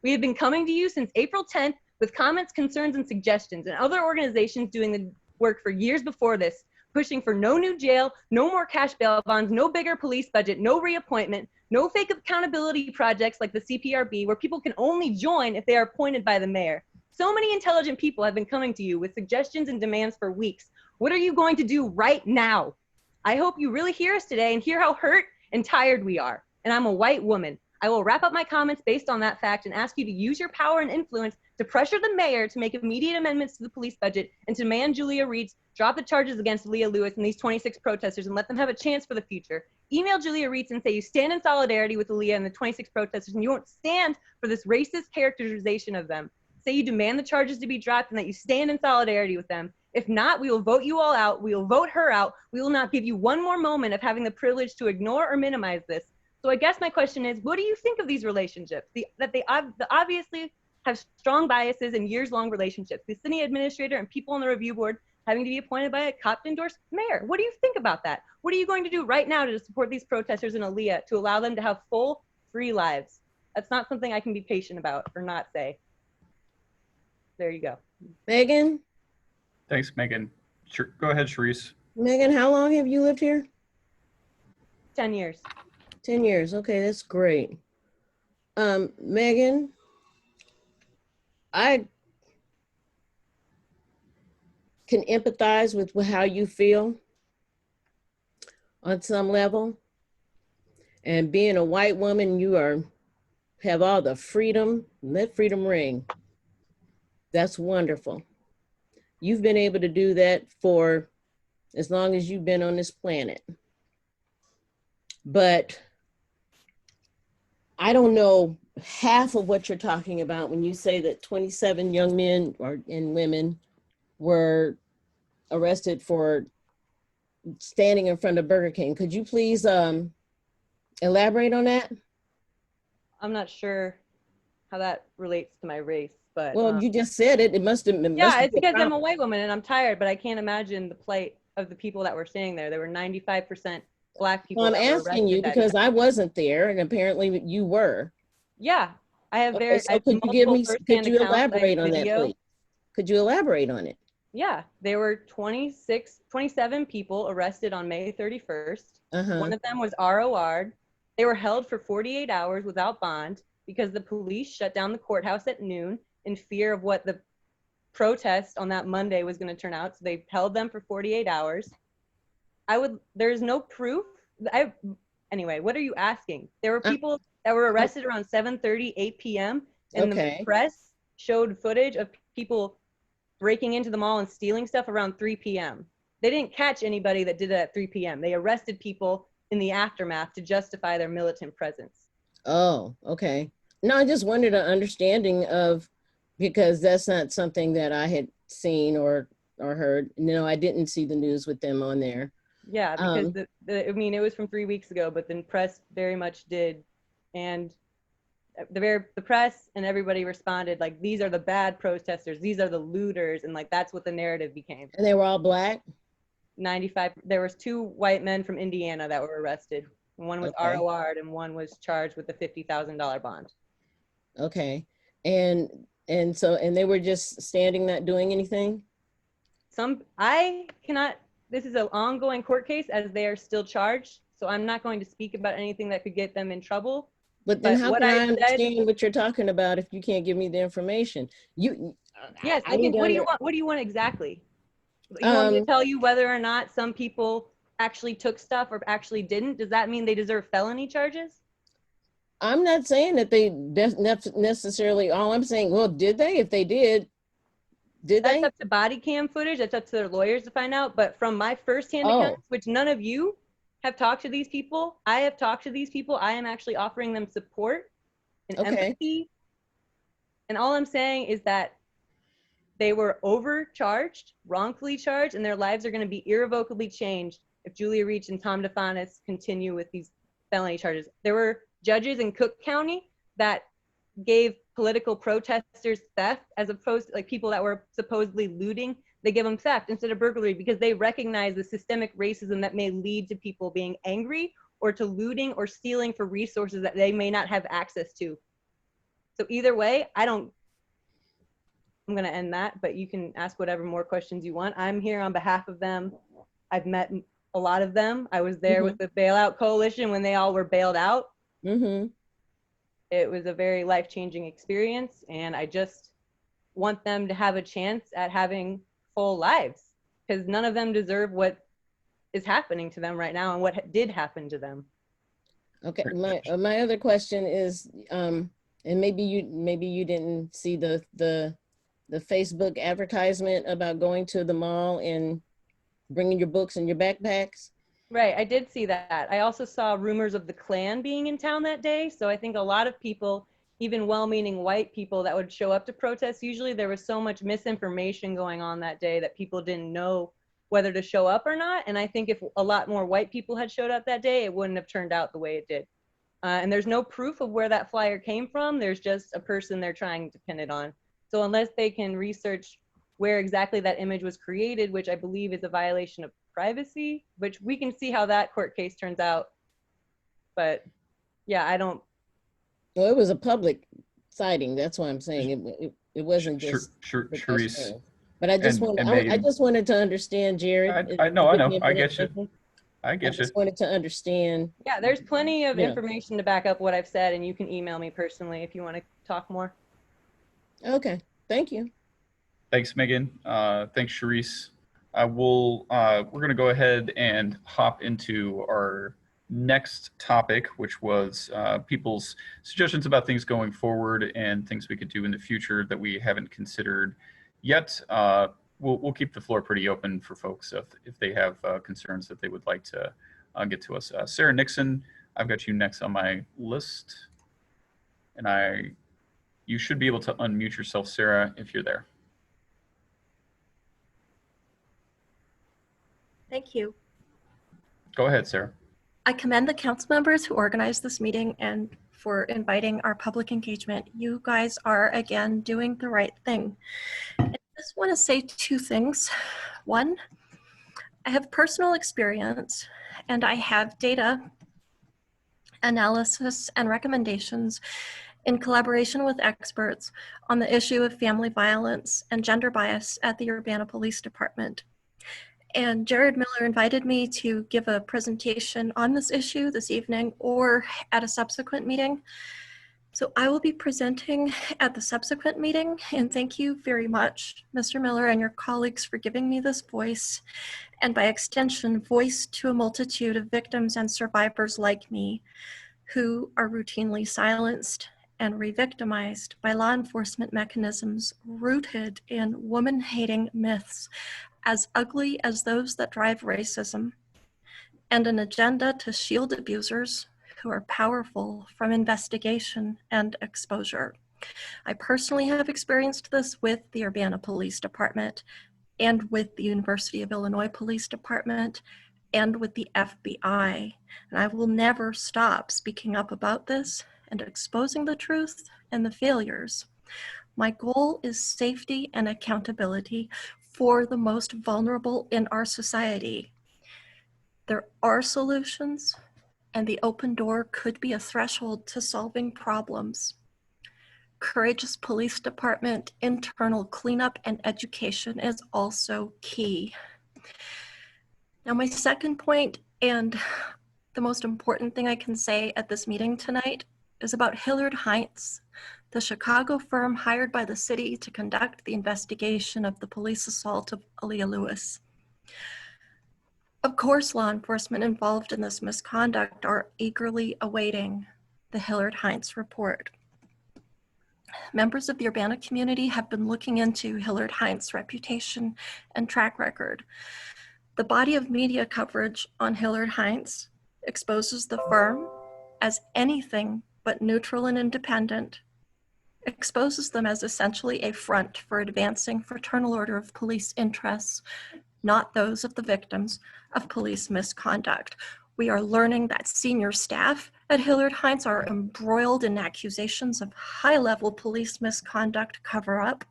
We have been coming to you since April 10th with comments, concerns, and suggestions, and other organizations doing the work for years before this, pushing for no new jail, no more cash bail bonds, no bigger police budget, no reappointment, no fake accountability projects like the CPRB, where people can only join if they are appointed by the mayor. So many intelligent people have been coming to you with suggestions and demands for weeks. What are you going to do right now? I hope you really hear us today and hear how hurt and tired we are. And I'm a white woman. I will wrap up my comments based on that fact and ask you to use your power and influence to pressure the mayor to make immediate amendments to the police budget and to demand Julia Reitz drop the charges against Leah Lewis and these 26 protesters and let them have a chance for the future. Email Julia Reitz and say you stand in solidarity with Leah and the 26 protesters and you won't stand for this racist characterization of them. Say you demand the charges to be dropped and that you stand in solidarity with them. If not, we will vote you all out. We will vote her out. We will not give you one more moment of having the privilege to ignore or minimize this. So I guess my question is, what do you think of these relationships? That they obviously have strong biases and years-long relationships. The city administrator and people on the review board having to be appointed by a cop-endorsed mayor. What do you think about that? What are you going to do right now to support these protesters in Aaliyah to allow them to have full, free lives? That's not something I can be patient about or not say. There you go. Megan? Thanks, Megan. Sure. Go ahead, Sharice. Megan, how long have you lived here? 10 years. 10 years. Okay, that's great. Megan, I can empathize with how you feel on some level. And being a white woman, you have all the freedom. Let freedom ring. That's wonderful. You've been able to do that for as long as you've been on this planet. but I don't know half of what you're talking about when you say that 27 young men and women were arrested for standing in front of Burger King. Could you please elaborate on that? I'm not sure how that relates to my race, but Well, you just said it. It must have been. yeah, it's because I'm a white woman and I'm tired, but I can't imagine the plight of the people that were staying there. There were 95% Black people. Well, I'm that were asking you arrested that because day. I wasn't there, and apparently you were. Yeah, I have Okay, so could you give me? Could you elaborate on that, please? Could you elaborate on it? Yeah, there were 27 people arrested on May 31st. One of them was ROR'd. They were held for 48 hours without bond because the police shut down the courthouse at noon in fear of what the protest on that Monday was going to turn out. So they held them for 48 hours. There's no proof. Anyway, what are you asking? There were people that were arrested around 7:30, 8 p.m. and the press showed footage of people breaking into the mall and stealing stuff around 3 p.m. They didn't catch anybody that did it at 3 p.m. They arrested people in the aftermath to justify their militant presence. Oh, okay. No, I just wanted an understanding of, because that's not something that I had seen or heard. No, I didn't see the news with them on there. Yeah, because I mean, it was from 3 weeks ago, but the press very much did. And the press and everybody responded like, these are the bad protesters, these are the looters, and like that's what the narrative became. And they were all Black? 95. There was 2 white men from Indiana that were arrested. One was ROR'd and one was charged with a $50,000 bond. Okay. And they were just standing, not doing anything? This is an ongoing court case as they are still charged, so I'm not going to speak about anything that could get them in trouble. But then how can I understand what you're talking about if you can't give me the information? Yes, I can. What do you want exactly? You want me to tell you whether or not some people actually took stuff or actually didn't? Does that mean they deserve felony charges? I'm not saying that they necessarily. All I'm saying, well, did they? If they did they? That's up to body cam footage. That's up to their lawyers to find out. But from my firsthand accounts, which none of you have talked to these people, I have talked to these people. I am actually offering them support and empathy. And all I'm saying is that they were overcharged, wrongfully charged, and their lives are going to be irrevocably changed if Julia Reach and Tom DeFanis continue with these felony charges. There were judges in Cook County that gave political protesters theft as opposed to like people that were supposedly looting. They give them theft instead of burglary because they recognize the systemic racism that may lead to people being angry or to looting or stealing for resources that they may not have access to. So either way, I'm going to end that, but you can ask whatever more questions you want. I'm here on behalf of them. I've met a lot of them. I was there with the bailout coalition when they all were bailed out. It was a very life-changing experience, and I just want them to have a chance at having full lives because none of them deserve what is happening to them right now and what did happen to them. Okay, my other question is, and maybe you didn't see the Facebook advertisement about going to the mall and bringing your books in your backpacks. Right, I did see that. I also saw rumors of the Klan being in town that day. So I think a lot of people, even well-meaning white people that would show up to protests, usually there was so much misinformation going on that day that people didn't know whether to show up or not. And I think if a lot more white people had showed up that day, it wouldn't have turned out the way it did. And there's no proof of where that flyer came from. There's just a person they're trying to pin it on. So unless they can research where exactly that image was created, which I believe is a violation of privacy, which we can see how that court case turns out. But yeah, I don't. Well, it was a public sighting. That's why I'm saying it wasn't just. Charisse. But I just wanted to understand, Jared. I know. I get you. I just wanted to understand. Yeah, there's plenty of information to back up what I've said, and you can email me personally if you want to talk more. Okay, thank you. Thanks, Megan. Thanks, Charisse. We're going to go ahead and hop into our next topic, which was people's suggestions about things going forward and things we could do in the future that we haven't considered yet. We'll keep the floor pretty open for folks if they have concerns that they would like to get to us. Sarah Nixon I've got you next on my list. And you should be able to unmute yourself, Sarah, if you're there. Thank you. Go ahead, Sarah. I commend the council members who organized this meeting and for inviting our public engagement. You guys are, again, doing the right thing. I just want to say two things. One, I have personal experience and I have data analysis and recommendations in collaboration with experts on the issue of family violence and gender bias at the Urbana Police Department. And Jared Miller invited me to give a presentation on this issue this evening or at a subsequent meeting. So I will be presenting at the subsequent meeting, and thank you very much, Mr. Miller and your colleagues, for giving me this voice, and by extension, voice to a multitude of victims and survivors like me who are routinely silenced and re-victimized by law enforcement mechanisms rooted in woman-hating myths as ugly as those that drive racism, and an agenda to shield abusers who are powerful from investigation and exposure. I personally have experienced this with the Urbana Police Department and with the University of Illinois Police Department and with the FBI. And I will never stop speaking up about this and exposing the truth and the failures. My goal is safety and accountability for the most vulnerable in our society. There are solutions, and the open door could be a threshold to solving problems. Courageous police department, internal cleanup, and education is also key. Now, my second point, and the most important thing I can say at this meeting tonight, is about Hilliard Heinz, the Chicago firm hired by the city to conduct the investigation of the police assault of Aaliyah Lewis. Of course, law enforcement involved in this misconduct are eagerly awaiting the Hilliard Heinz report. Members of the Urbana community have been looking into Hilliard Heinz's reputation and track record. The body of media coverage on Hilliard Heinz exposes the firm as anything but neutral and independent, exposes them as essentially a front for advancing fraternal order of police interests, not those of the victims of police misconduct. We are learning that senior staff at Hilliard Heinz are embroiled in accusations of high-level police misconduct cover-up.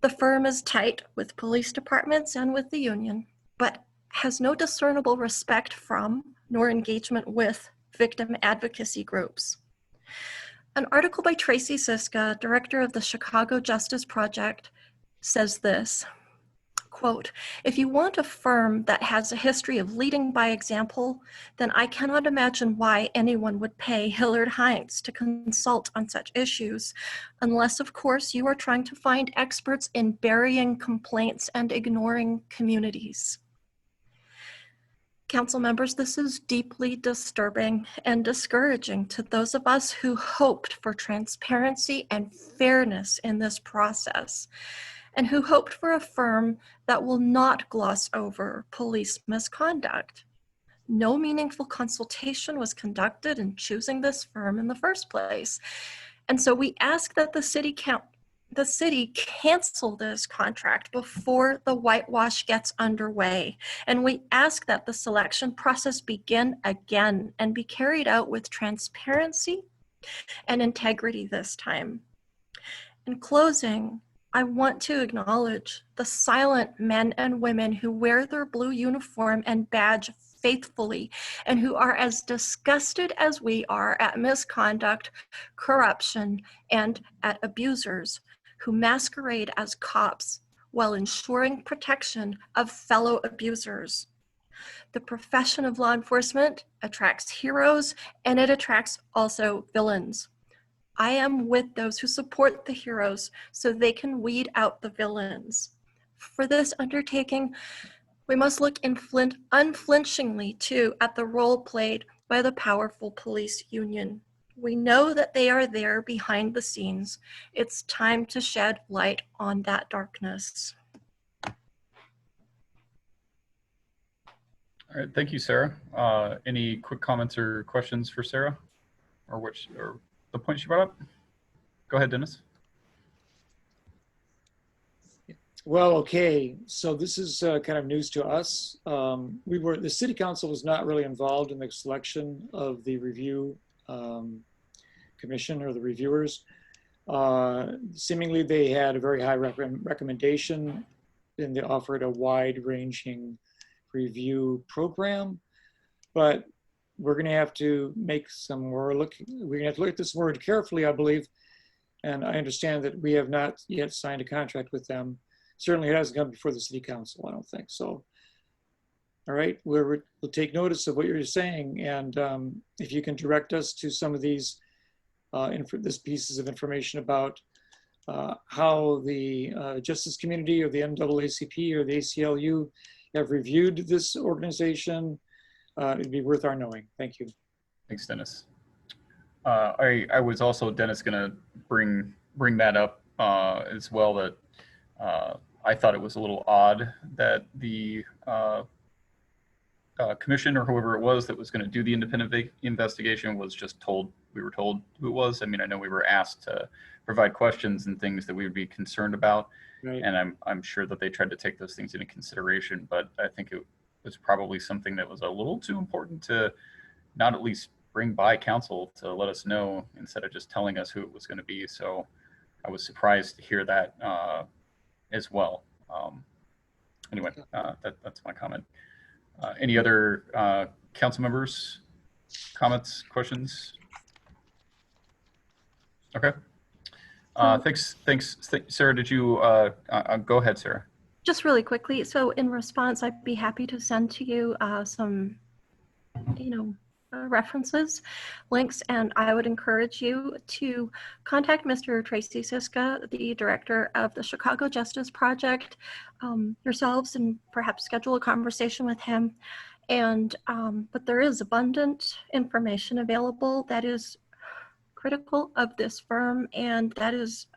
The firm is tight with police departments and with the union, but has no discernible respect from nor engagement with victim advocacy groups. An article by Tracy Siska, director of the Chicago Justice Project, says this, quote, "If you want a firm that has a history of leading by example, then I cannot imagine why anyone would pay Hilliard Heinz to consult on such issues, unless, of course, you are trying to find experts in burying complaints and ignoring communities." Council members, this is deeply disturbing and discouraging to those of us who hoped for transparency and fairness in this process, and who hoped for a firm that will not gloss over police misconduct. No meaningful consultation was conducted in choosing this firm in the first place. And so we ask that the city cancel this contract before the whitewash gets underway. And we ask that the selection process begin again and be carried out with transparency and integrity this time. In closing, I want to acknowledge the silent men and women who wear their blue uniform and badge faithfully and who are as disgusted as we are at misconduct, corruption, and at abusers who masquerade as cops while ensuring protection of fellow abusers. The profession of law enforcement attracts heroes, and it attracts also villains. I am with those who support the heroes so they can weed out the villains. For this undertaking, we must look unflinchingly too at the role played by the powerful police union. We know that they are there behind the scenes. It's time to shed light on that darkness. All right, thank you, Sarah. Any quick comments or questions for Sarah, or the point she brought up? Go ahead, Dennis. Well, okay, so this is kind of news to us. The city council was not really involved in the selection of the review commission or the reviewers. Seemingly they had a very high recommendation and they offered a wide-ranging review program, but we're going to have to make some more we're going to have to look at this more carefully, I believe. And I understand that we have not yet signed a contract with them. Certainly it hasn't come before the city council, I don't think so. All right, we'll take notice of what you're saying. And if you can direct us to some of these this pieces of information about how the justice community or the NAACP or the ACLU have reviewed this organization, it'd be worth our knowing. Thank you. Thanks, Dennis. I was also, Dennis, going to bring that up as well, that I thought it was a little odd that the commission or whoever it was that was going to do the independent investigation was just told, we were told who it was. I mean, I know we were asked to provide questions and things that we would be concerned about. Right. And I'm sure that they tried to take those things into consideration, but I think it was probably something that was a little too important to not at least bring by council to let us know instead of just telling us who it was going to be. So I was surprised to hear that as well. Anyway, that's my comment. Any other council members, comments, questions? Okay. Thanks, Sarah. Did you go ahead, Sarah? Just really quickly. So in response, I'd be happy to send to you some, references, links, and I would encourage you to contact Mr. Tracy Siska, the director of the Chicago Justice Project, yourselves, and perhaps schedule a conversation with him. And but there is abundant information available that is critical of this firm, and that is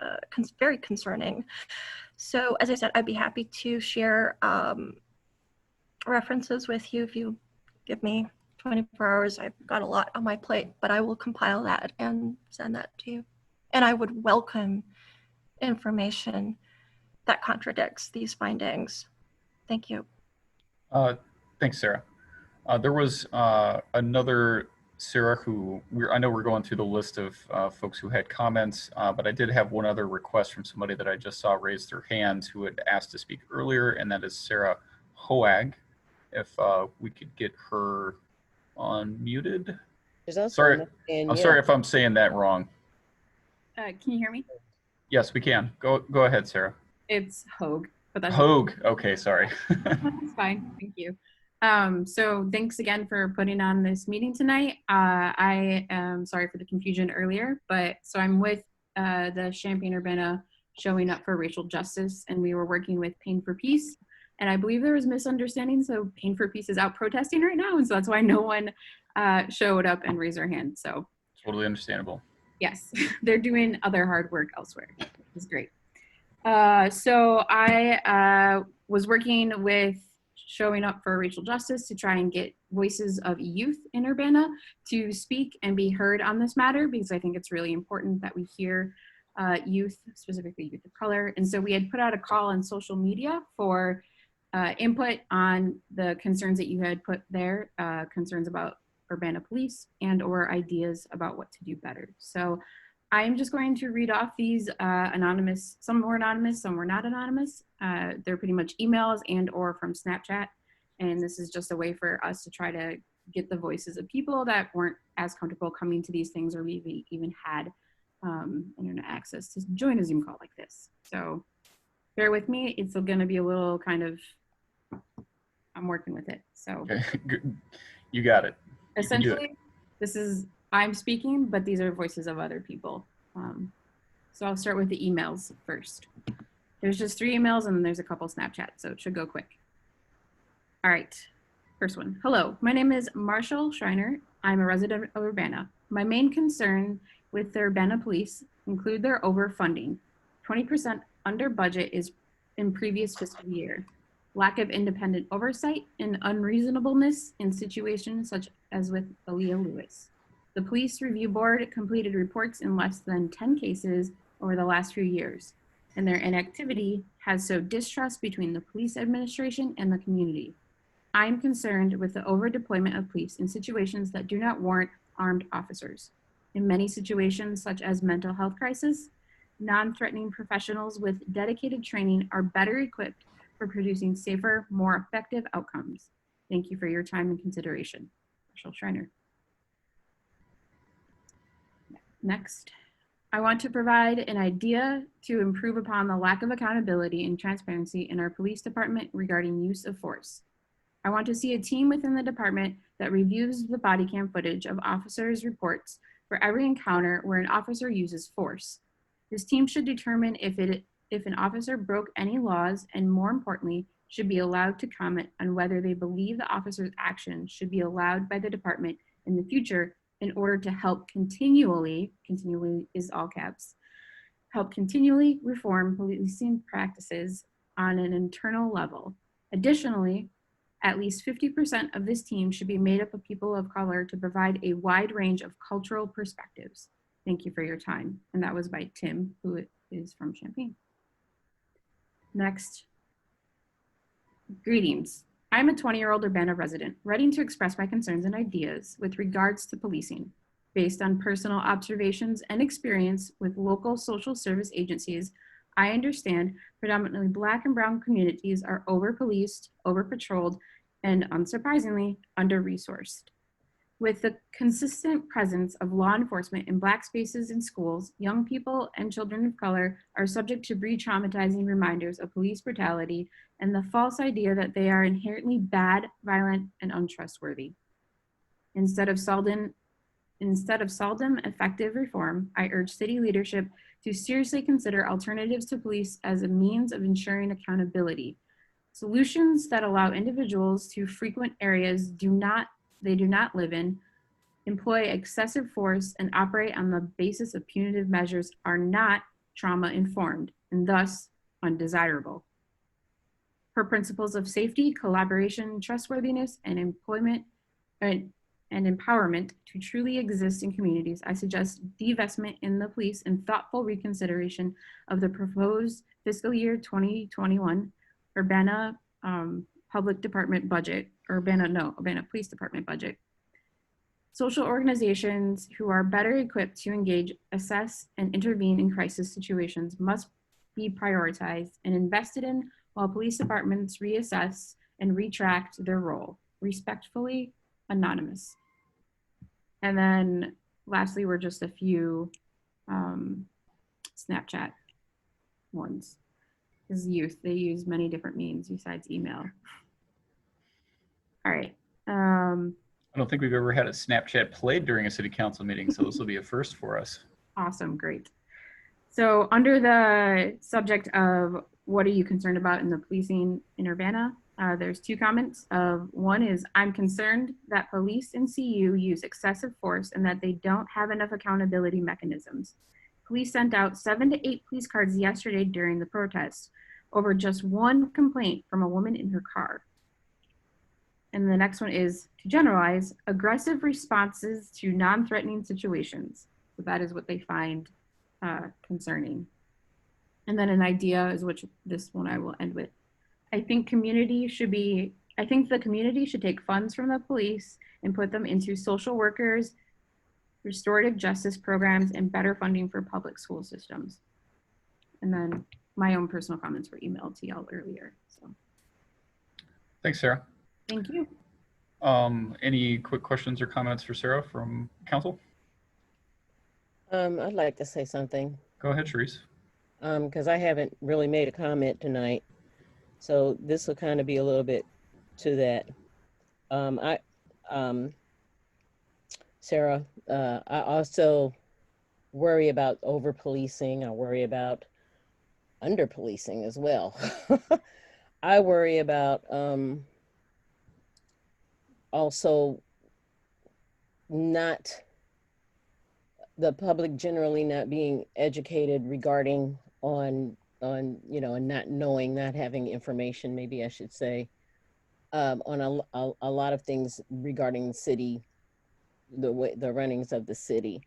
very concerning. So as I said, I'd be happy to share references with you if you give me 24 hours. I've got a lot on my plate, but I will compile that and send that to you. And I would welcome information that contradicts these findings. Thank you. Thanks, Sarah. There was another Sarah who I know we're going through the list of folks who had comments, but I did have one other request from somebody that I just saw raise their hand who had asked to speak earlier, and that is Sarah Hoag. If we could get her unmuted. Sorry, I'm sorry if I'm saying that wrong. Can you hear me? Yes, we can. Go ahead, Sarah. It's Hoag, but that's Hoag. Okay, sorry. That's fine. Thank you. So thanks again for putting on this meeting tonight. I am sorry for the confusion earlier, but so I'm with the Champaign-Urbana Showing Up for Racial Justice, and we were working with Pain for Peace. And I believe there was misunderstanding, so Pain for Peace is out protesting right now, and so that's why no one showed up and raised their hand. So totally understandable. Yes, they're doing other hard work elsewhere. It's great. So I was working with Showing Up for Racial Justice to try and get voices of youth in Urbana to speak and be heard on this matter, because I think it's really important that we hear youth, specifically youth of color. And so we had put out a call on social media for input on the concerns that you had put there, concerns about Urbana police and or ideas about what to do better. So I'm just going to read off these anonymous, some were anonymous, some were not anonymous. They're pretty much emails and or from Snapchat. And this is just a way for us to try to get the voices of people that weren't as comfortable coming to these things, or we even had internet access to join a Zoom call like this. So bear with me, it's gonna be a little kind of, I'm working with it, so. Okay. You got it. Essentially, this is, I'm speaking, but these are voices of other people. So I'll start with the emails first. There's just 3 emails and then there's a couple Snapchats, so it should go quick. All right, first one. Hello, my name is Marshall Schreiner. I'm a resident of Urbana. My main concern with the Urbana police include their overfunding. 20% under budget is in previous fiscal year. lack of independent oversight, and unreasonableness in situations such as with Aaliyah Lewis. The Police Review Board completed reports in less than 10 cases over the last few years, and their inactivity has sowed distrust between the police administration and the community. I am concerned with the over-deployment of police in situations that do not warrant armed officers. In many situations, such as mental health crisis, non-threatening professionals with dedicated training are better equipped for producing safer, more effective outcomes. Thank you for your time and consideration. Marshall Schreiner. Next, I want to provide an idea to improve upon the lack of accountability and transparency in our police department regarding use of force. I want to see a team within the department that reviews the body cam footage of officers' reports for every encounter where an officer uses force. This team should determine if an officer broke any laws, and more importantly, should be allowed to comment on whether they believe the officer's action should be allowed by the department in the future in order to help continually is all caps, help continually reform policing practices on an internal level. Additionally, at least 50% of this team should be made up of people of color to provide a wide range of cultural perspectives. Thank you for your time. And that was by Tim, who is from Champaign. Next, greetings. I'm a 20-year-old Urbana resident, ready to express my concerns and ideas with regards to policing. Based on personal observations and experience with local social service agencies, I understand predominantly Black and Brown communities are over-policed, over-patrolled, and unsurprisingly, under-resourced. With the consistent presence of law enforcement in Black spaces in schools, young people and children of color are subject to re-traumatizing reminders of police brutality and the false idea that they are inherently bad, violent, and untrustworthy. Instead of seldom effective reform, I urge city leadership to seriously consider alternatives to police as a means of ensuring accountability. Solutions that allow individuals to frequent areas they do not live in, employ excessive force, and operate on the basis of punitive measures are not trauma-informed and thus undesirable. For principles of safety, collaboration, trustworthiness, and empowerment to truly exist in communities, I suggest divestment in the police and thoughtful reconsideration of the proposed fiscal year 2021 Urbana Public Department budget, Urbana Police Department budget. Social organizations who are better equipped to engage, assess, and intervene in crisis situations must be prioritized and invested in while police departments reassess and retract their role. Respectfully, Anonymous. And then lastly, were just a few Snapchat ones. As youth, they use many different means besides email. All right. I don't think we've ever had a Snapchat played during a city council meeting, so this will be a first for us. Awesome, great. So under the subject of what are you concerned about in the policing in Urbana, there's two comments. One is, I'm concerned that police and CU use excessive force and that they don't have enough accountability mechanisms. Police sent out 7 to 8 police cars yesterday during the protest over just one complaint from a woman in her car. And the next one is, to generalize, aggressive responses to non-threatening situations. So that is what they find concerning. And then an idea is, which this one I will end with. I think the community should take funds from the police and put them into social workers, restorative justice programs, and better funding for public school systems. And then my own personal comments were emailed to y'all earlier. So Thanks, Sarah. thank you. Any quick questions or comments for Sarah from council? I'd like to say something. Go ahead, Sharice. Because I haven't really made a comment tonight. So this will kind of be a little bit to that. Sarah, I also worry about over-policing. I worry about under-policing as well. I worry about also the public generally not being educated regarding on and not knowing, not having information, maybe I should say, on a lot of things regarding the city, the runnings of the city,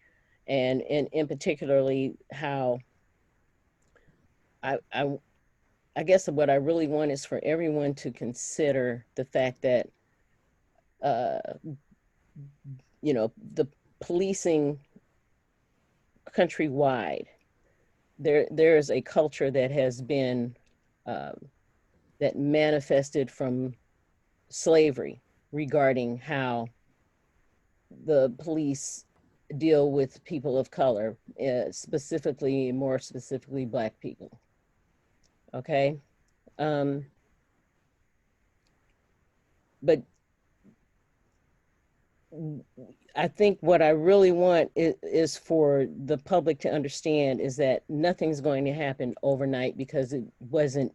and in particularly how I guess what I really want is for everyone to consider the fact that the policing countrywide, there is a culture that has been that manifested from slavery regarding how the police deal with people of color, more specifically Black people. Okay. But I think what I really want is for the public to understand is that nothing's going to happen overnight, because it wasn't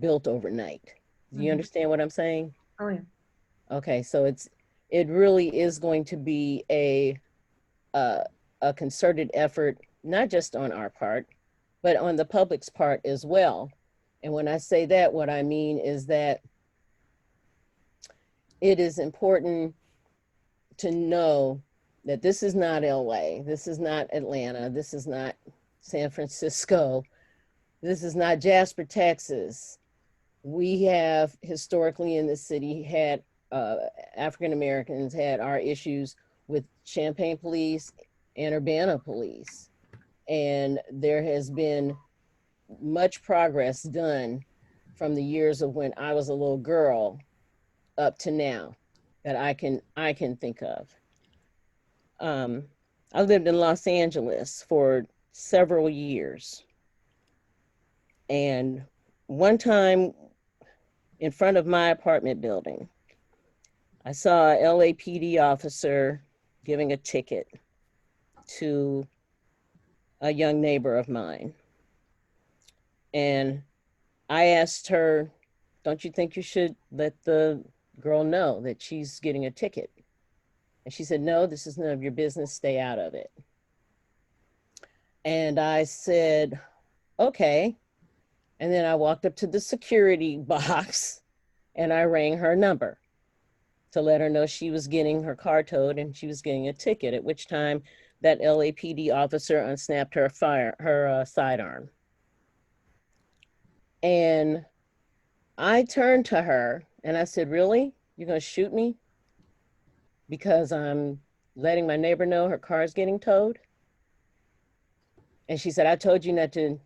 built overnight. Do you understand what I'm saying? Oh, yeah. Okay, so it really is going to be a concerted effort, not just on our part, but on the public's part as well. And when I say that, what I mean is that it is important to know that this is not LA, this is not Atlanta, this is not San Francisco, this is not Jasper, Texas. We have historically in the city had African Americans had our issues with Champaign police and Urbana police. And there has been much progress done from the years of when I was a little girl up to now that I can think of. I lived in Los Angeles for several years. And one time in front of my apartment building, I saw a LAPD officer giving a ticket to a young neighbor of mine. And I asked her, don't you think you should let the girl know that she's getting a ticket? And she said, no, this is none of your business, stay out of it. And I said, okay. And then I walked up to the security box and I rang her number to let her know she was getting her car towed and she was getting a ticket, at which time that LAPD officer unsnapped her sidearm. And I turned to her and I said, really? You're gonna shoot me because I'm letting my neighbor know her car is getting towed? And she said, I told you not to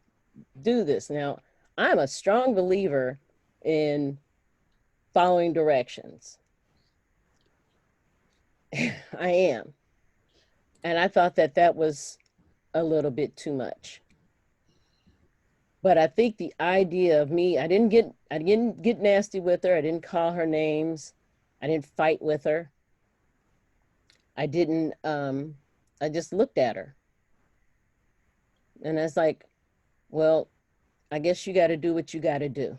do this. Now, I'm a strong believer in following directions. I am. And I thought that that was a little bit too much. But I think the idea of me, I didn't get nasty with her. I didn't call her names. I didn't fight with her. I just looked at her. And I was like, well, I guess you got to do what you got to do.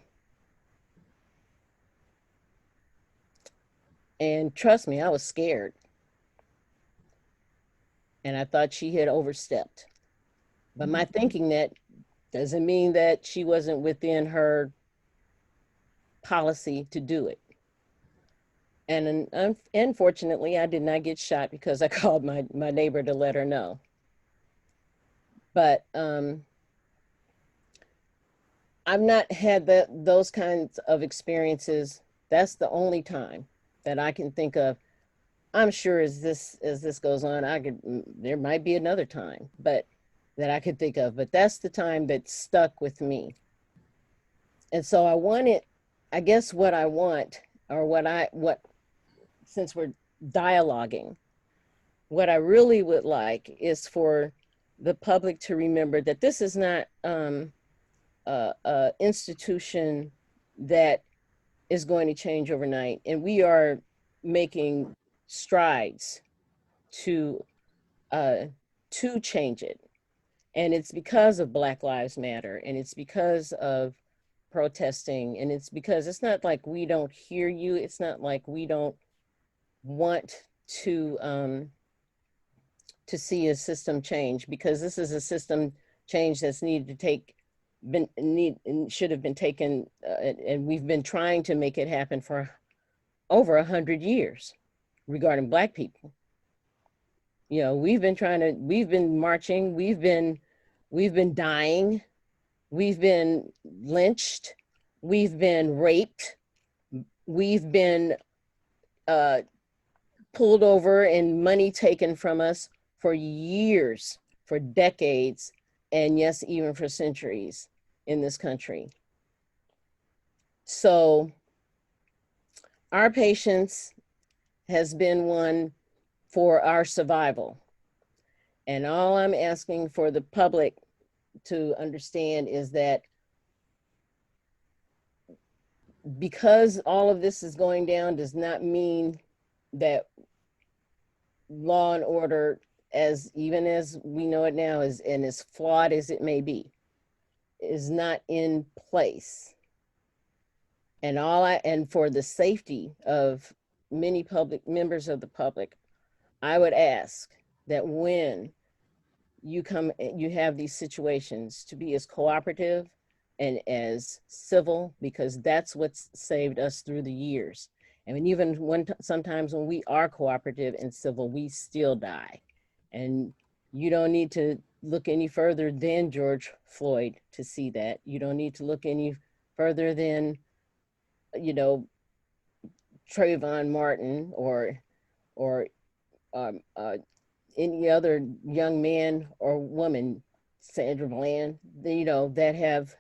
And trust me, I was scared. And I thought she had overstepped. But my thinking that doesn't mean that she wasn't within her policy to do it. And unfortunately, I did not get shot because I called my neighbor to let her know. But I've not had those kinds of experiences. That's the only time that I can think of. I'm sure as this goes on, there might be another time, but that I could think of, but that's the time that stuck with me. And so I guess what I want, or since we're dialoguing, what I really would like is for the public to remember that this is not a institution that is going to change overnight. And we are making strides to change it. And it's because of Black Lives Matter, and it's because of protesting, and it's because it's not like we don't hear you. It's not like we don't want to see a system change, because this is a system change that's needed to take should have been taken, and we've been trying to make it happen for over 100 years regarding Black people. You know, we've been marching, we've been dying, we've been lynched, we've been raped, we've been pulled over and money taken from us for years, for decades, and yes, even for centuries in this country. So our patience has been one for our survival. And all I'm asking for the public to understand is that because all of this is going down does not mean that law and order, even as we know it now, and as flawed as it may be, is not in place. And for the safety of many members of the public, I would ask that when you have these situations, to be as cooperative and as civil, because that's what's saved us through the years. I mean, even sometimes when we are cooperative and civil, we still die. And you don't need to look any further than George Floyd to see that. You don't need to look any further than, you know, Trayvon Martin or any other young man or woman, Sandra Bland, you know, that have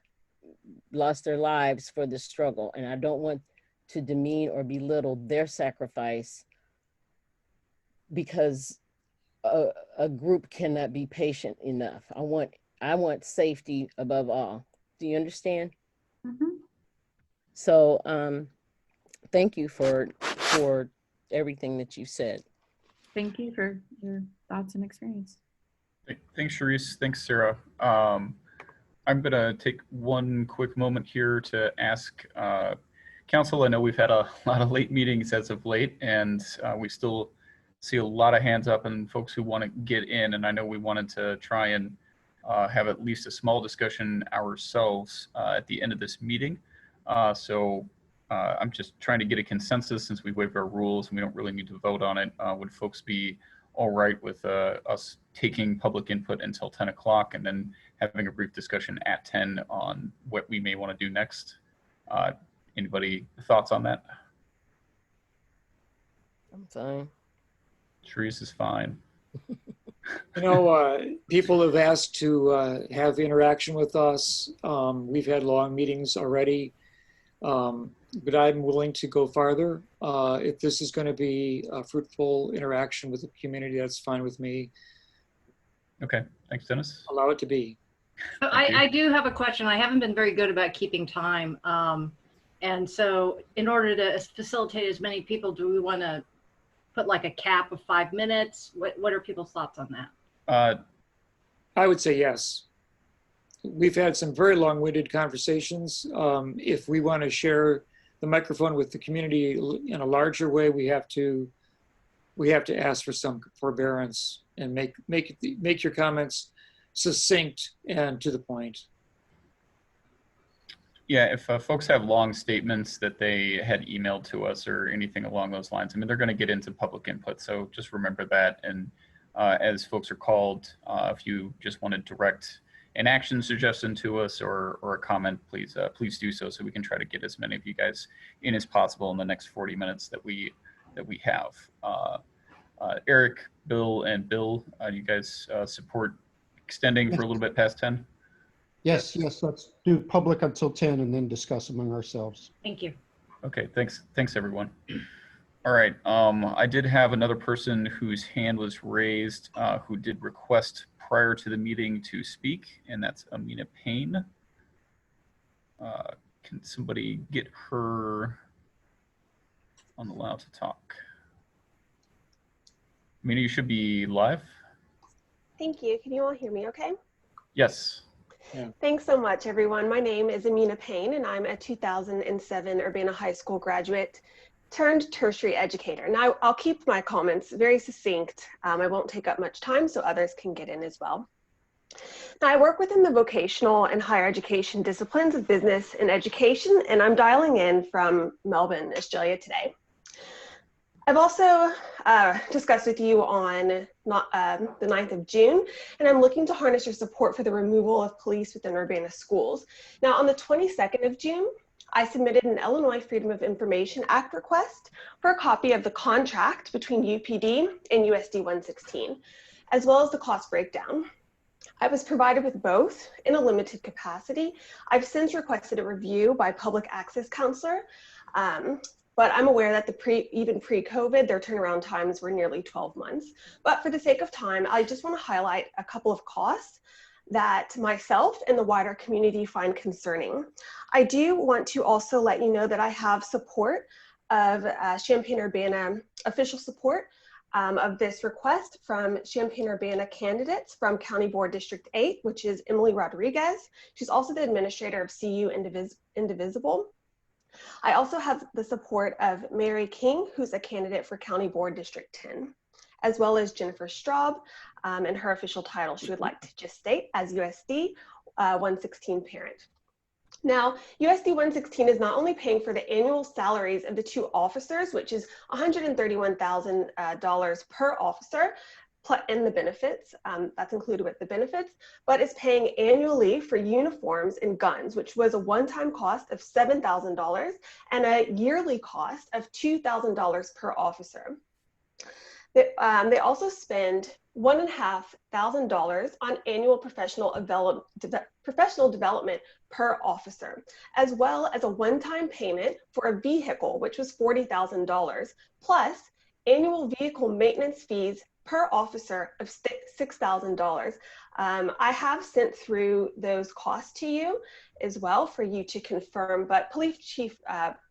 lost their lives for this struggle. And I don't want to demean or belittle their sacrifice because a group cannot be patient enough. I want safety above all. Do you understand? Mm-hmm. So thank you for everything that you said. Thank you for your thoughts and experience. Thanks, Sharice. Thanks, Sarah. I'm going to take one quick moment here to ask Council. I know we've had a lot of late meetings as of late, and we still see a lot of hands up and folks who want to get in. And I know we wanted to try and have at least a small discussion ourselves at the end of this meeting. So I'm just trying to get a consensus since we waived our rules and we don't really need to vote on it. Would folks be all right with us taking public input until 10 o'clock and then having a brief discussion at 10 on what we may want to do next? Anybody thoughts on that? I'm fine. Sharice is fine. You know, people have asked to have interaction with us. We've had long meetings already, but I'm willing to go farther. If this is going to be a fruitful interaction with the community, that's fine with me. Okay, thanks, Dennis. Allow it to be. So I do have a question. I haven't been very good about keeping time. And so in order to facilitate as many people, do we want to put like a cap of 5 minutes? What are people's thoughts on that? I would say yes. We've had some very long-winded conversations. If we want to share the microphone with the community in a larger way, we have to ask for some forbearance and make your comments succinct and to the point. Yeah, if folks have long statements that they had emailed to us or anything along those lines, I mean, they're going to get into public input. So just remember that. And as folks are called, if you just want to direct an action suggestion to us or a comment, please do so we can try to get as many of you guys in as possible in the next 40 minutes that we have. Eric, Bill, and Bill, do you guys support extending for a little bit past 10? Yes, let's do public until 10 and then discuss among ourselves. Thank you. Okay, thanks everyone. All right, I did have another person whose hand was raised who did request prior to the meeting to speak, and that's Amina Payne. Can somebody get her on the loud to talk? Amina, you should be live. Thank you. Can you all hear me okay? Yes. Yeah. Thanks so much, everyone. My name is Amina Payne, and I'm a 2007 Urbana High School graduate turned tertiary educator. Now, I'll keep my comments very succinct. I won't take up much time so others can get in as well. Now, I work within the vocational and higher education disciplines of business and education, and I'm dialing in from Melbourne, Australia today. I've also discussed with you on the 9th of June, and I'm looking to harness your support for the removal of police within Urbana schools. Now, on the 22nd of June, I submitted an Illinois Freedom of Information Act request for a copy of the contract between UPD and USD 116, as well as the cost breakdown. I was provided with both in a limited capacity. I've since requested a review by public access counselor, but I'm aware that even pre-COVID, their turnaround times were nearly 12 months. But for the sake of time, I just want to highlight a couple of costs that myself and the wider community find concerning. I do want to also let you know that I have support of Champaign-Urbana, official support of this request from Champaign-Urbana candidates from County Board District 8, which is Emily Rodriguez. She's also the administrator of CU Indivisible. I also have the support of Mary King, who's a candidate for County Board District 10, as well as Jennifer Straub, and her official title she would like to just state as USD 116 parent. Now, USD 116 is not only paying for the annual salaries of the two officers, which is $131,000 per officer, and the benefits, that's included with the benefits, but is paying annually for uniforms and guns, which was a one-time cost of $7,000 and a yearly cost of $2,000 per officer. They also spend $1,500 on annual professional development per officer, as well as a one-time payment for a vehicle, which was $40,000, plus annual vehicle maintenance fees per officer of $6,000. I have sent through those costs to you as well for you to confirm, but Police Chief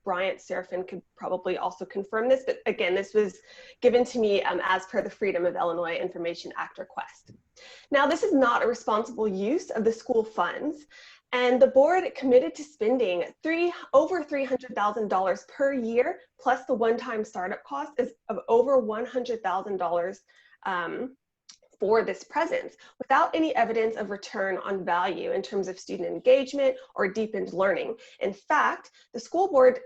Bryant Serafin could probably also confirm this, but again, this was given to me as per the Freedom of Illinois Information Act request. Now, this is not a responsible use of the school funds, and the board committed to spending over $300,000 per year, plus the one-time startup cost of over $100,000 for this presence, without any evidence of return on value in terms of student engagement or deepened learning. In fact, the school board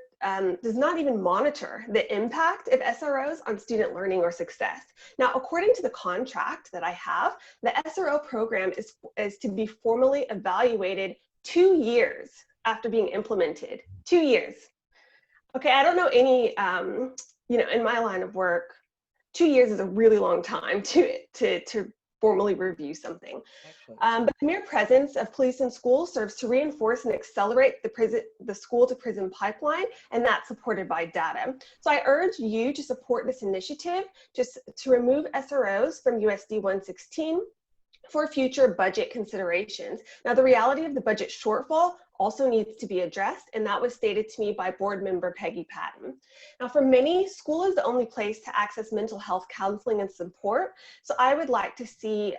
does not even monitor the impact of SROs on student learning or success. Now, according to the contract that I have, the SRO program is to be formally evaluated 2 years after being implemented. 2 years. Okay, I don't know any, in my line of work, 2 years is a really long time to formally review something. But the mere presence of police in schools serves to reinforce and accelerate the school to prison pipeline, and that's supported by data. So I urge you to support this initiative just to remove SROs from USD 116 for future budget considerations. Now, the reality of the budget shortfall also needs to be addressed, and that was stated to me by board member Peggy Patton. Now, for many, school is the only place to access mental health counseling and support, so I would like to see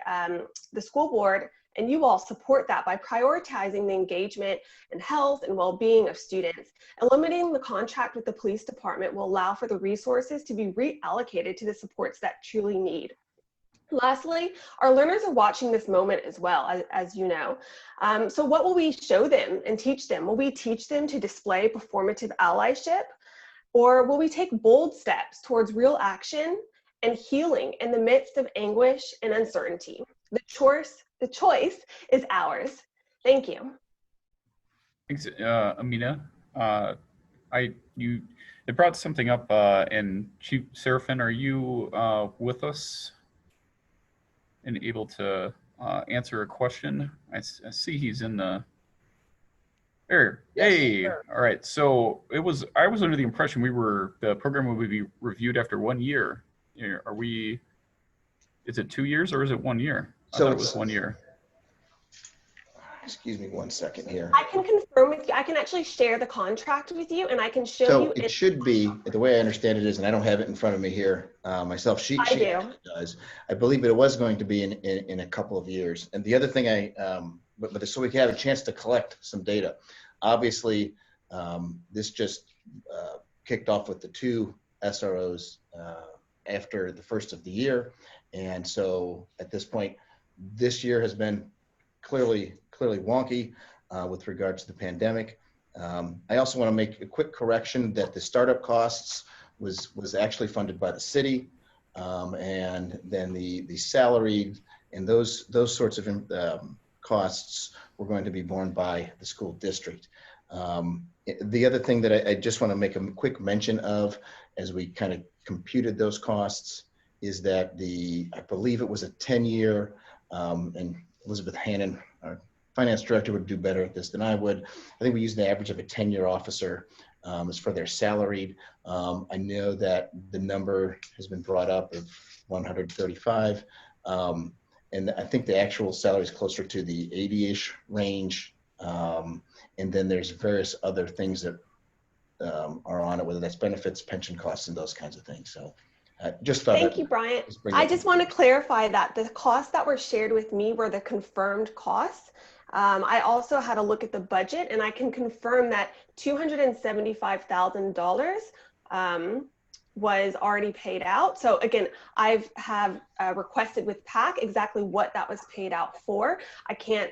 the school board and you all support that by prioritizing the engagement and health and well-being of students. Eliminating the contract with the police department will allow for the resources to be reallocated to the supports that truly need. Lastly, our learners are watching this moment as well, as you know. So what will we show them and teach them? Will we teach them to display performative allyship? Or will we take bold steps towards real action and healing in the midst of anguish and uncertainty? The choice is ours. Thank you. Thanks, Amina. It brought something up, and Chief Serafin, are you with us and able to answer a question? I see he's in the there. Yes, hey, sir. All right. So I was under the impression the program would be reviewed after 1 year. Are we? Is it 2 years or is it 1 year? I thought it was 1 year. Excuse me 1 second here. I can confirm with you. I can actually share the contract with you, and I can show So you. it should be, the way I understand it is, and I don't have it in front of me here myself. She does. I believe it was going to be in a couple of years. And the other thing but so we can have a chance to collect some data. Obviously, this just kicked off with the 2 SROs after the first of the year. And so at this point, this year has been clearly wonky with regards to the pandemic. I also want to make a quick correction that the startup costs was actually funded by the city, and then the salaried and those sorts of costs were going to be borne by the school district. The other thing that I just want to make a quick mention of as we kind of computed those costs is that I believe it was a 10-year, and Elizabeth Hannon, our finance director, would do better at this than I would. I think we used the average of a 10-year officer as for their salaried. I know that the number has been brought up of 135. And I think the actual salary is closer to the 80-ish range. And then there's various other things that are on it, whether that's benefits, pension costs, and those kinds of things. So just thought Thank you, Bryant. I just want to clarify that the costs that were shared with me were the confirmed costs. I also had a look at the budget, and I can confirm that $275,000 was already paid out. So again, I have requested with PAC exactly what that was paid out for. I can't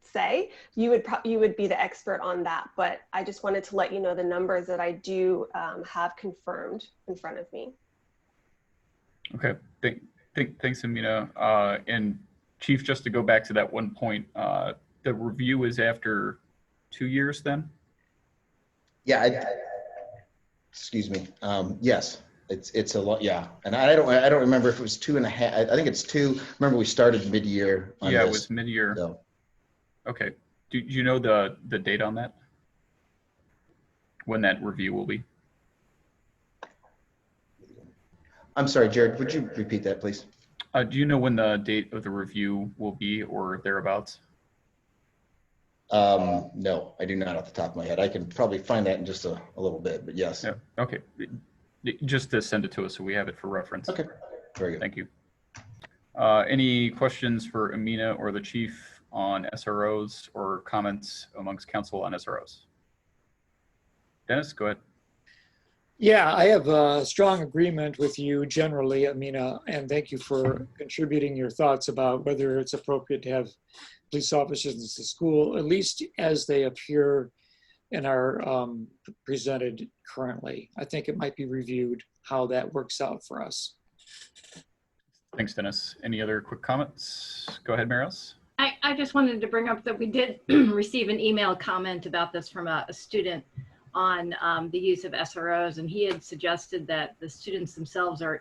say. You would be the expert on that, but I just wanted to let you know the numbers that I do have confirmed in front of me. Okay, thanks, Amina. And Chief, just to go back to that one point, the review is after 2 years then? Yeah, excuse me. Yes, it's a lot. Yeah, and I don't remember if it was 2.5. I think it's 2. Remember, we started mid-year. Yeah, it was mid-year. So. Okay. Do you know the date on that? When that review will be? I'm sorry, Jared, would you repeat that, please? Do you know when the date of the review will be or thereabouts? No, I do not off the top of my head. I can probably find that in just a little bit, but yes. Yeah. Okay. Just to send it to us so we have it for reference. Okay. Very good. Thank you. Any questions for Amina or the chief on SROs or comments amongst council on SROs? Dennis, go ahead. Yeah, I have a strong agreement with you generally, Amina, and thank you for contributing your thoughts about whether it's appropriate to have police officers in the school, at least as they appear and are presented currently. I think it might be reviewed how that works out for us. Thanks, Dennis. Any other quick comments? Go ahead, Marios. I just wanted to bring up that we did receive an email comment about this from a student on the use of SROs, and he had suggested that the students themselves are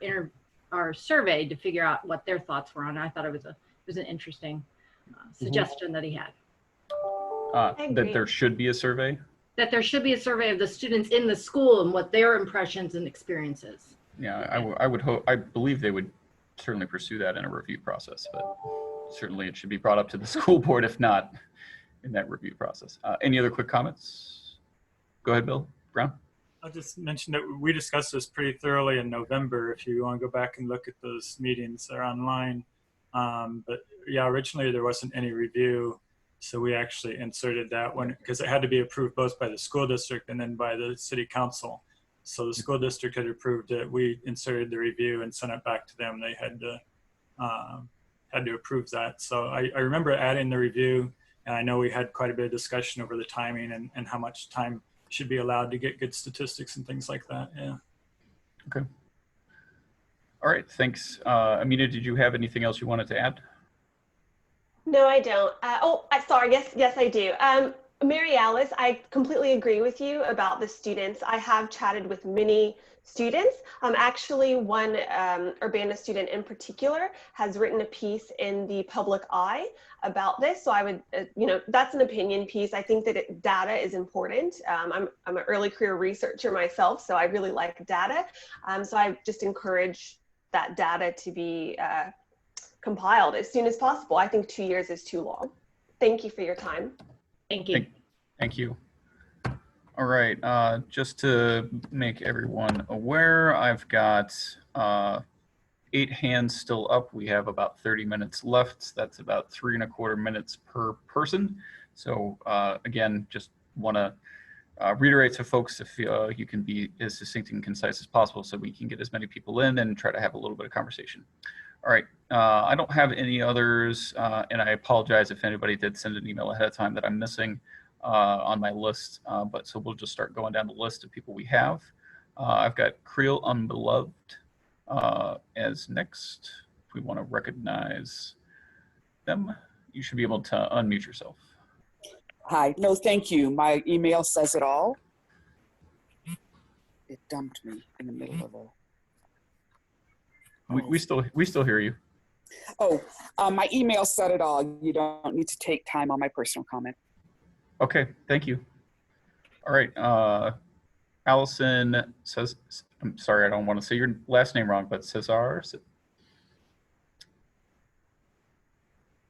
surveyed to figure out what their thoughts were on it. I thought it was an interesting suggestion that he had. That there should be a survey? That there should be a survey of the students in the school and what their impressions and experiences. Yeah, I would hope, I believe they would certainly pursue that in a review process, but certainly it should be brought up to the school board if not in that review process. Any other quick comments? Go ahead, Bill Brown. I'll just mention that we discussed this pretty thoroughly in November. If you want to go back and look at those meetings, they're online. But yeah, originally there wasn't any review. So we actually inserted that one because it had to be approved both by the school district and then by the city council. So the school district had approved it. We inserted the review and sent it back to them. They had to approve that. So I remember adding the review, and I know we had quite a bit of discussion over the timing and how much time should be allowed to get good statistics and things like that. Yeah. Okay. All right. Thanks. Amina, did you have anything else you wanted to add? No, I don't. Sorry. Yes, I do. Mary Alice, I completely agree with you about the students. I have chatted with many students. Actually, one Urbana student in particular has written a piece in the Public Eye about this. So I would, that's an opinion piece. I think that data is important. I'm an early career researcher myself, so I really like data. So I just encourage that data to be compiled as soon as possible. I think 2 years is too long. Thank you for your time. Thank you. Thank you. All right, just to make everyone aware, I've got 8 hands still up. We have about 30 minutes left. That's about 3¼ minutes per person. So again, just want to reiterate to folks if you can be as succinct and concise as possible so we can get as many people in and try to have a little bit of conversation. All right. I don't have any others, and I apologize if anybody did send an email ahead of time that I'm missing on my list. But so we'll just start going down the list of people we have. I've got Creel Unbeloved as next. If we want to recognize them, you should be able to unmute yourself. Hi. No, thank you. My email says it all. It dumped me in the middle of a. We still hear you. Oh, my email said it all. You don't need to take time on my personal comment. Okay, thank you. All right, Allison says, I'm sorry, I don't want to say your last name wrong, but Cesar.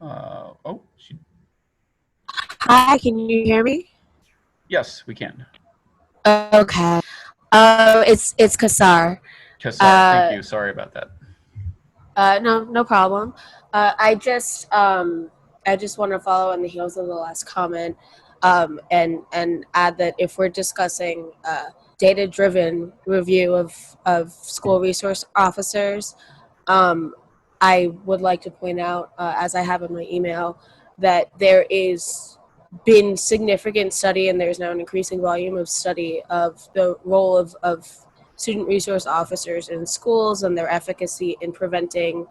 Hi, can you hear me? Yes, we can. Okay. It's Kassar. Kassar, thank you. Sorry about that. No problem. I just want to follow on the heels of the last comment, and add that if we're discussing data-driven review of school resource officers, I would like to point out, as I have in my email, that there is been significant study, and there's now an increasing volume of study of the role of student resource officers in schools and their efficacy in preventing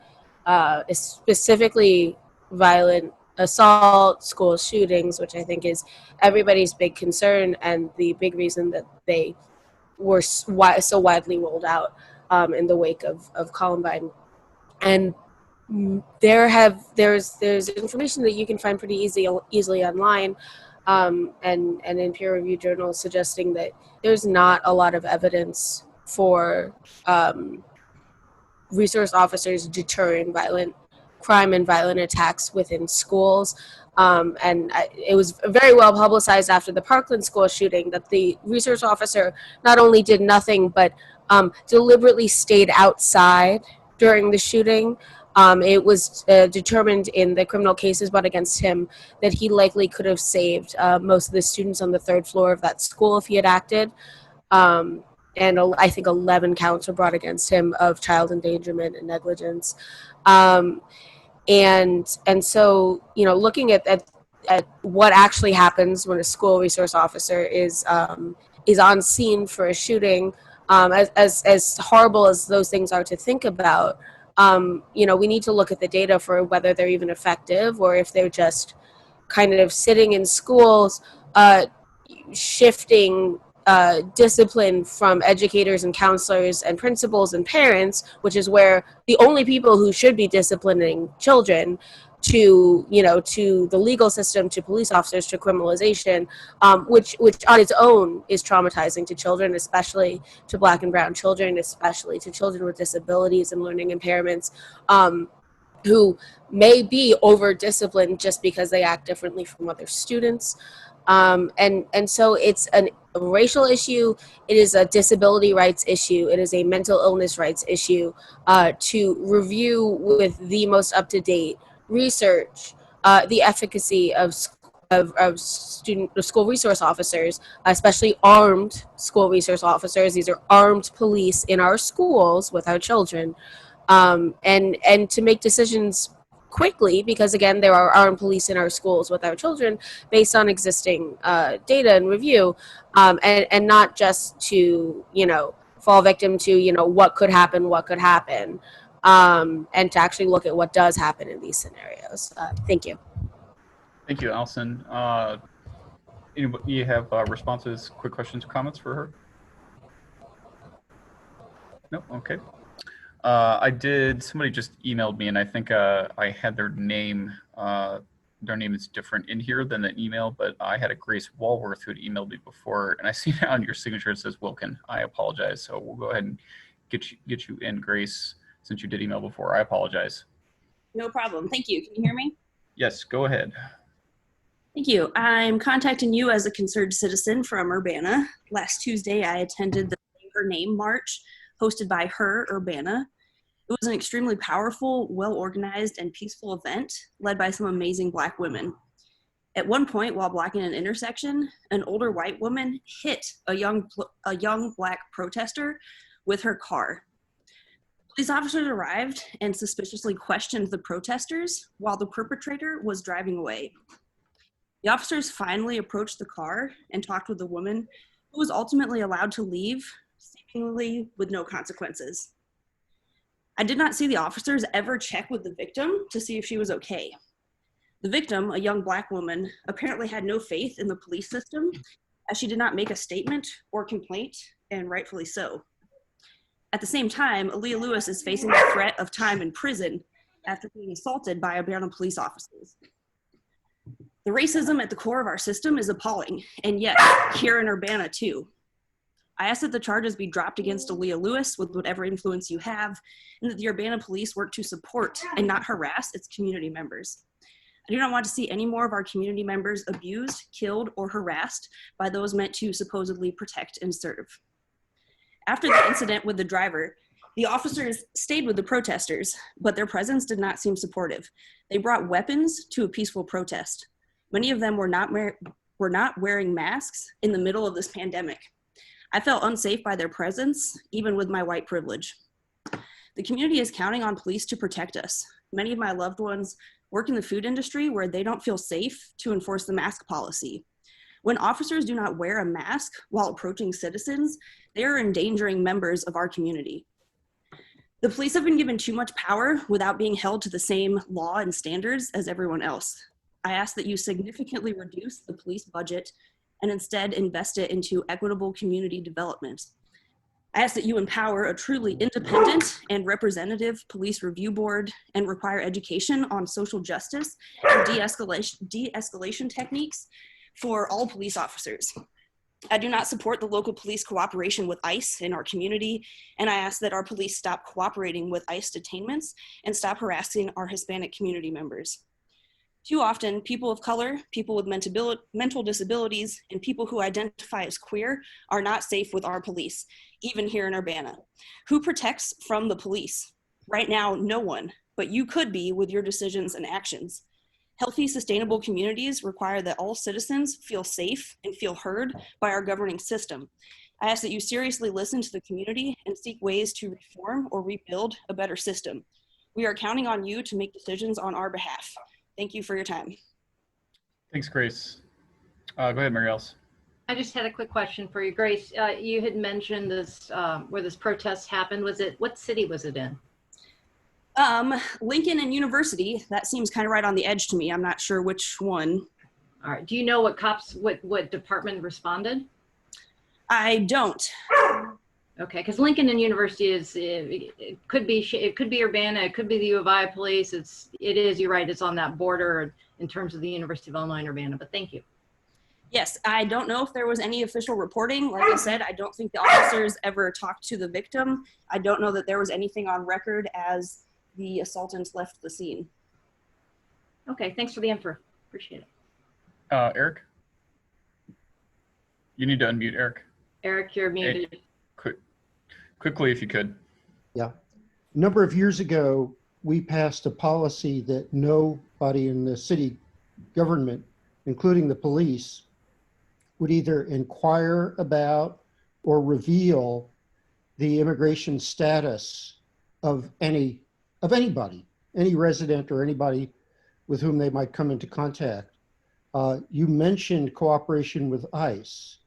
specifically violent assault, school shootings, which I think is everybody's big concern and the big reason that they were so widely rolled out in the wake of Columbine. And there's information that you can find pretty easily online, and in peer-reviewed journals suggesting that there's not a lot of evidence for resource officers deterring violent crime and violent attacks within schools. It was very well publicized after the Parkland school shooting that the resource officer not only did nothing but deliberately stayed outside during the shooting. It was determined in the criminal cases brought against him that he likely could have saved most of the students on the third floor of that school if he had acted. And I think 11 counts were brought against him of child endangerment and negligence. And so, looking at what actually happens when a school resource officer is on scene for a shooting, as horrible as those things are to think about, we need to look at the data for whether they're even effective or if they're just kind of sitting in schools, shifting discipline from educators and counselors and principals and parents, which is where the only people who should be disciplining children, to the legal system, to police officers, to criminalization, which on its own is traumatizing to children, especially to Black and brown children, especially to children with disabilities and learning impairments, who may be over disciplined just because they act differently from other students. And so it's a racial issue, it is a disability rights issue, it is a mental illness rights issue, to review with the most up-to-date research the efficacy of school resource officers, especially armed school resource officers. These are armed police in our schools with our children, and to make decisions quickly, because again, there are armed police in our schools with our children based on existing data and review, and not just to fall victim to what could happen, and to actually look at what does happen in these scenarios. Thank you. Thank you, Allison. You have responses, quick questions or comments for her? No? Okay. Somebody just emailed me, and I think I had their name. Their name is different in here than the email, but I had a Grace Walworth who had emailed me before, and I see now on your signature it says Wilkin. I apologize. So we'll go ahead and get you in, Grace, since you did email before. I apologize. No problem. Thank you. Can you hear me? Yes, go ahead. Thank you. I'm contacting you as a concerned citizen from Urbana. Last Tuesday, I attended the Her Name March hosted by Her Urbana. It was an extremely powerful, well-organized, and peaceful event led by some amazing Black women. At one point, while blocking an intersection, an older white woman hit a young Black protester with her car. Police officers arrived and suspiciously questioned the protesters while the perpetrator was driving away. The officers finally approached the car and talked with the woman, who was ultimately allowed to leave, seemingly with no consequences. I did not see the officers ever check with the victim to see if she was okay. The victim, a young Black woman, apparently had no faith in the police system, as she did not make a statement or complaint, and rightfully so. At the same time, Aaliyah Lewis is facing the threat of time in prison after being assaulted by Urbana police officers. The racism at the core of our system is appalling, and yes, here in Urbana too. I ask that the charges be dropped against Aaliyah Lewis with whatever influence you have, and that the Urbana police work to support and not harass its community members. I do not want to see any more of our community members abused, killed, or harassed by those meant to supposedly protect and serve. After the incident with the driver, the officers stayed with the protesters, but their presence did not seem supportive. They brought weapons to a peaceful protest. Many of them were not wearing masks in the middle of this pandemic. I felt unsafe by their presence, even with my white privilege. The community is counting on police to protect us. Many of my loved ones work in the food industry where they don't feel safe to enforce the mask policy. When officers do not wear a mask while approaching citizens, they are endangering members of our community. The police have been given too much power without being held to the same law and standards as everyone else. I ask that you significantly reduce the police budget and instead invest it into equitable community development. I ask that you empower a truly independent and representative police review board and require education on social justice and de-escalation techniques for all police officers. I do not support the local police cooperation with ICE in our community, and I ask that our police stop cooperating with ICE detainments and stop harassing our Hispanic community members. Too often, people of color, people with mental disabilities, and people who identify as queer are not safe with our police, even here in Urbana. Who protects from the police? Right now, no one, but you could be with your decisions and actions. Healthy, sustainable communities require that all citizens feel safe and feel heard by our governing system. I ask that you seriously listen to the community and seek ways to reform or rebuild a better system. We are counting on you to make decisions on our behalf. Thank you for your time. Thanks, Grace. Go ahead, Mary Alice. I just had a quick question for you, Grace. You had mentioned this where this protest happened. What city was it in? Lincoln and University. That seems kind of right on the edge to me. I'm not sure which one. All right. Do you know what department responded? I don't. Okay, because Lincoln and University it could be Urbana, it could be the U of I police. You're right, it's on that border in terms of the University of Illinois and Urbana, but thank you. Yes, I don't know if there was any official reporting. Like I said, I don't think the officers ever talked to the victim. I don't know that there was anything on record as the assailants left the scene. Okay, thanks for the info. Appreciate it. Eric? You need to unmute Eric. Eric, you're muted. Hey, quickly, if you could. Yeah. A number of years ago, we passed a policy that nobody in the city government, including the police, would either inquire about or reveal the immigration status of anybody, any resident or anybody with whom they might come into contact. You mentioned cooperation with ICE.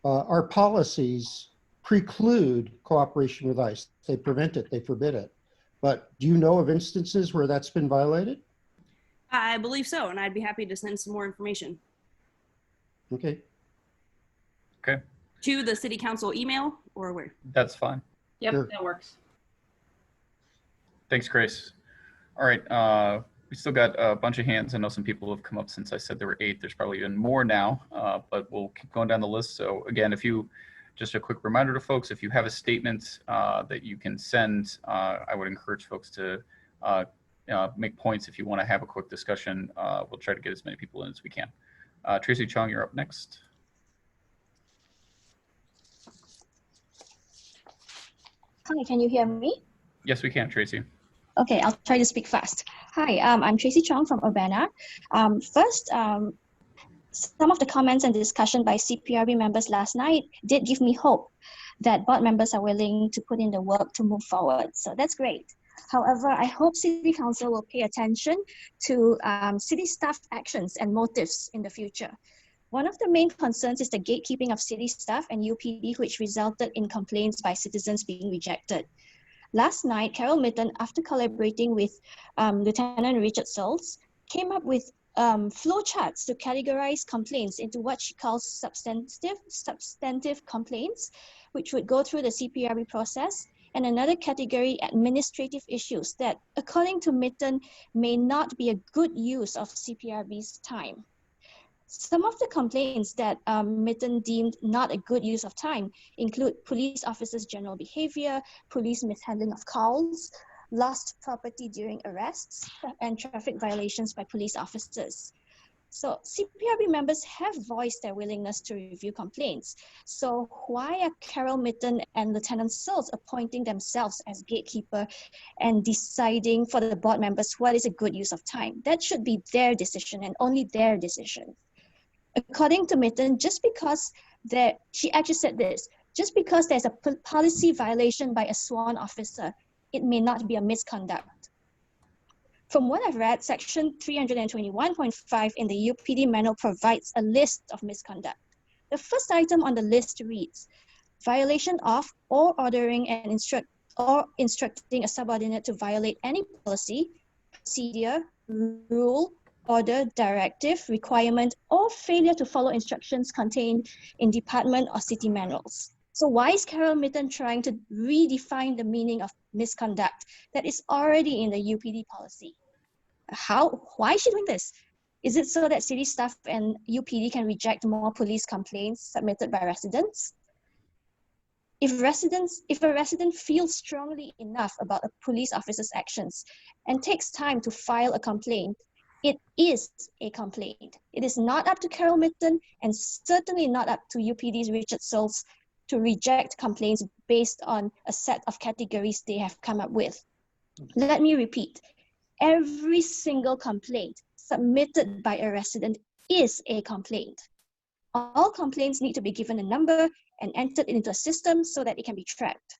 Our policies preclude cooperation with ICE. They prevent it, they forbid it. But do you know of instances where that's been violated? I believe so, and I'd be happy to send some more information. Okay. Okay. To the city council email or where? That's fine. Yep, Sure. That works. Thanks, Grace. All right, we still got a bunch of hands. I know some people have come up since I said there were 8. There's probably even more now, but we'll keep going down the list. So again, just a quick reminder to folks, if you have a statement that you can send, I would encourage folks to make points if you want to have a quick discussion. We'll try to get as many people in as we can. Tracy Chong, you're up next. Hi, can you hear me? Yes, we can, Tracy. Okay, I'll try to speak fast. Hi, I'm Tracy Chong from Urbana. First, some of the comments and discussion by CPRB members last night did give me hope. that board members are willing to put in the work to move forward. So that's great. However, I hope City Council will pay attention to city staff actions and motives in the future. One of the main concerns is the gatekeeping of city staff and UPD, which resulted in complaints by citizens being rejected. Last night, Carol Mitten, after collaborating with Lieutenant Richard Searles, came up with flow charts to categorize complaints into what she calls substantive complaints, which would go through the CPRB process, and another category, administrative issues, that, according to Mitten, may not be a good use of CPRB's time. Some of the complaints that Mitten deemed not a good use of time include police officers' general behavior, police mishandling of calls, lost property during arrests, and traffic violations by police officers. So CPRB members have voiced their willingness to review complaints. So why are Carol Mitten and Lieutenant Searles appointing themselves as gatekeeper and deciding for the board members what is a good use of time? That should be their decision and only their decision. According to Mitten, she actually said this, just because there's a policy violation by a sworn officer, it may not be a misconduct. From what I've read, section 321.5 in the UPD manual provides a list of misconduct. The first item on the list reads, violation of or ordering and instructing a subordinate to violate any policy, procedure, rule, order, directive, requirement, or failure to follow instructions contained in department or city manuals. So why is Carol Mitten trying to redefine the meaning of misconduct that is already in the UPD policy? Why is she doing this? Is it so that city staff and UPD can reject more police complaints submitted by residents? If a resident feels strongly enough about a police officer's actions and takes time to file a complaint, it is a complaint. It is not up to Carol Mitten and certainly not up to UPD's Richard Searles to reject complaints based on a set of categories they have come up with. Let me repeat, every single complaint submitted by a resident is a complaint. All complaints need to be given a number and entered into a system so that it can be tracked.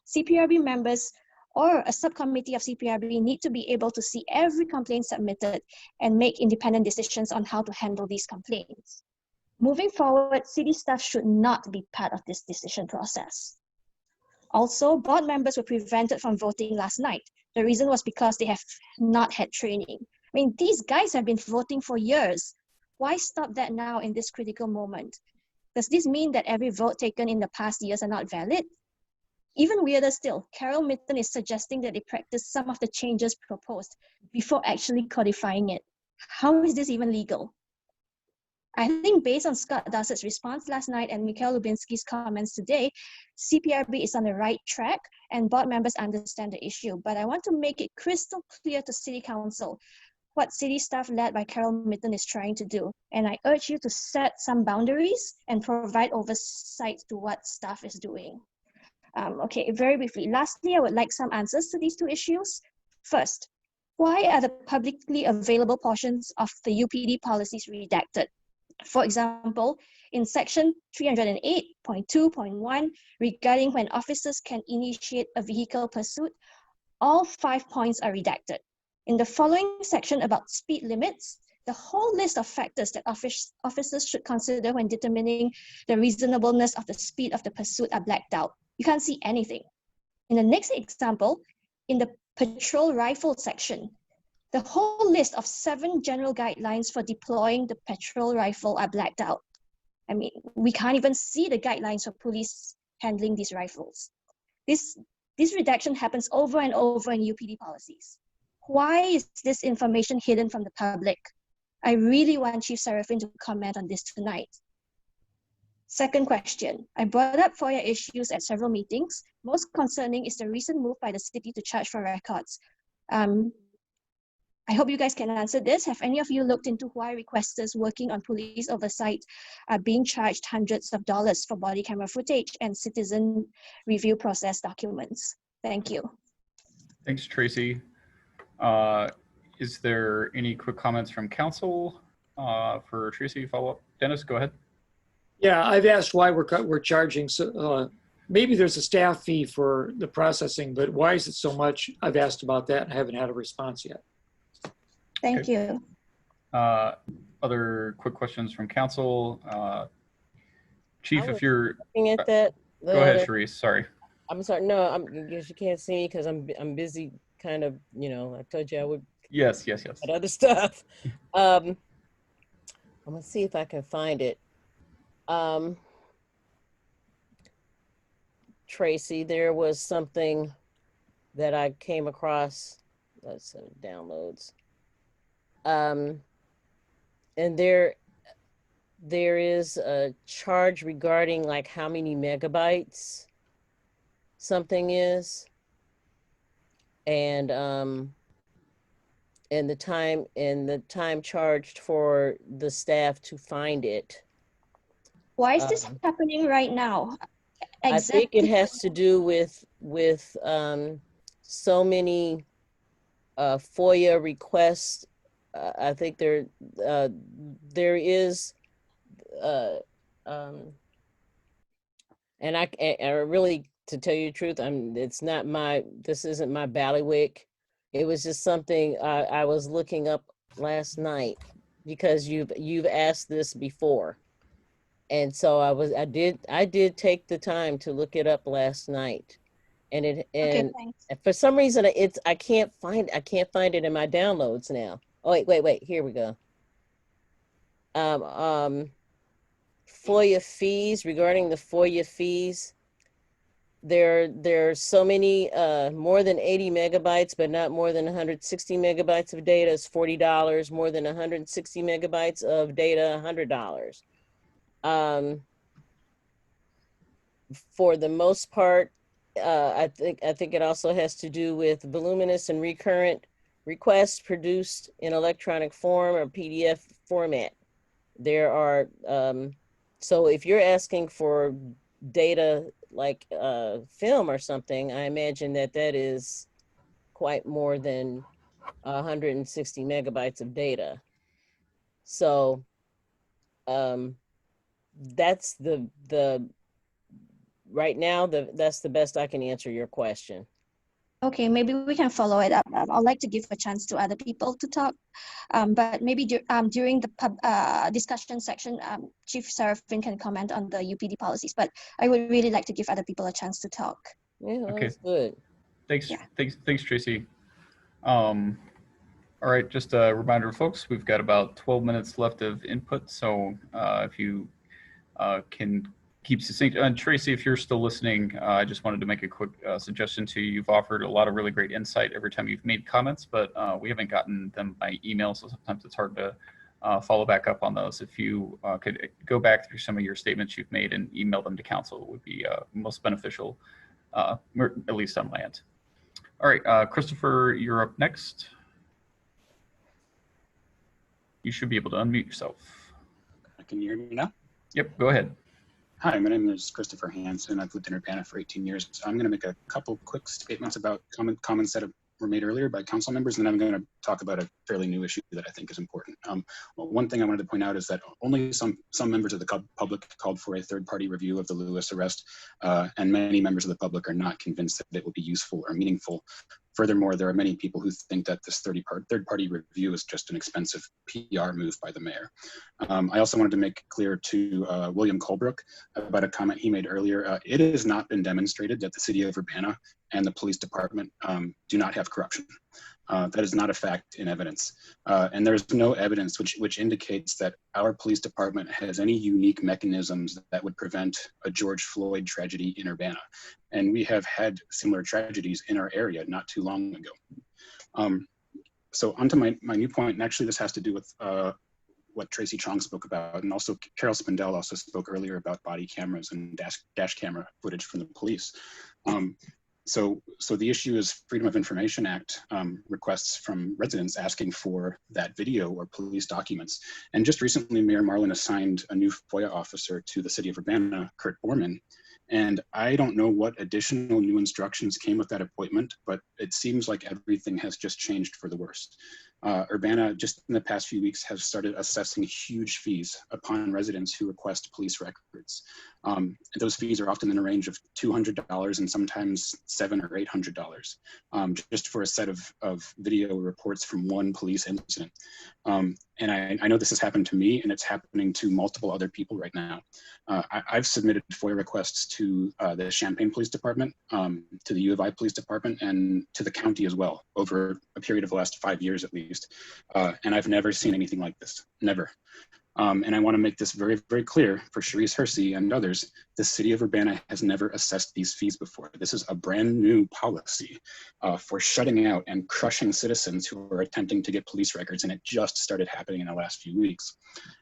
CPRB members or a subcommittee of CPRB need to be able to see every complaint submitted and make independent decisions on how to handle these complaints. Moving forward, city staff should not be part of this decision process. Also, board members were prevented from voting last night. The reason was because they have not had training. I mean, these guys have been voting for years. Why stop that now in this critical moment? Does this mean that every vote taken in the past years are not valid? Even weirder still, Carol Mitten is suggesting that they practice some of the changes proposed before actually codifying it. How is this even legal? I think based on Scott Dassett's response last night and Mikhail Lubinsky's comments today, CPRB is on the right track and board members understand the issue. But I want to make it crystal clear to City Council what city staff led by Carol Mitten is trying to do. And I urge you to set some boundaries and provide oversight to what staff is doing. Okay, very briefly. Lastly, I would like some answers to these two issues. First, why are the publicly available portions of the UPD policies redacted? For example, in section 308.2.1 regarding when officers can initiate a vehicle pursuit, all 5 points are redacted. In the following section about speed limits, the whole list of factors that officers should consider when determining the reasonableness of the speed of the pursuit are blacked out. You can't see anything. In the next example, in the patrol rifle section, the whole list of 7 general guidelines for deploying the patrol rifle are blacked out. I mean, we can't even see the guidelines for police handling these rifles. This redaction happens over and over in UPD policies. Why is this information hidden from the public? I really want Chief Serafin to comment on this tonight. Second question, I brought up FOIA issues at several meetings. Most concerning is the recent move by the city to charge for records. I hope you guys can answer this. Have any of you looked into why requesters working on police oversight are being charged hundreds of dollars for body camera footage and citizen review process documents? Thank you. Thanks, Tracy. Is there any quick comments from council for Tracy? Follow up. Dennis, go ahead. Yeah, I've asked why we're charging maybe there's a staff fee for the processing, but why is it so much? I've asked about that and haven't had a response yet. Thank you. Other quick questions from council? Chief, if you're looking at that. go ahead, Sharice. Sorry. I'm sorry. No, I guess you can't see me because I'm busy. Kind of, I told you I would. Yes. At other stuff. I'm gonna see if I can find it. Tracy, there was something that I came across. Let's downloads. And there is a charge regarding like how many megabytes something is, and the time charged for the staff to find it. Why is this happening right now? I think it has to do with so many FOIA requests. I think there is, and I really, to tell you the truth, this isn't my bailiwick. It was just something I was looking up last night because you've asked this before. And so I did take the time to look it up last night, and for some reason I can't find it in my downloads now. Oh wait, here we go. FOIA fees, regarding the FOIA fees, there's so many more than 80 megabytes, but not more than 160 megabytes of data is $40. More than 160 megabytes of data, $100. For the most part, I think it also has to do with voluminous and recurrent requests produced in electronic form or PDF format. There are, so if you're asking for data like film or something, I imagine that is quite more than 160 megabytes of data. So that's right now, that's the best I can answer your question. Okay, maybe we can follow it up. I'd like to give a chance to other people to talk, but maybe during the discussion section, Chief Serafin can comment on the UPD policies, but I would really like to give other people a chance to talk. Yeah, okay. That's good. Thanks, Tracy. All right, just a reminder, folks, we've got about 12 minutes left of input, so if you can keep succinct. And Tracy, if you're still listening, I just wanted to make a quick suggestion to you. You've offered a lot of really great insight every time you've made comments, but we haven't gotten them by email, so sometimes it's hard to follow back up on those. If you could go back through some of your statements you've made and email them to council, it would be most beneficial, at least on my end. All right, Christopher, you're up next. You should be able to unmute yourself. Can you hear me now? Yep, go ahead. Hi, my name is Christopher Hansen. I've lived in Urbana for 18 years. I'm going to make a couple quick statements about comments that were made earlier by council members, and then I'm going to talk about a fairly new issue that I think is important. Well, one thing I wanted to point out is that only some members of the public called for a third-party review of the Lewis arrest, and many members of the public are not convinced that it will be useful or meaningful. Furthermore, there are many people who think that this third-party review is just an expensive PR move by the mayor. I also wanted to make clear to William Colebrook about a comment he made earlier. It has not been demonstrated that the city of Urbana and the police department do not have corruption. That is not a fact in evidence. And there is no evidence which indicates that our police department has any unique mechanisms that would prevent a George Floyd tragedy in Urbana. And we have had similar tragedies in our area not too long ago. So onto my new point, and actually this has to do with what Tracy Chong spoke about, and also Carol Spindell also spoke earlier about body cameras and dash camera footage from the police. So the issue is Freedom of Information Act requests from residents asking for that video or police documents. And just recently, Mayor Marlin assigned a new FOIA officer to the city of Urbana, Kurt Borman. And I don't know what additional new instructions came with that appointment, but it seems like everything has just changed for the worse. Urbana, just in the past few weeks, has started assessing huge fees upon residents who request police records. Those fees are often in the range of $200 and sometimes $700 or $800 just for a set of video reports from one police incident. And I know this has happened to me, and it's happening to multiple other people right now. I've submitted FOIA requests to the Champaign Police Department, to the U of I Police Department, and to the county as well, over a period of the last 5 years at least. And I've never seen anything like this, never. And I want to make this very, very clear for Sharice Hersey and others. The city of Urbana has never assessed these fees before. This is a brand new policy for shutting out and crushing citizens who are attempting to get police records, and it just started happening in the last few weeks.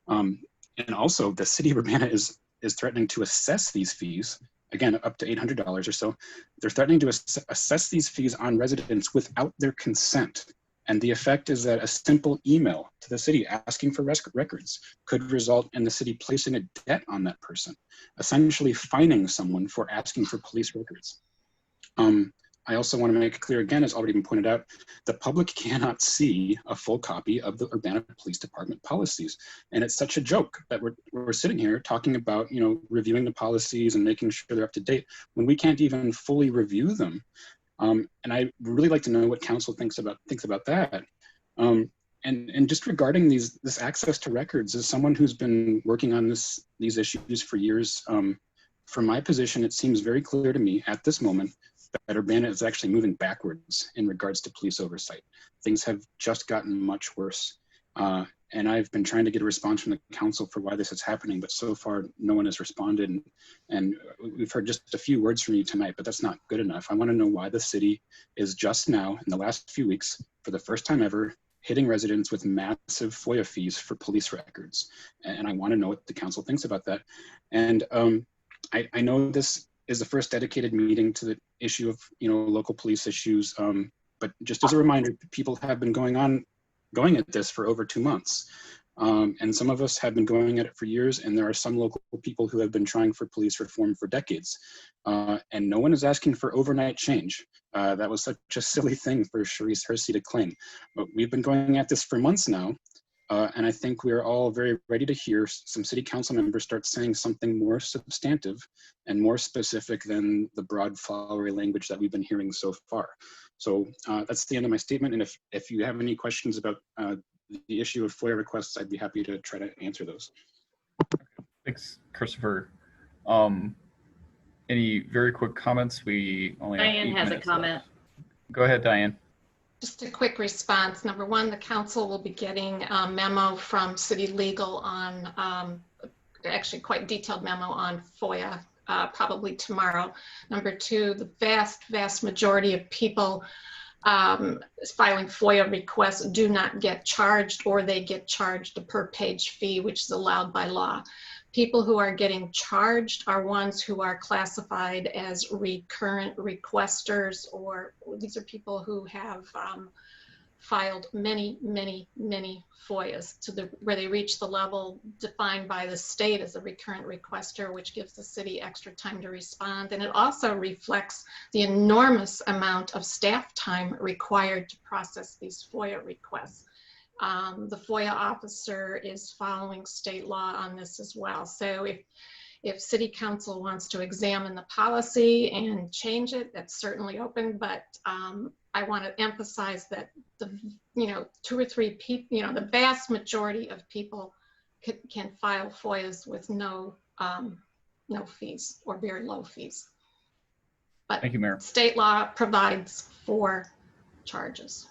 And also, the city of Urbana is threatening to assess these fees, again, up to $800 or so. They're threatening to assess these fees on residents without their consent. And the effect is that a simple email to the city asking for records could result in the city placing a debt on that person, essentially fining someone for asking for police records. I also want to make it clear, again, as already been pointed out, the public cannot see a full copy of the Urbana Police Department policies. And it's such a joke that we're sitting here talking about, reviewing the policies and making sure they're up to date when we can't even fully review them. And I really like to know what council thinks about that. And just regarding this access to records, as someone who's been working on these issues for years, from my position, it seems very clear to me at this moment that Urbana is actually moving backwards in regards to police oversight. Things have just gotten much worse. And I've been trying to get a response from the council for why this is happening, but so far no one has responded. And we've heard just a few words from you tonight, but that's not good enough. I want to know why the city is just now, in the last few weeks, for the first time ever, hitting residents with massive FOIA fees for police records. And I want to know what the council thinks about that. And I know this is the first dedicated meeting to the issue of local police issues, but just as a reminder, people have been going at this for over 2 months. And some of us have been going at it for years, and there are some local people who have been trying for police reform for decades. And no one is asking for overnight change. That was such a silly thing for Sharice Hersey to claim. But we've been going at this for months now, and I think we're all very ready to hear some city council members start saying something more substantive and more specific than the broad flowery language that we've been hearing so far. So that's the end of my statement. And if you have any questions about the issue of FOIA requests, I'd be happy to try to answer those. Thanks, Christopher. Any very quick comments? We only have 8 Diane has a minutes comment. left. Go ahead, Diane. Just a quick response. Number one, the council will be getting a memo from City Legal on, actually quite detailed memo on FOIA, probably tomorrow. Number two, the vast majority of people filing FOIA requests do not get charged, or they get charged a per page fee, which is allowed by law. People who are getting charged are ones who are classified as recurrent requesters, or these are people who have filed many FOIAs to where they reach the level defined by the state as a recurrent requester, which gives the city extra time to respond. And it also reflects the enormous amount of staff time required to process these FOIA requests. The FOIA officer is following state law on this as well. So if city council wants to examine the policy and change it, that's certainly open. But I want to emphasize that the 2 or 3 people, the vast majority of people can file FOIAs with no fees or very low fees. But thank you, Mayor. State law provides for charges.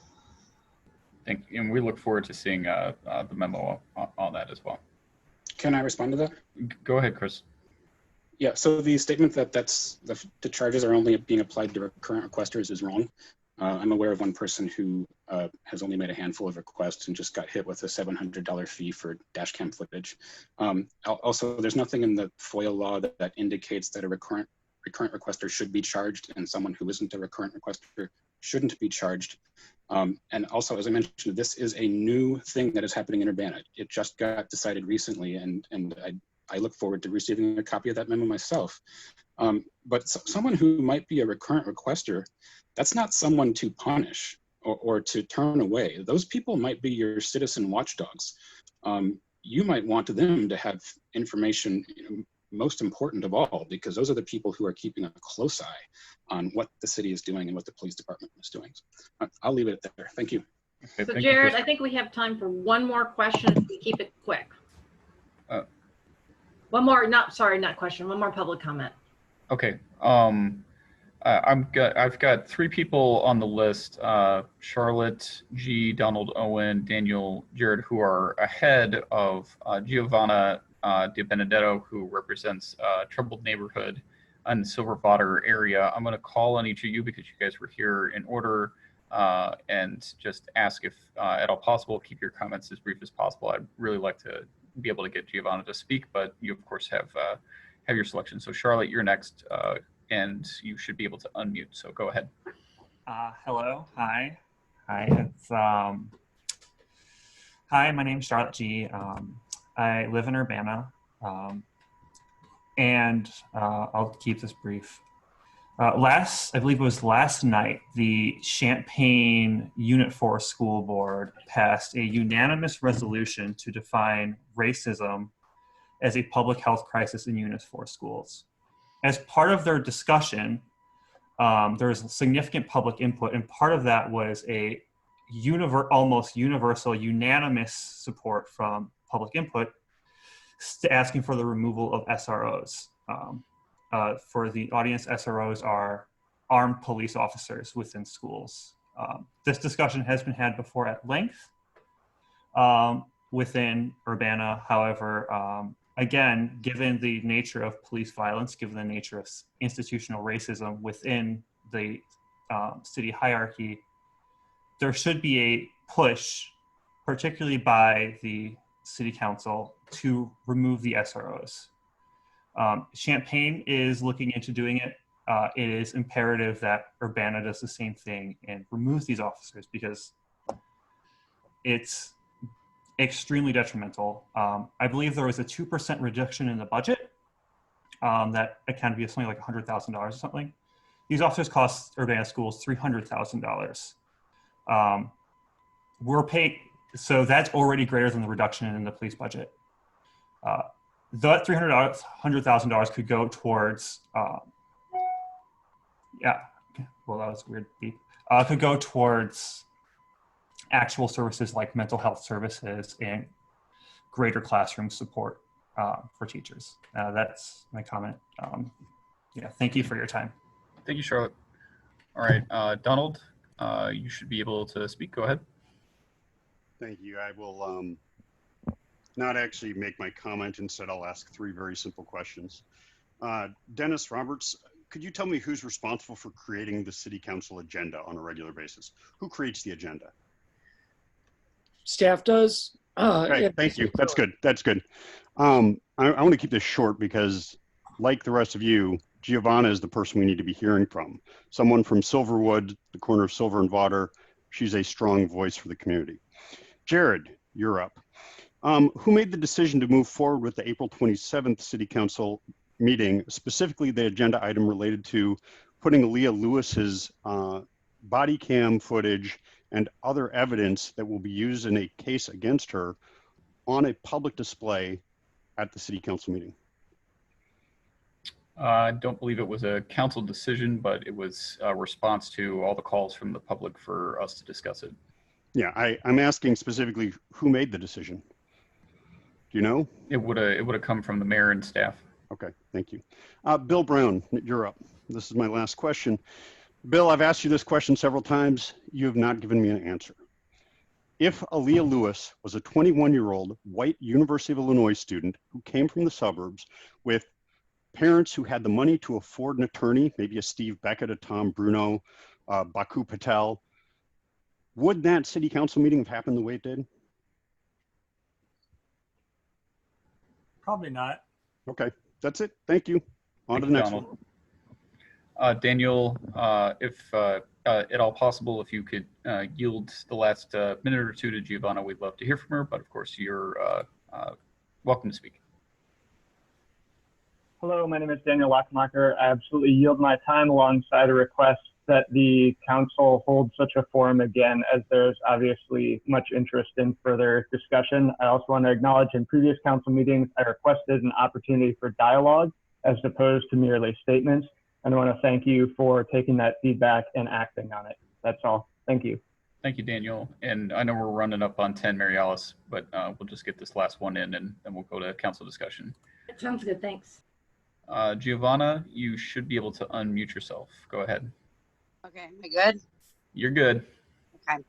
Thank you. And we look forward to seeing the memo on that as well. Can I respond to that? Go ahead, Chris. Yeah, so the statement that the charges are only being applied to recurrent requesters is wrong. I'm aware of one person who has only made a handful of requests and just got hit with a $700 fee for dash cam footage. Also, there's nothing in the FOIA law that indicates that a recurrent requester should be charged and someone who isn't a recurrent requester shouldn't be charged. And also, as I mentioned, this is a new thing that is happening in Urbana. It just got decided recently, and I look forward to receiving a copy of that memo myself. But someone who might be a recurrent requester, that's not someone to punish. or to turn away. Those people might be your citizen watchdogs. You might want them to have information, most important of all, because those are the people who are keeping a close eye on what the city is doing and what the police department is doing. So, I'll leave it there. Thank you. So Jared, I think we have time for one more question if we keep it quick. One more, not question, one more public comment. Okay. I've got 3 people on the list, Charlotte G, Donald Owen, Daniel Jared, who are ahead of Giovanna De Benedetto, who represents troubled neighborhood in the Silverwater area. I'm going to call on each of you because you guys were here in order, and just ask if at all possible, keep your comments as brief as possible. I'd really like to be able to get Giovanna to speak, but you of course have your selection. So Charlotte, you're next. And you should be able to unmute. So go ahead. Hello. Hi. It's hi. My name's Charlotte G. I live in Urbana, and I'll keep this brief. I believe it was last night, the Champaign Unit 4 School Board passed a unanimous resolution to define racism as a public health crisis in Unit 4 schools. As part of their discussion, there was significant public input, and part of that was a almost universal, unanimous support from public input asking for the removal of SROs. For the audience, SROs are armed police officers within schools. This discussion has been had before at length within Urbana. However, again, given the nature of police violence, given the nature of institutional racism within the city hierarchy, there should be a push, particularly by the city council, to remove the SROs. Champaign is looking into doing it. It is imperative that Urbana does the same thing and removes these officers because it's extremely detrimental. I believe there was a 2% reduction in the budget that accounted to be something like $100,000 or something. These officers cost Urbana schools $300,000. We're paid, so that's already greater than the reduction in the police budget. That $100,000 could go towards, that was a weird beep. Could go towards actual services like mental health services and greater classroom support for teachers. That's my comment. Thank you for your time. Thank you, Charlotte. All right, Donald, you should be able to speak. Go ahead. Thank you. I will not actually make my comment. Instead, I'll ask 3 very simple questions. Dennis Roberts, could you tell me who's responsible for creating the city council agenda on a regular basis? Who creates the agenda? Staff does. Okay, thank you. That's good. That's good. I want to keep this short because, like the rest of you, Giovanna is the person we need to be hearing from. Someone from Silverwood, the corner of Silver and Water. She's a strong voice for the community. Jared, you're up. Who made the decision to move forward with the April 27th City Council meeting, specifically the agenda item related to putting Aaliyah Lewis's body cam footage and other evidence that will be used in a case against her on a public display at the City Council meeting? I don't believe it was a council decision, but it was a response to all the calls from the public for us to discuss it. Yeah, I'm asking specifically who made the decision. Do you know? It would have come from the mayor and staff. Okay, thank you. Bill Brown, you're up. This is my last question. Bill, I've asked you this question several times. You have not given me an answer. If Aaliyah Lewis was a 21-year-old white University of Illinois student who came from the suburbs with parents who had the money to afford an attorney, maybe a Steve Beckett, a Tom Bruno, Baku Patel, would that city council meeting have happened the way it did? Probably not. Okay, that's it. Thank you. On to the next one. Daniel, if at all possible, if you could yield the last minute or two to Giovanna, we'd love to hear from her, but of course you're welcome to speak. Hello, my name is Daniel Wackenmacher. I absolutely yield my time alongside a request that the council hold such a forum again, as there's obviously much interest in further discussion. I also want to acknowledge in previous council meetings, I requested an opportunity for dialogue as opposed to merely statements. And I want to thank you for taking that feedback and acting on it. That's all. Thank you. Thank you, Daniel. And I know we're running up on 10, Mary Alice, but we'll just get this last one in and then we'll go to council discussion. That sounds good. Thanks. Giovanna, you should be able to unmute yourself. Go ahead. Okay, am I good? You're good. Okay.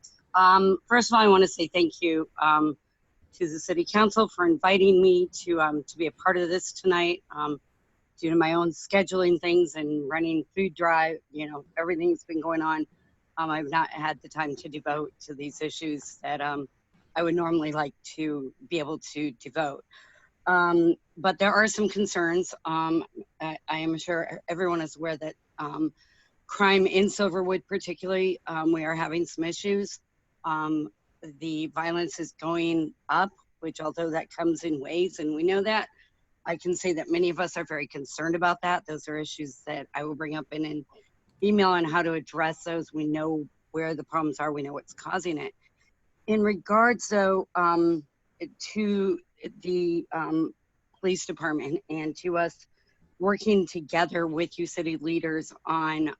First of all, I want to say thank you to the City Council for inviting me to be a part of this tonight. Due to my own scheduling things and running food drive, everything's been going on. I've not had the time to devote to these issues that I would normally like to be able to devote. But there are some concerns. I am sure everyone is aware that crime in Silverwood particularly, we are having some issues. The violence is going up, which although that comes in waves and we know that, I can say that many of us are very concerned about that. Those are issues that I will bring up in an email on how to address those. We know where the problems are. We know what's causing it. In regards, though, to the police department and to us working together with you city leaders on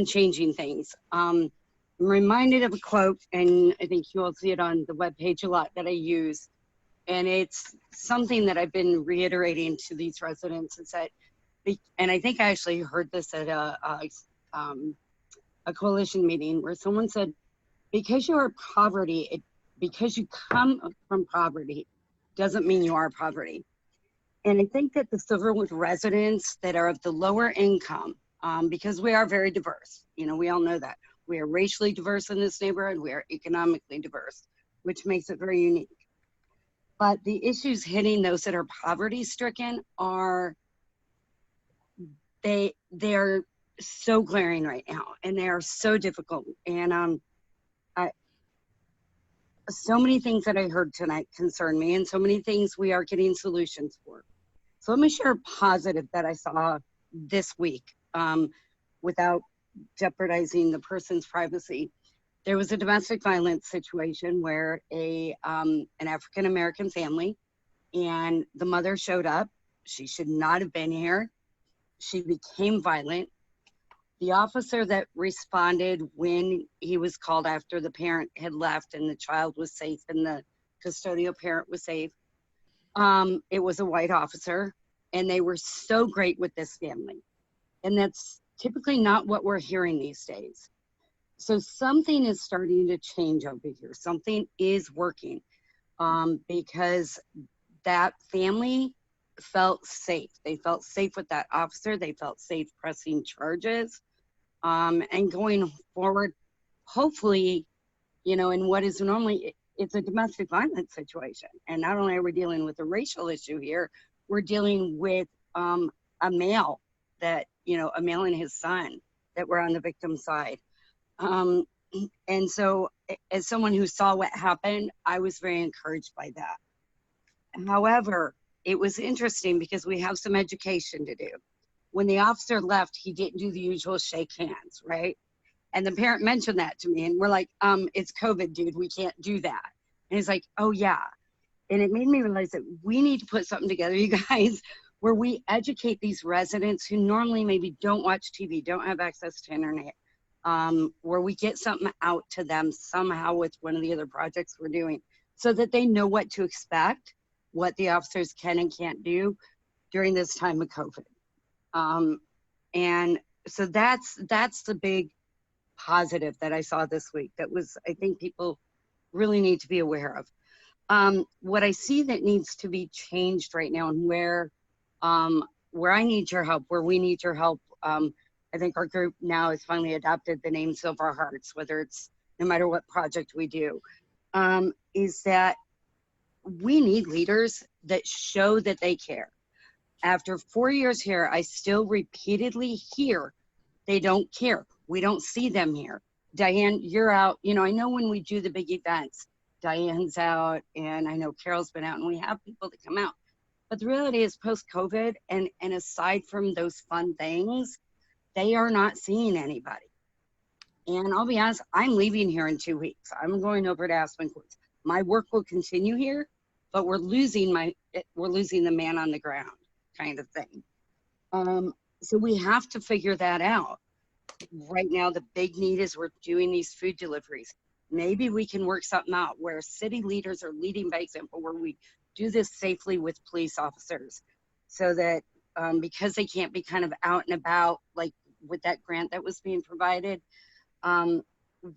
changing things. I'm reminded of a quote, and I think you all see it on the webpage a lot, that I use. And it's something that I've been reiterating to these residents is that, and I think I actually heard this at a coalition meeting where someone said, because you are poverty, because you come from poverty, doesn't mean you are poverty. And I think that the Silverwood residents that are of the lower income, because we are very diverse, we all know that. We are racially diverse in this neighborhood, we are economically diverse, which makes it very unique. But the issues hitting those that are poverty stricken are, they're so glaring right now and they are so difficult. And so many things that I heard tonight concern me and so many things we are getting solutions for. So let me share a positive that I saw this week without jeopardizing the person's privacy. There was a domestic violence situation where an African-American family and the mother showed up. She should not have been here. She became violent. The officer that responded when he was called after the parent had left and the child was safe and the custodial parent was safe, it was a white officer, and they were so great with this family. And that's typically not what we're hearing these days. So something is starting to change over here. Something is working because that family felt safe. They felt safe with that officer. They felt safe pressing charges. And going forward, hopefully, in what is normally, it's a domestic violence situation. And not only are we dealing with a racial issue here, we're dealing with a male that, a male and his son that were on the victim's side. And so as someone who saw what happened, I was very encouraged by that. However, it was interesting because we have some education to do. When the officer left, he didn't do the usual shake hands, right? And the parent mentioned that to me and we're like, it's COVID, dude, we can't do that. And he's like, oh yeah. And it made me realize that we need to put something together, you guys, where we educate these residents who normally maybe don't watch TV, don't have access to internet, where we get something out to them somehow with one of the other projects we're doing so that they know what to expect, what the officers can and can't do during this time of COVID. And so that's the big positive that I saw this week. That was, I think people really need to be aware of. What I see that needs to be changed right now and where I need your help, where we need your help, I think our group now has finally adopted the name Silver Hearts, whether it's no matter what project we do, is that we need leaders that show that they care. After 4 years here, I still repeatedly hear they don't care. We don't see them here. Diane, you're out. I know when we do the big events, Diane's out and I know Carol's been out and we have people that come out. But the reality is post-COVID and aside from those fun things, they are not seeing anybody. And I'll be honest, I'm leaving here in 2 weeks. I'm going over to Aspen Courts. My work will continue here, but we're losing the man on the ground kind of thing. So we have to figure that out. Right now, the big need is we're doing these food deliveries. Maybe we can work something out where city leaders are leading by example, where we do this safely with police officers, so that because they can't be kind of out and about, like with that grant that was being provided,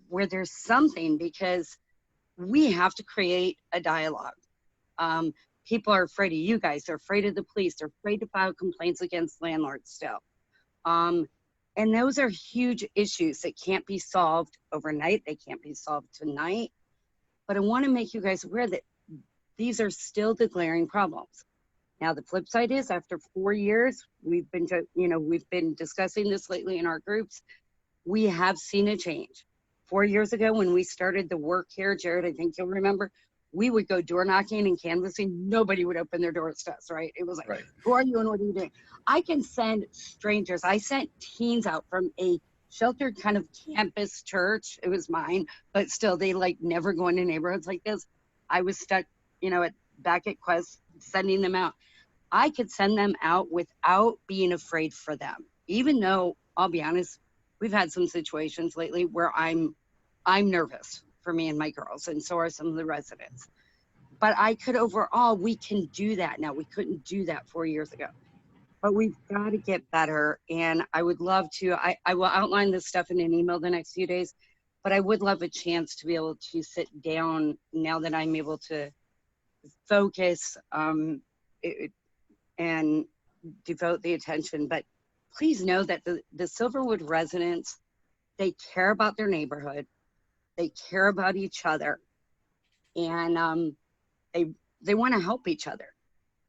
where there's something, because we have to create a dialogue. People are afraid of you guys. They're afraid of the police. They're afraid to file complaints against landlords still. And those are huge issues that can't be solved overnight. They can't be solved tonight. But I want to make you guys aware that these are still the glaring problems. Now, the flip side is, after 4 years, we've been discussing this lately in our groups. We have seen a change. 4 years ago, when we started the work here, Jared, I think you'll remember, we would go door knocking and canvassing. Nobody would open their doors to us, right? It was like, who are you and what are you doing? I can send strangers. I sent teens out from a sheltered kind of campus church. It was mine, but still, they like never go into neighborhoods like this. I was stuck, back at Quest, sending them out. I could send them out without being afraid for them, even though, I'll be honest, we've had some situations lately where I'm nervous for me and my girls, and so are some of the residents. But overall, we can do that now. We couldn't do that 4 years ago. But we've got to get better, and I would love to, I will outline this stuff in an email the next few days, but I would love a chance to be able to sit down now that I'm able to focus and devote the attention. But please know that the Silverwood residents, they care about their neighborhood, they care about each other, and they want to help each other.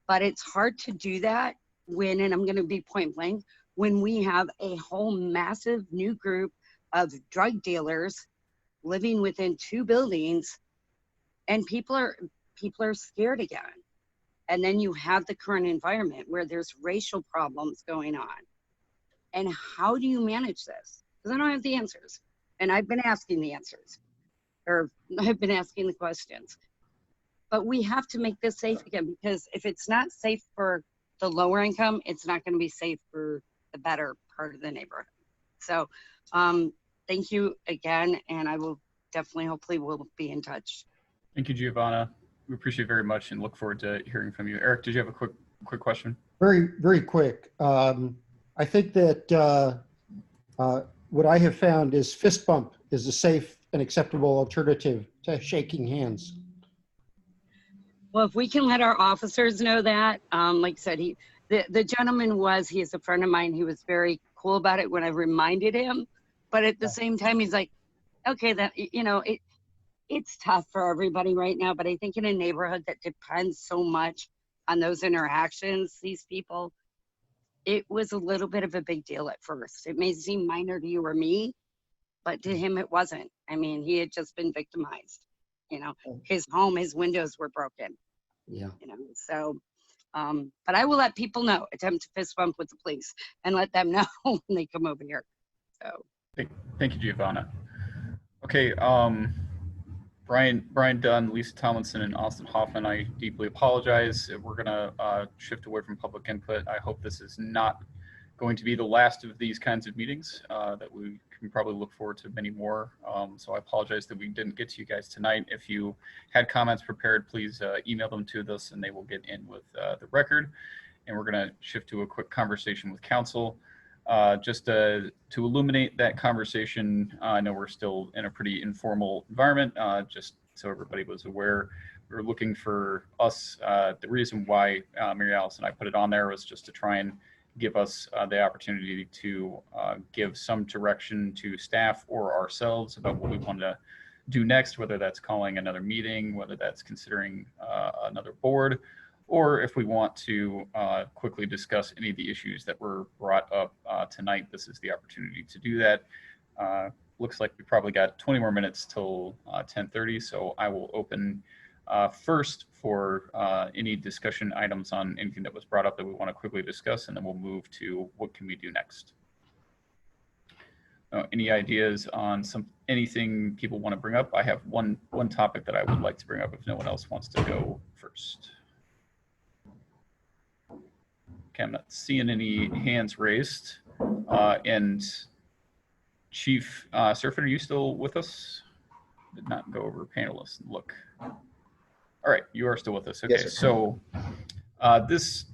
But it's hard to do that when, and I'm going to be point blank, when we have a whole massive new group of drug dealers living within 2 buildings, and people are scared again. And then you have the current environment where there's racial problems going on. And how do you manage this? Because I don't have the answers. And I've been asking the answers, or I've been asking the questions. But we have to make this safe again, because if it's not safe for the lower income, it's not going to be safe for the better part of the neighborhood. So thank you again, and I will definitely, hopefully we'll be in touch. Thank you, Giovanna. We appreciate it very much and look forward to hearing from you. Eric, did you have a quick question? Very, very quick. I think that what I have found is fist bump is a safe and acceptable alternative to shaking hands. Well, if we can let our officers know that, like I said, the gentleman he is a friend of mine. He was very cool about it when I reminded him, but at the same time, he's like, okay, that, it's tough for everybody right now, but I think in a neighborhood that depends so much on those interactions, these people, it was a little bit of a big deal at first. It may seem minor to you or me, but to him it wasn't. I mean, he had just been victimized. His home, his windows were broken. Yeah. So, but I will let people know, attempt to fist bump with the police, and let them know when they come over here. So. Thank you, Giovanna. Okay, Brian Dunn, Lisa Tomlinson, and Austin Hoffman, I deeply apologize. We're gonna shift away from public input. I hope this is not going to be the last of these kinds of meetings, that we can probably look forward to many more. So I apologize that we didn't get to you guys tonight. If you had comments prepared, please email them to us and they will get in with the record. And we're gonna shift to a quick conversation with council. Just to illuminate that conversation, I know we're still in a pretty informal environment, just so everybody was aware. We were looking for us, the reason why Mary Alice and I put it on there was just to try and give us the opportunity to give some direction to staff or ourselves about what we want to do next, whether that's calling another meeting, whether that's considering another board, or if we want to quickly discuss any of the issues that were brought up tonight. This is the opportunity to do that. Looks like we probably got 20 more minutes till 10:30, so I will open first for any discussion items on anything that was brought up that we want to quickly discuss, and then we'll move to what can we do next. any ideas on anything people want to bring up? I have one topic that I would like to bring up if no one else wants to go first. Okay, I'm not seeing any hands raised. And Chief Surfin, are you still with us? Did not go over panelists and look. All right, you are still with us. Okay, Yes, sir. so this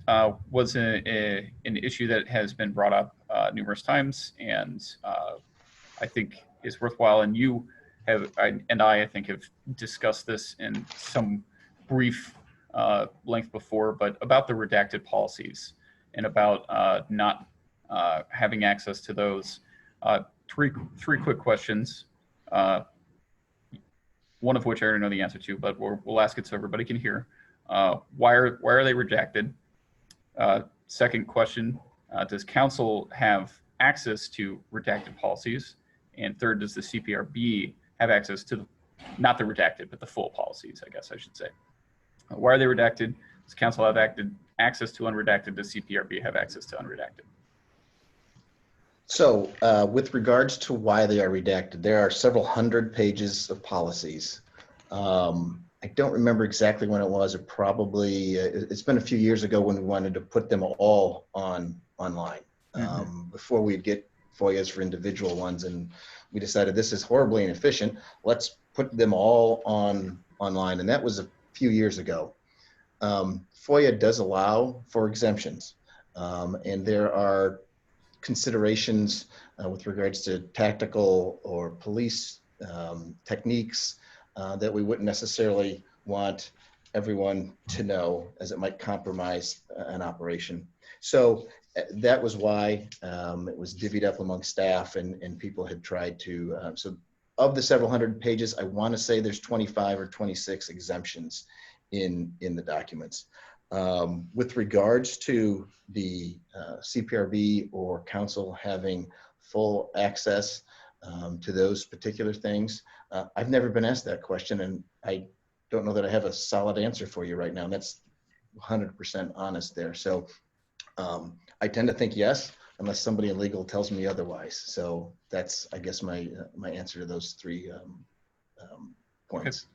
was an issue that has been brought up numerous times, and I think is worthwhile. And you have, I think, have discussed this in some brief length before, but about the redacted policies and about not having access to those. Three quick questions. One of which I already know the answer to, but we'll ask it so everybody can hear. Why are they redacted? Second question, does council have access to redacted policies? And third, does the CPRB have access to not the redacted, but the full policies, I guess I should say. Why are they redacted? Does council have access to unredacted? Does CPRB have access to unredacted? So with regards to why they are redacted, there are several hundred pages of policies. I don't remember exactly when it was. It probably, it's been a few years ago when we wanted to put them all online before we'd get FOIAs for individual ones. And we decided this is horribly inefficient. Let's put them all online. And that was a few years ago. FOIA does allow for exemptions. And there are considerations with regards to tactical or police techniques that we wouldn't necessarily want everyone to know, as it might compromise an operation. So that was why it was divvied up among staff, and people had tried to, so of the several hundred pages, I want to say there's 25 or 26 exemptions in the documents. With regards to the CPRB or council having full access to those particular things, I've never been asked that question, and I don't know that I have a solid answer for you right now. And that's 100% honest there. So I tend to think yes, unless somebody in legal tells me otherwise. So that's, I guess, my answer to those three points.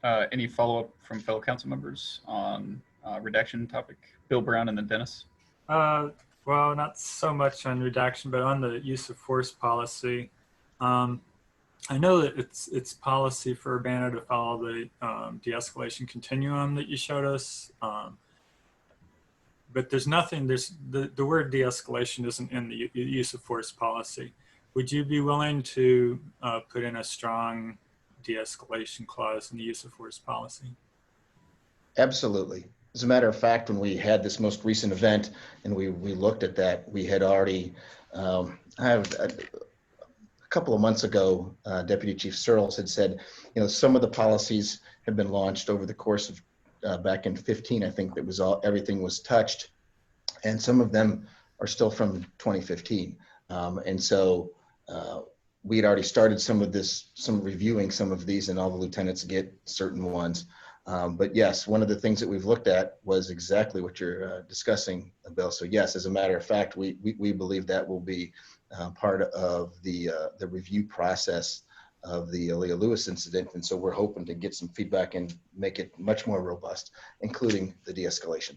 Okay. Any follow-up from fellow council members on redaction topic? Bill Brown and then Dennis. Well, not so much on redaction, but on the use of force policy. I know that it's policy for Urbana to follow the de-escalation continuum that you showed us, but there's nothing. The word de-escalation isn't in the use of force policy. Would you be willing to put in a strong de-escalation clause in the use of force policy? Absolutely. As a matter of fact, when we had this most recent event and we looked at that, we had already, a couple of months ago, Deputy Chief Searles had said, some of the policies have been launched over the course of back in 15, I think that was everything was touched. And some of them are still from 2015. And so we had already started some reviewing some of these, and all the lieutenants get certain ones. But yes, one of the things that we've looked at was exactly what you're discussing, Bill. So yes, as a matter of fact, we believe that will be part of the review process of the Aaliyah Lewis incident. And so we're hoping to get some feedback and make it much more robust, including the de-escalation.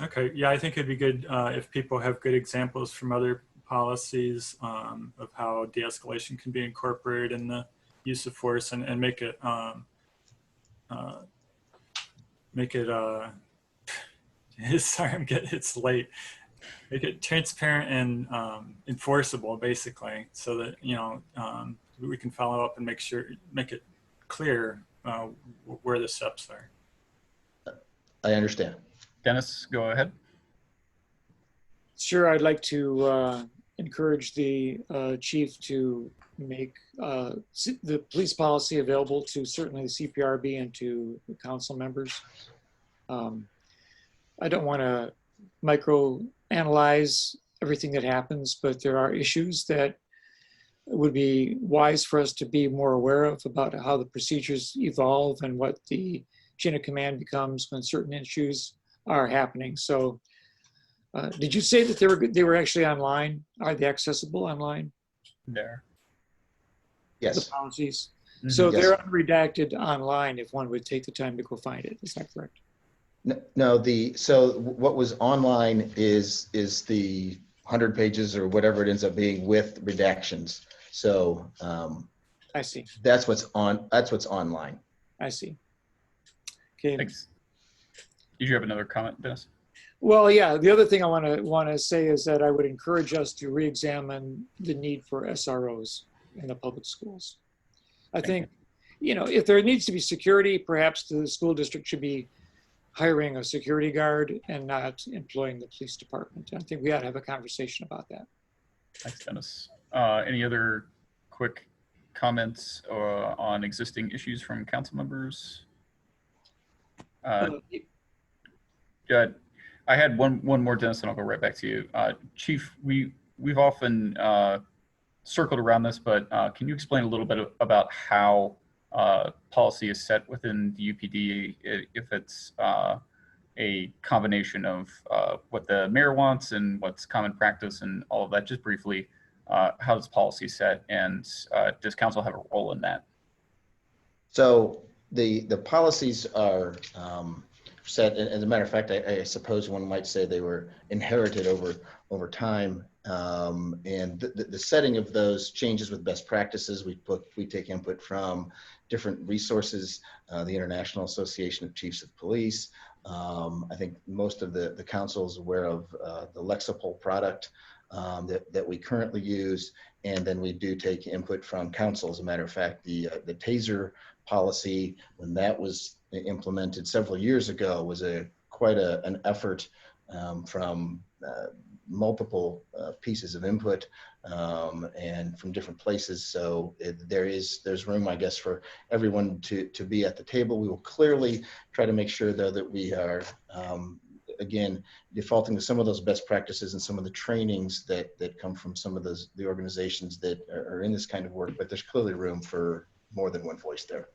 Okay, yeah, I think it'd be good if people have good examples from other policies of how de-escalation can be incorporated in the use of force, and make it sorry, it's late. Make it transparent and enforceable, basically, so that we can follow up and make it clear where the steps are. I understand. Dennis, go ahead. Sure, I'd like to encourage the chief to make the police policy available to certainly the CPRB and to the council members. I don't want to microanalyze everything that happens, but there are issues that it would be wise for us to be more aware of about how the procedures evolve and what the chain of command becomes when certain issues are happening. So did you say that they were actually online? Are they accessible online? there. The Yes. policies. Mhm. So Yes. they're unredacted online if one would take the time to go find it. Is that correct? No, so what was online is the 100 pages or whatever it ends up being with redactions. So I see. that's what's online. I see. Okay. Thanks. Did you have another comment, Dennis? Well, yeah. The other thing I want to say is that I would encourage us to re-examine the need for SROs in the public schools. I think, if there needs to be security, perhaps the school district should be hiring a security guard and not employing the police department. I think we ought to have a conversation about that. Thanks, Dennis. Any other quick comments on existing issues from council members? I had one more, Dennis, and I'll go right back to you. Chief, we've often circled around this, but can you explain a little bit about how policy is set within the UPD, if it's a combination of what the mayor wants and what's common practice and all of that? Just briefly, how does policy set, and does council have a role in that? So the policies are set, and as a matter of fact, I suppose one might say they were inherited over time. And the setting of those changes with best practices. We take input from different resources, the International Association of Chiefs of Police. I think most of the council is aware of the Lexapol product that we currently use, and then we do take input from council. As a matter of fact, the TASER policy, when that was implemented several years ago, was quite an effort from multiple pieces of input and from different places. So there's room, I guess, for everyone to be at the table. We will clearly try to make sure, though, that we are again defaulting to some of those best practices and some of the trainings that come from some of the organizations that are in this kind of work. But there's clearly room for more than one voice there.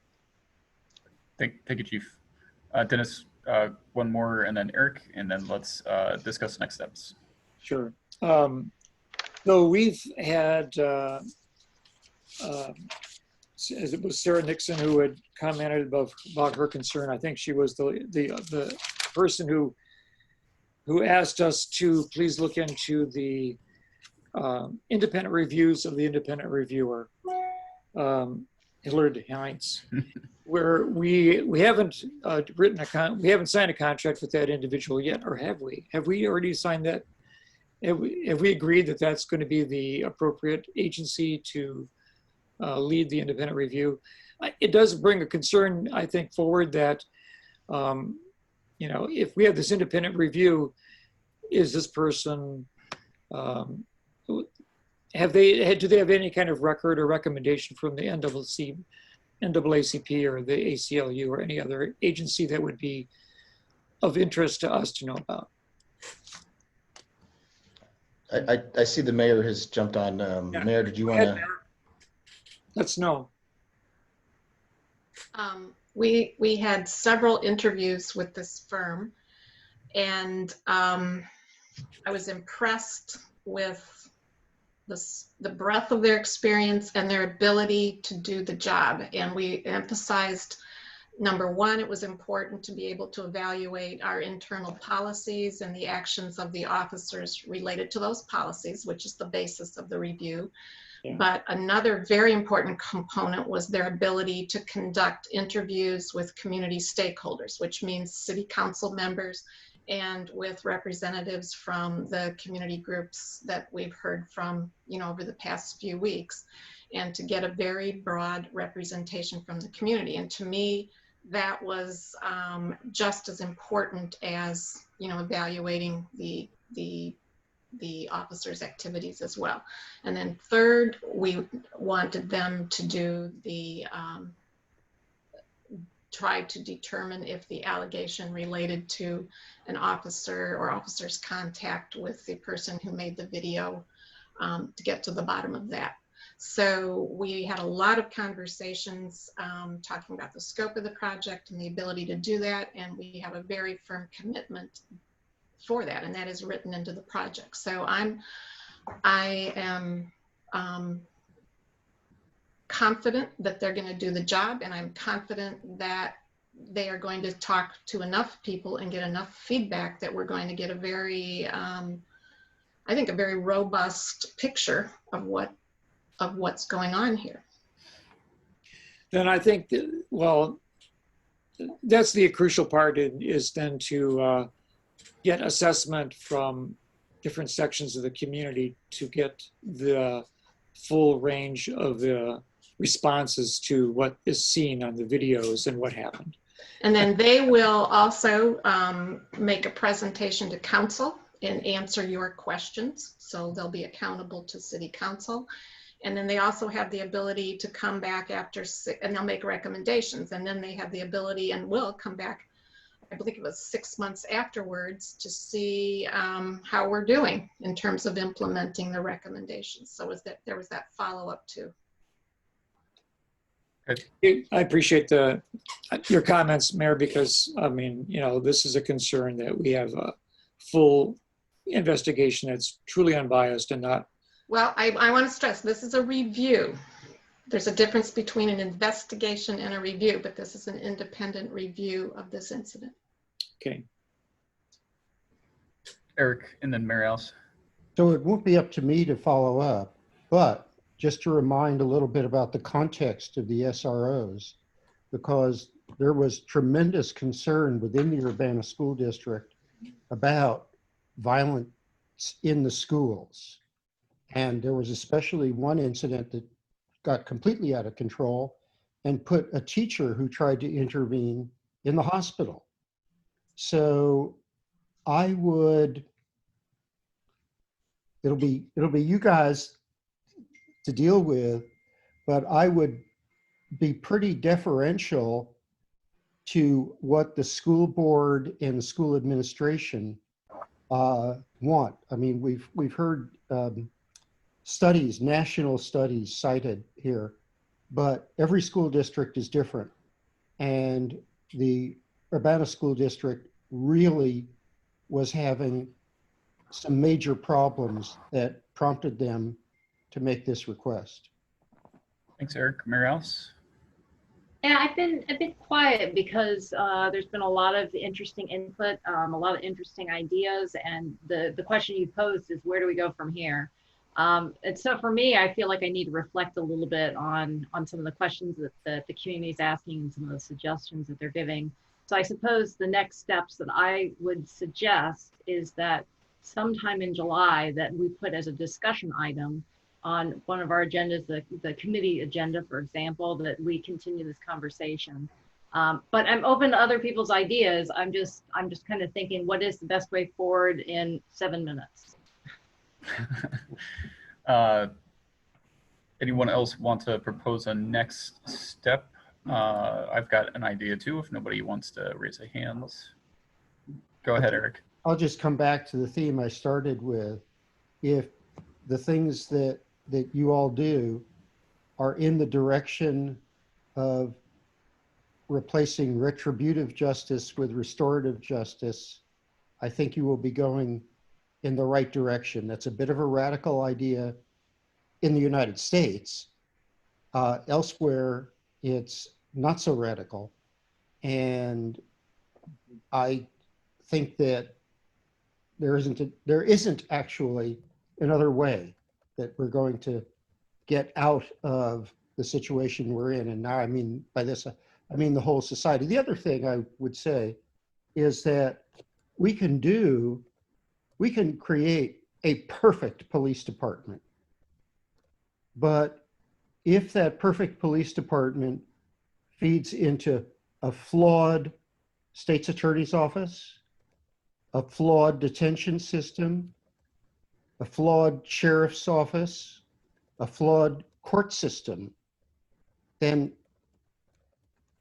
Thank you, Chief. Dennis, one more, and then Eric, and then let's discuss next steps. Sure. So we've had, as it was Sarah Nixon who had commented about her concern. I think she was the person who asked us to please look into the independent reviews of the independent reviewer, Hillard Heinz, where we haven't we haven't signed a contract with that individual yet, or have we? Have we already signed that? Have we agreed that that's going to be the appropriate agency to lead the independent review? It does bring a concern, I think, forward that, if we have this independent review, is this person, do they have any kind of record or recommendation from the NAACP or the ACLU or any other agency that would be of interest to us to know about? I see the mayor has jumped on. Yeah. Mayor, did you want to? Let's know. We had several interviews with this firm, and I was impressed with the breadth of their experience and their ability to do the job. And we emphasized, number one, it was important to be able to evaluate our internal policies and the actions of the officers related to those policies, which is the basis of the review. Yeah. But another very important component was their ability to conduct interviews with community stakeholders, which means city council members and with representatives from the community groups that we've heard from, over the past few weeks, and to get a very broad representation from the community. And to me, that was just as important as, evaluating the officers' activities as well. And then third, we wanted them to do try to determine if the allegation related to an officer or officer's contact with the person who made the video, to get to the bottom of that. So we had a lot of conversations talking about the scope of the project and the ability to do that, and we have a very firm commitment for that, and that is written into the project. So I am confident that they're going to do the job, and I'm confident that they are going to talk to enough people and get enough feedback that we're going to get a very, I think, a very robust picture of what's going on here. Then I think that, well, that's the crucial part is then to get assessment from different sections of the community to get the full range of the responses to what is seen on the videos and what happened. And then they will also make a presentation to council and answer your questions. So they'll be accountable to city council. And then they also have the ability to come back after, and they'll make recommendations. And then they have the ability and will come back, I believe it was 6 months afterwards, to see how we're doing in terms of implementing the recommendations. So there was that follow-up too. I appreciate your comments, Mayor, because I mean, you know, this is a concern that we have a full investigation that's truly unbiased and not. Well, I want to stress, this is a review. There's a difference between an investigation and a review, but this is an independent review of this incident. Okay. Eric, and then Mary Alice. So it won't be up to me to follow up, but just to remind a little bit about the context of the SROs, because there was tremendous concern within the Urbana School District about violence in the schools. And there was especially one incident that got completely out of control and put a teacher who tried to intervene in the hospital. So I would, it'll be you guys to deal with, but I would be pretty deferential to what the school board and the school administration want. I mean, we've heard studies, national studies cited here, but every school district is different. And the Urbana School District really was having some major problems that prompted them to make this request. Thanks, Eric. Mary Alice? Yeah, I've been a bit quiet because there's been a lot of interesting input, a lot of interesting ideas, and the question you posed is, where do we go from here? And so for me, I feel like I need to reflect a little bit on some of the questions that the community is asking and some of the suggestions that they're giving. So I suppose the next steps that I would suggest is that sometime in July that we put as a discussion item on one of our agendas, the committee agenda, for example, that we continue this conversation. But I'm open to other people's ideas. I'm just kind of thinking, what is the best way forward in 7 minutes? Anyone else want to propose a next step? I've got an idea too, if nobody wants to raise their hands. Go ahead, Eric. I'll just come back to the theme I started with. If the things that you all do are in the direction of replacing retributive justice with restorative justice, I think you will be going in the right direction. That's a bit of a radical idea in the United States. Elsewhere, it's not so radical. And I think that there isn't actually another way that we're going to get out of the situation we're in. And now, I mean, by this, I mean the whole society. The other thing I would say is that we can create a perfect police department. But if that perfect police department feeds into a flawed state's attorney's office, a flawed detention system, a flawed sheriff's office, a flawed court system, then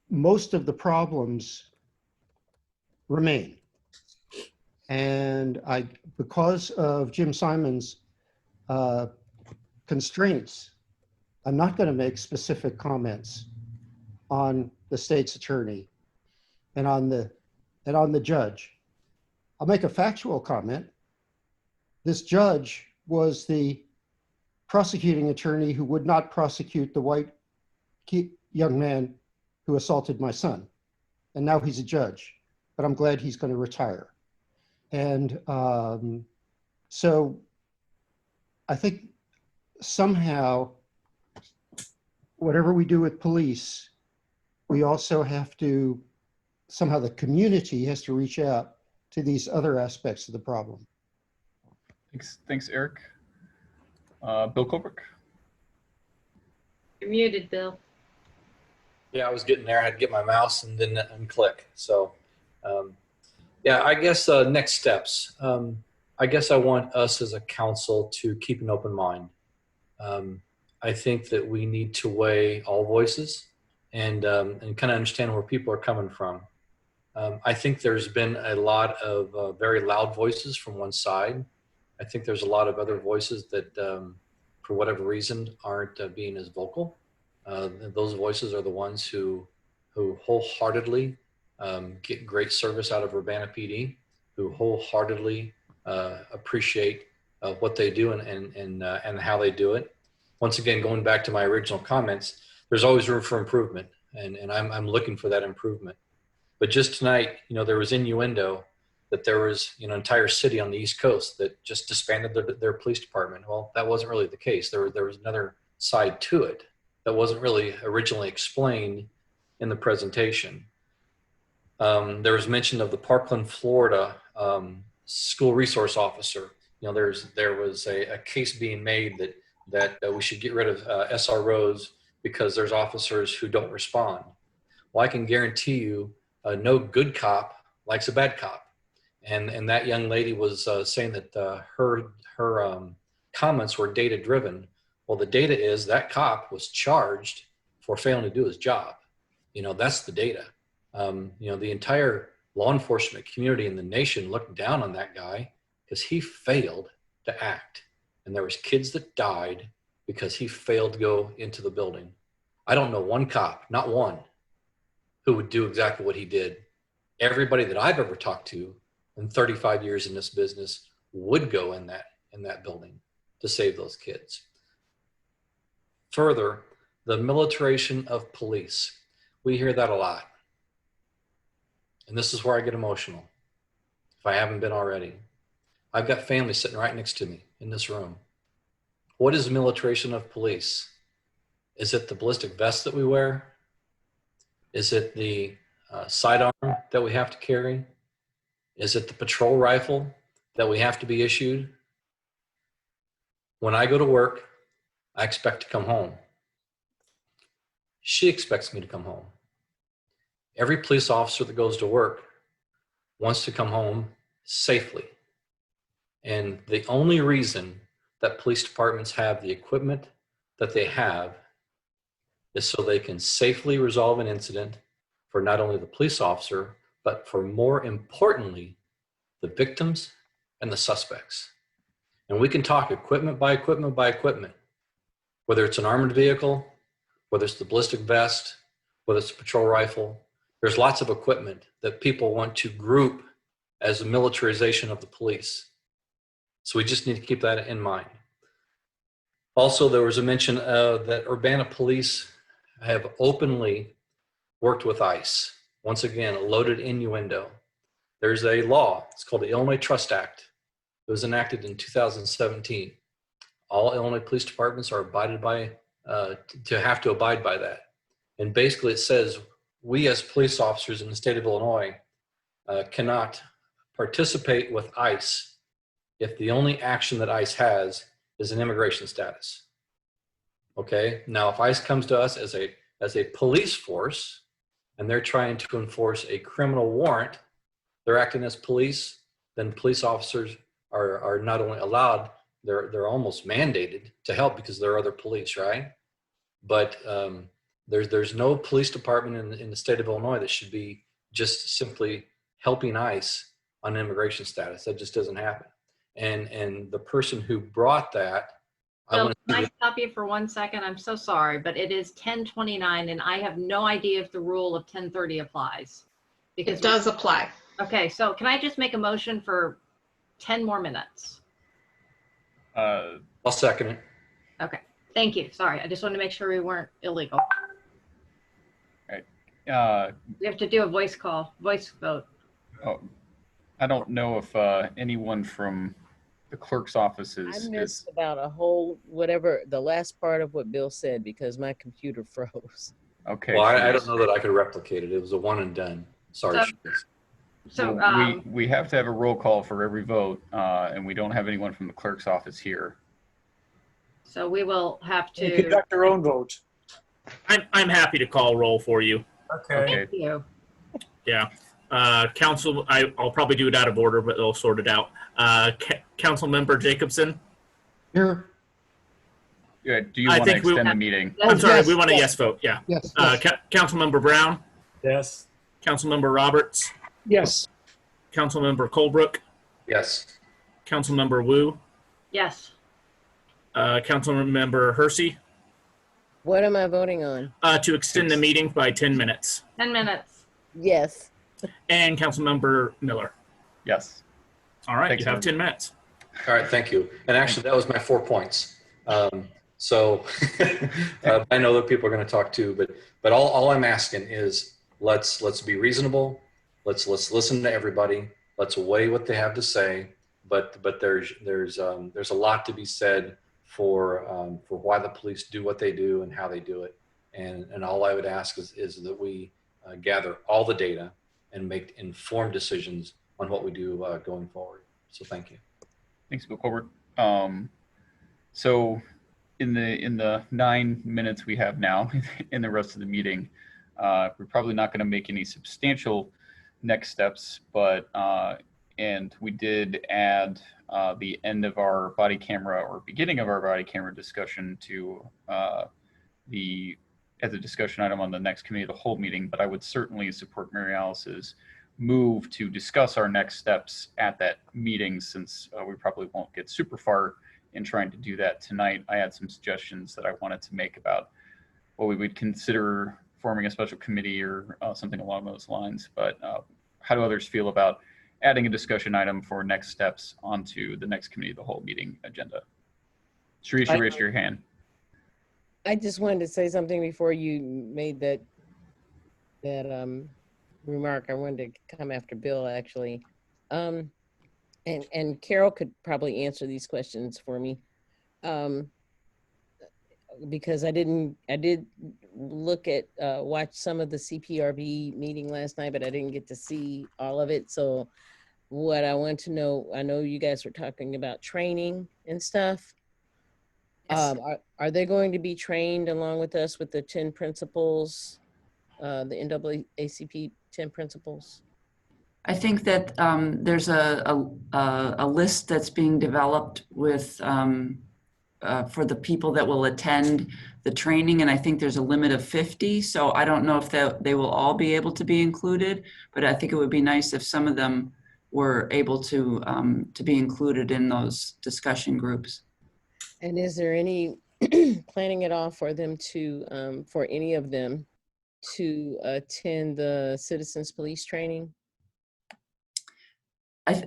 most of the problems remain. And because of Jim Simon's constraints, I'm not going to make specific comments on the state's attorney and on the judge. I'll make a factual comment. This judge was the prosecuting attorney who would not prosecute the white young man who assaulted my son. And now he's a judge, but I'm glad he's going to retire. And so I think somehow, whatever we do with police, we also have to, somehow the community has to reach out to these other aspects of the problem. Thanks, Eric. Bill Colbert. You're muted, Bill. Yeah, I was getting there. I had to get my mouse and then unclick. So, yeah, I guess next steps. I guess I want us as a council to keep an open mind. I think that we need to weigh all voices and kind of understand where people are coming from. I think there's been a lot of very loud voices from one side. I think there's a lot of other voices that, for whatever reason, aren't being as vocal. Those voices are the ones who wholeheartedly get great service out of Urbana PD, who wholeheartedly appreciate what they do and how they do it. Once again, going back to my original comments, there's always room for improvement, and I'm looking for that improvement. But just tonight, there was innuendo that there was an entire city on the East Coast that just disbanded their police department. Well, that wasn't really the case. There was another side to it that wasn't really originally explained in the presentation. There was mention of the Parkland, Florida school resource officer. There was a case being made that we should get rid of SROs because there's officers who don't respond. Well, I can guarantee you no good cop likes a bad cop. And that young lady was saying that her comments were data driven. Well, the data is that cop was charged for failing to do his job. That's the data. The entire law enforcement community in the nation looked down on that guy because he failed to act. And there was kids that died because he failed to go into the building. I don't know one cop, not one, who would do exactly what he did. Everybody that I've ever talked to in 35 years in this business would go in that building to save those kids. Further, the militarization of police. We hear that a lot. And this is where I get emotional, if I haven't been already. I've got family sitting right next to me in this room. What is the militarization of police? Is it the ballistic vest that we wear? Is it the sidearm that we have to carry? Is it the patrol rifle that we have to be issued? When I go to work, I expect to come home. She expects me to come home. Every police officer that goes to work wants to come home safely. And the only reason that police departments have the equipment that they have is so they can safely resolve an incident for not only the police officer, but for more importantly, the victims and the suspects. And we can talk equipment by equipment by equipment, whether it's an armored vehicle, whether it's the ballistic vest, whether it's a patrol rifle. There's lots of equipment that people want to group as a militarization of the police. So we just need to keep that in mind. Also, there was a mention that Urbana police have openly worked with ICE. Once again, a loaded innuendo. There's a law, it's called the Illinois Trust Act. It was enacted in 2017. All Illinois police departments are abided by, have to abide by that. And basically it says, we as police officers in the state of Illinois cannot participate with ICE if the only action that ICE has is an immigration status. Okay, now if ICE comes to us as a police force and they're trying to enforce a criminal warrant, they're acting as police, then police officers are not only allowed, they're almost mandated to help because there are other police, right? But there's no police department in the state of Illinois that should be just simply helping ICE on immigration status. That just doesn't happen. And the person who brought that, Bill, can I stop you for 1 second? I'm so sorry, but it is 10:29 and I have no idea if the rule of 10:30 applies. Because it does apply. Okay, so can I just make a motion for 10 more minutes? I'll second it. Okay, thank you. Sorry, I just wanted to make sure we weren't illegal. We have to do a voice vote. Oh, I don't know if anyone from the clerk's office I is missed about a whole, whatever, the last part of what Bill said because my computer froze. okay. Well, I don't know that I could replicate it. It was a one and done. Sorry. So Well, we have to have a roll call for every vote, and we don't have anyone from the clerk's office here. So we will have to conduct our own vote. I'm happy to call roll for you. Thank you. Yeah. Council, I'll probably do it out of order, but they'll sort it out. Council member Jacobson. Here. Yeah, do you want to extend the meeting? I'm sorry, Yes, we want a yes. yes vote. Yeah. Yes. Councilmember Brown. Yes. Councilmember Roberts. Yes. Councilmember Colebrook. Yes. Councilmember Wu. Yes. Councilmember Hersey. What am I voting on? To extend the meeting by 10 minutes. 10 minutes. Yes. And Councilmember Miller. Yes. All right, Thanks, you have man. 10 minutes. All right, thank you. And actually, that was my 4 points. So I know that people are going to talk too, but all I'm asking is let's be reasonable. Let's listen to everybody. Let's weigh what they have to say. But there's a lot to be said for why the police do what they do and how they do it. And all I would ask is that we gather all the data and make informed decisions on what we do going forward. So thank you. Thanks, Bill Colbert. So in the 9 minutes we have now in the rest of the meeting, we're probably not going to make any substantial next steps, but and we did add the end of our body camera or beginning of our body camera discussion to as a discussion item on the next committee of the whole meeting. But I would certainly support Mary Alice's move to discuss our next steps at that meeting, since we probably won't get super far in trying to do that tonight. I had some suggestions that I wanted to make about what we would consider forming a special committee or something along those lines. But how do others feel about adding a discussion item for next steps onto the next committee of the whole meeting agenda? Sharice, you raised your hand. I just wanted to say something before you made that remark. I wanted to come after Bill, actually. And Carol could probably answer these questions for me. Because I did look at, watch some of the CPRB meeting last night, but I didn't get to see all of it. So what I want to know, I know you guys were talking about training and stuff. Yes. Are they going to be trained along with us with the 10 principles, the NAACP 10 principles? I think that there's a list that's being developed with for the people that will attend the training, and I think there's a limit of 50. So I don't know if they will all be able to be included, but I think it would be nice if some of them were able to be included in those discussion groups. And is there any planning at all for them to, for any of them to attend the citizens police training?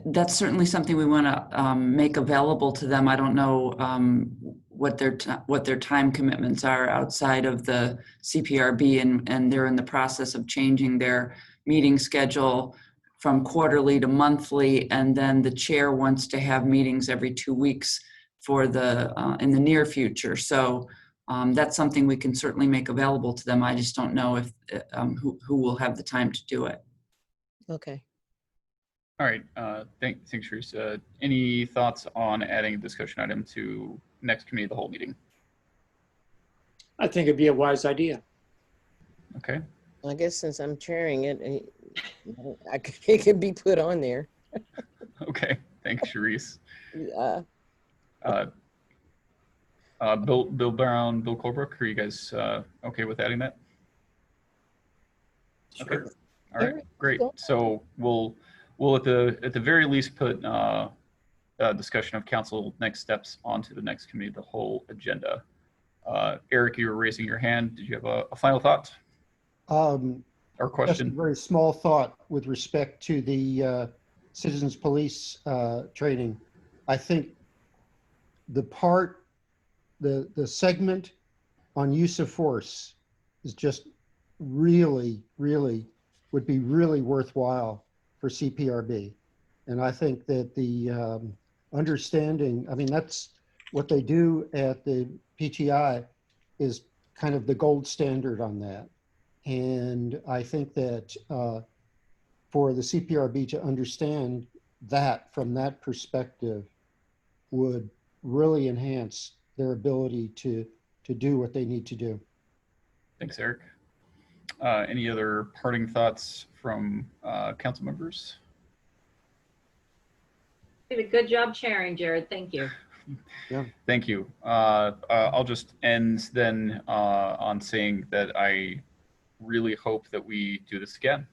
That's certainly something we want to make available to them. I don't know what their time commitments are outside of the CPRB, and they're in the process of changing their meeting schedule from quarterly to monthly, and then the chair wants to have meetings every 2 weeks for the in the near future. So that's something we can certainly make available to them. I just don't know if who will have the time to do it. Okay. All right, thanks, Sharice. Any thoughts on adding a discussion item to next committee of the whole meeting? I think it'd be a wise idea. Okay. I guess since I'm chairing it, it can be put on there. Okay, thanks, Sharice. Uh, Bill Brown, Bill Colebrook, are you guys okay with adding that? Sure. Okay. All right, great. So we'll at the very least put a discussion of council next steps onto the next committee of the whole agenda. Eric, you were raising your hand. Did you have a final thought or question? Just a very small thought with respect to the citizens police training. I think the segment on use of force is just really, really would be really worthwhile for CPRB. And I think that the understanding, I mean, that's what they do at the PTI is kind of the gold standard on that. And I think that for the CPRB to understand that from that perspective would really enhance their ability to do what they need to do. Thanks, Eric. Any other parting thoughts from council members? You did a good job chairing, Jared. Thank you. Yeah. Thank you. I'll just end then on saying that I really hope that we do this again.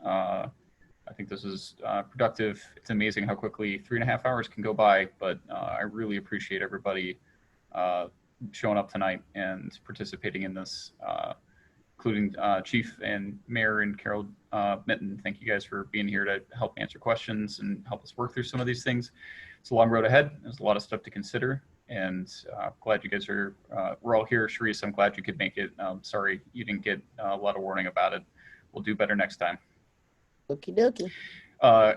I think this is productive. It's amazing how quickly 3.5 hours can go by, but I really appreciate everybody showing up tonight and participating in this, including Chief and Mayor and Carol Mitten. Thank you guys for being here to help answer questions and help us work through some of these things. It's a long road ahead. There's a lot of stuff to consider, and glad you guys are, we're all here. Sharice, I'm glad you could make it. Sorry you didn't get a lot of warning about it. We'll do better next time. Okie dokie.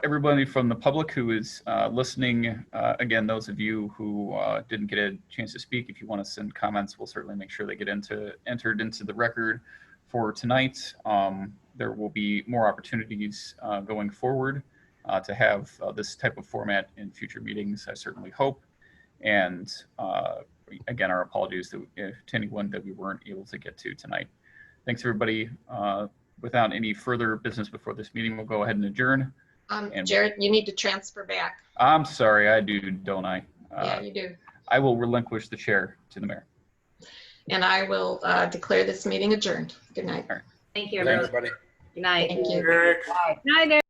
Everybody from the public who is listening, again, those of you who didn't get a chance to speak, if you want to send comments, we'll certainly make sure they get entered into the record for tonight. There will be more opportunities going forward to have this type of format in future meetings, I certainly hope. And again, our apologies to anyone that we weren't able to get to tonight. Thanks, everybody. Without any further business before this meeting, we'll go ahead and adjourn. Jared, you need to transfer back. I'm sorry, I do, don't I? Yeah, you do. I will relinquish the chair to the mayor. And I will declare this meeting adjourned. Good night. Thank you, Good night, everybody. everybody. Good night. Thank you. Good night, Eric.